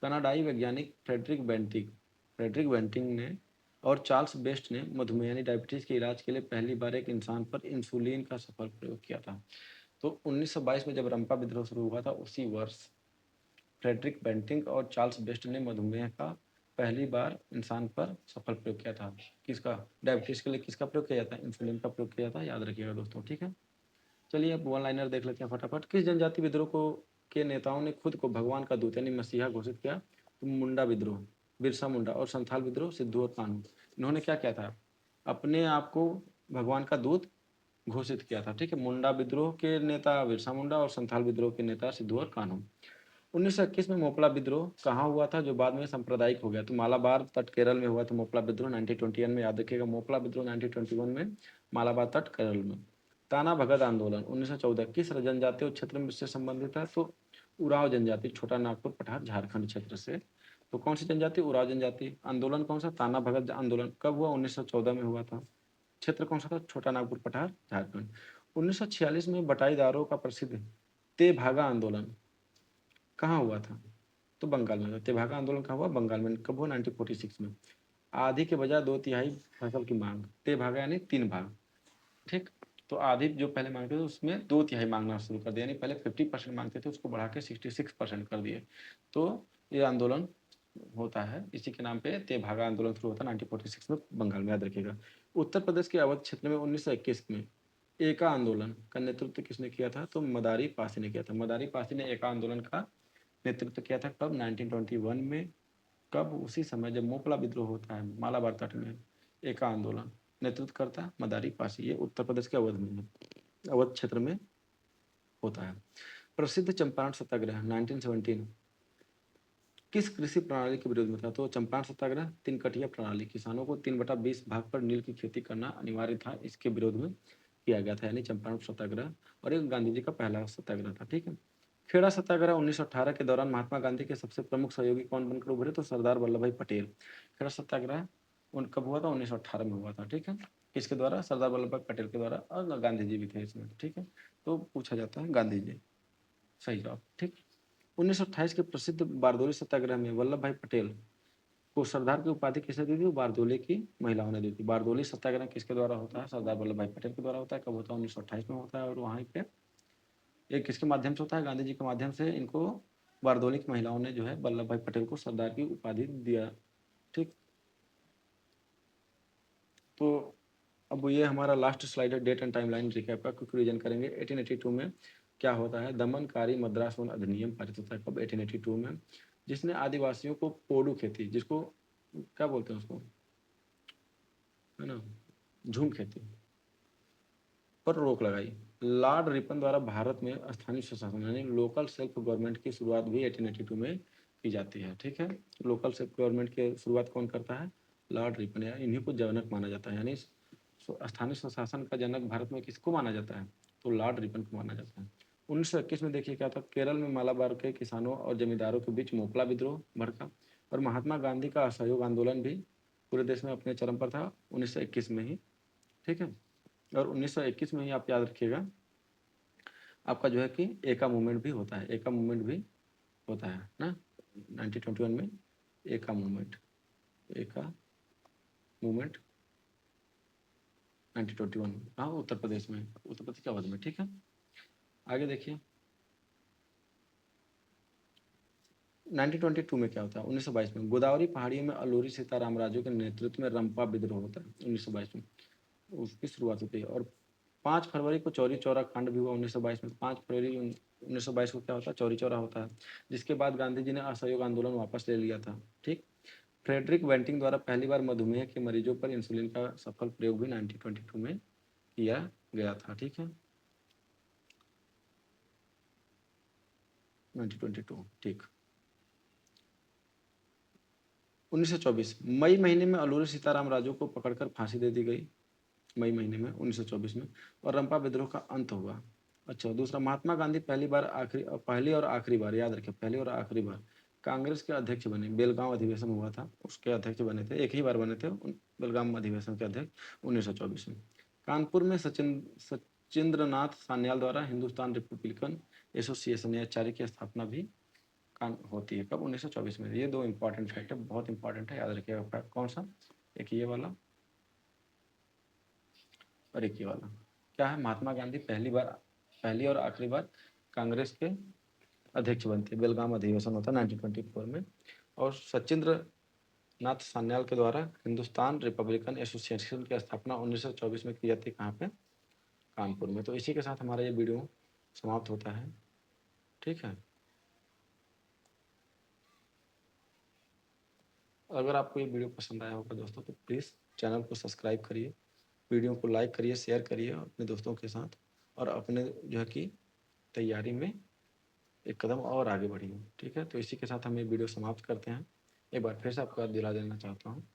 कनाडाई वैज्ञानिक फ्रेडरिक बेंटिंग ने और चार्ल्स बेस्ट ने मधुमेह यानी डायबिटीज के इलाज के लिए पहली बार एक इंसान पर इंसुलिन का सफल प्रयोग किया था। तो 1922 में जब रंपा विद्रोह शुरू हुआ था, उसी वर्ष फ्रेडरिक बेंटिंग और चार्ल्स बेस्ट ने मधुमेह का पहली बार इंसान पर सफल प्रयोग किया था। किसका? डायबिटीज के लिए किसका प्रयोग किया जाता है? इंसुलिन का प्रयोग किया जाता है। याद रखिएगा दोस्तों। ठीक है। चलिए अब वन लाइनर देख लेते हैं फटाफट। किस जनजाति विद्रोह को के नेताओं ने खुद को भगवान का दूत यानी मसीहा घोषित किया? तो मुंडा विद्रोह, बिरसा मुंडा। और संथाल विद्रोह, सिद्धू और कान्हू। इन्होंने क्या किया था? अपने आप को भगवान का दूत घोषित किया था। ठीक है। मुंडा विद्रोह के नेता बिरसा मुंडा और संथाल विद्रोह के नेता सिद्धू और कान्हू। 1921 में मोपला विद्रोह कहाँ हुआ था, जो बाद में सांप्रदायिक हो गया? तो मालाबार तट केरल में हुआ था मोपला विद्रोह 1921 में। याद रखिएगा, मोपला विद्रोह 1921 में मालाबार तट केरल में। ताना भगत आंदोलन 1914 किस जनजातीय क्षेत्र से संबंधित है? तो उराव जनजाति, छोटा नागपुर पठार झारखंड क्षेत्र से। तो कौन सी जनजाति? उराव जनजाति। आंदोलन कौन सा? ताना भगत आंदोलन। कब हुआ? 1914 में हुआ था। क्षेत्र कौन सा था? छोटा नागपुर पठार झारखंड। 1946 में बटाईदारों का प्रसिद्ध तेभागा आंदोलन कहाँ हुआ था? तो बंगाल में। तेभागा आंदोलन कहाँ हुआ? बंगाल में। कब हुआ? 1946 में। आधी के बजाय 2/3 फसल की मांग। तेभागा यानी 3 भाग। ठीक। तो आधी जो पहले मांगते थे उसमें 2/3 मांगना शुरू कर दिया, यानी पहले 50% मांगते थे, उसको बढ़ा के 66% कर दिए। तो ये आंदोलन होता है, इसी के नाम पे तेभागा आंदोलन शुरू होता है 1946 में बंगाल में। याद रखिएगा। उत्तर प्रदेश के अवध क्षेत्र में 1921 में एका आंदोलन का नेतृत्व किसने किया था? तो मदारी पासी ने किया था। मदारी पासी ने एका आंदोलन का नेतृत्व किया था। कब? 1921 में। कब? उसी समय जब मोपला विद्रोह होता है मालाबार तट में। एका आंदोलन नेतृत्व करता मदारी पासी। ये उत्तर प्रदेश के अवध में है, अवध क्षेत्र में होता है। प्रसिद्ध चंपारण सत्याग्रह 1917 किस कृषि प्रणाली के विरोध में था? तो चंपारण सत्याग्रह तीन कटिया प्रणाली, किसानों को 3/20 भाग पर नील की खेती करना अनिवार्य था, इसके विरोध में किया गया था, यानी चंपारण सत्याग्रह। और एक गांधी जी का पहला सत्याग्रह था। ठीक है। खेड़ा सत्याग्रह 1918 के दौरान महात्मा गांधी के सबसे प्रमुख सहयोगी कौन बनकर उभरे? तो सरदार वल्लभ भाई पटेल। खेड़ा सत्याग्रह कब हुआ था? 1918 में हुआ था। ठीक है। किसके द्वारा? सरदार वल्लभ भाई पटेल के द्वारा, और गांधी जी भी थे इसमें, ठीक है। तो पूछा जाता है गांधी जी, सही जवाब, ठीक। 1928 के प्रसिद्ध बारदोली सत्याग्रह में वल्लभ भाई पटेल को सरदार की उपाधि किसने दी थी? बारदोली की महिलाओं ने दी थी। बारदोली सत्याग्रह किसके द्वारा होता है? सरदार वल्लभ भाई पटेल के द्वारा होता है। कब होता है? 1928 में होता है। और वहाँ पे ये किसके माध्यम से होता है? गांधी जी के माध्यम से इनको बारदोली की महिलाओं ने जो है वल्लभ भाई पटेल को सरदार की उपाधि दिया, ठीक। तो अब ये हमारा लास्ट स्लाइड है, डेट एंड टाइमलाइन रिकैप का, क्विक रिवीजन करेंगे। 1882 में क्या होता है? दमनकारी मद्रास वन अधिनियम पारित होता है। कब? 1882 में, जिसने आदिवासियों को पोडू खेती, जिसको क्या बोलते हैं उसको, है ना, झूम खेती पर रोक लगाई। लॉर्ड रिपन द्वारा भारत में स्थानीय स्वशासन यानी लोकल सेल्फ गवर्नमेंट की शुरुआत भी 1882 में की जाती है, ठीक है। लोकल सेल्फ गवर्नमेंट की शुरुआत कौन करता है? लॉर्ड रिपन, या इन्हीं को जनक माना जाता है, यानी स्थानीय स्वशासन का जनक भारत में किसको माना जाता है? तो लॉर्ड रिपन को माना जाता है। 1921 में देखिए क्या था, केरल में मालाबार के किसानों और जमींदारों के बीच मोकला विद्रोह भड़का, और महात्मा गांधी का असहयोग आंदोलन भी पूरे देश में अपने चरम पर था 1921 में ही, ठीक है। और 1921 में ही आप याद रखिएगा, आपका जो है कि एका मूवमेंट भी होता है, एका मूवमेंट भी होता है ना, 1921 में एका मूवमेंट, एका मूवमेंट 1921 में, हाँ, उत्तर प्रदेश में, उत्तर प्रदेश के अवध में, ठीक है। आगे देखिए 1922 में क्या होता है? 1922 में गोदावरी पहाड़ियों में अलोरी सीताराम राजू के नेतृत्व में रंपा विद्रोह होता है 1922 में, उसकी शुरुआत होती है। और 5 फरवरी को चौरी चौरा कांड भी हुआ 1922 में। 5 फरवरी 1922 को क्या होता है? चौरी चौरा होता है, जिसके बाद गांधी जी ने असहयोग आंदोलन वापस ले लिया था, ठीक। फ्रेडरिक वेंटिंग द्वारा पहली बार मधुमेह के मरीजों पर इंसुलिन का सफल प्रयोग भी 1922 में किया गया था, ठीक है, 1922, ठीक। 1924 मई महीने में अल्लूरी सीताराम राजू को पकड़कर फांसी दे दी गई, मई महीने में 1924 में, और रंपा विद्रोह का अंत हुआ। अच्छा, दूसरा, महात्मा गांधी पहली और आखिरी बार, याद रखें, पहली और आखिरी बार कांग्रेस के अध्यक्ष बने। बेलगांव अधिवेशन हुआ था, उसके अध्यक्ष बने थे, एक ही बार बने थे बेलगाम अधिवेशन के अध्यक्ष 1924 में। कानपुर में सचिंद्रनाथ सान्याल द्वारा हिंदुस्तान रिपब्लिकन एसोसिएशन या एचआरए की स्थापना भी होती है। कब? 1924 में। ये दो इंपॉर्टेंट फैक्ट है, बहुत इंपॉर्टेंट है, याद रखिएगा। कौन सा? एक ये वाला और एक ये वाला। क्या है? महात्मा गांधी पहली और आखिरी बार कांग्रेस के अध्यक्ष बनते, बेलगाम अधिवेशन होता है 1924 में। और सचिंद्र नाथ सान्याल के द्वारा हिंदुस्तान रिपब्लिकन एसोसिएशन की स्थापना 1924 में की जाती है। कहाँ पे? कानपुर में। तो इसी के साथ हमारा ये वीडियो समाप्त होता है, ठीक है। अगर आपको ये वीडियो पसंद आया होगा दोस्तों, तो प्लीज़ चैनल को सब्सक्राइब करिए, वीडियो को लाइक करिए, शेयर करिए अपने दोस्तों के साथ, और अपने जो है कि तैयारी में एक कदम और आगे बढ़िए, ठीक है। तो इसी के साथ हम ये वीडियो समाप्त करते हैं। एक बार फिर से आपको याद दिला देना चाहता हूँ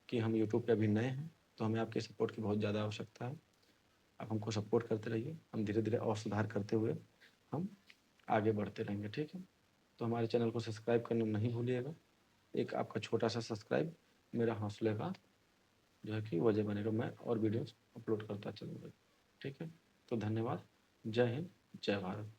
कि हम यूट्यूब पे अभी नए हैं, तो हमें आपके सपोर्ट की बहुत ज़्यादा आवश्यकता है। आप हमको सपोर्ट करते रहिए, हम धीरे धीरे और सुधार करते हुए हम आगे बढ़ते रहेंगे, ठीक है। तो हमारे चैनल को सब्सक्राइब करना नहीं भूलिएगा। एक आपका छोटा सा सब्सक्राइब मेरा हौसले का जो है कि वजह बनेगा, मैं और वीडियोस अपलोड करता चलूँगा, ठीक है। तो धन्यवाद, जय हिंद, जय भारत।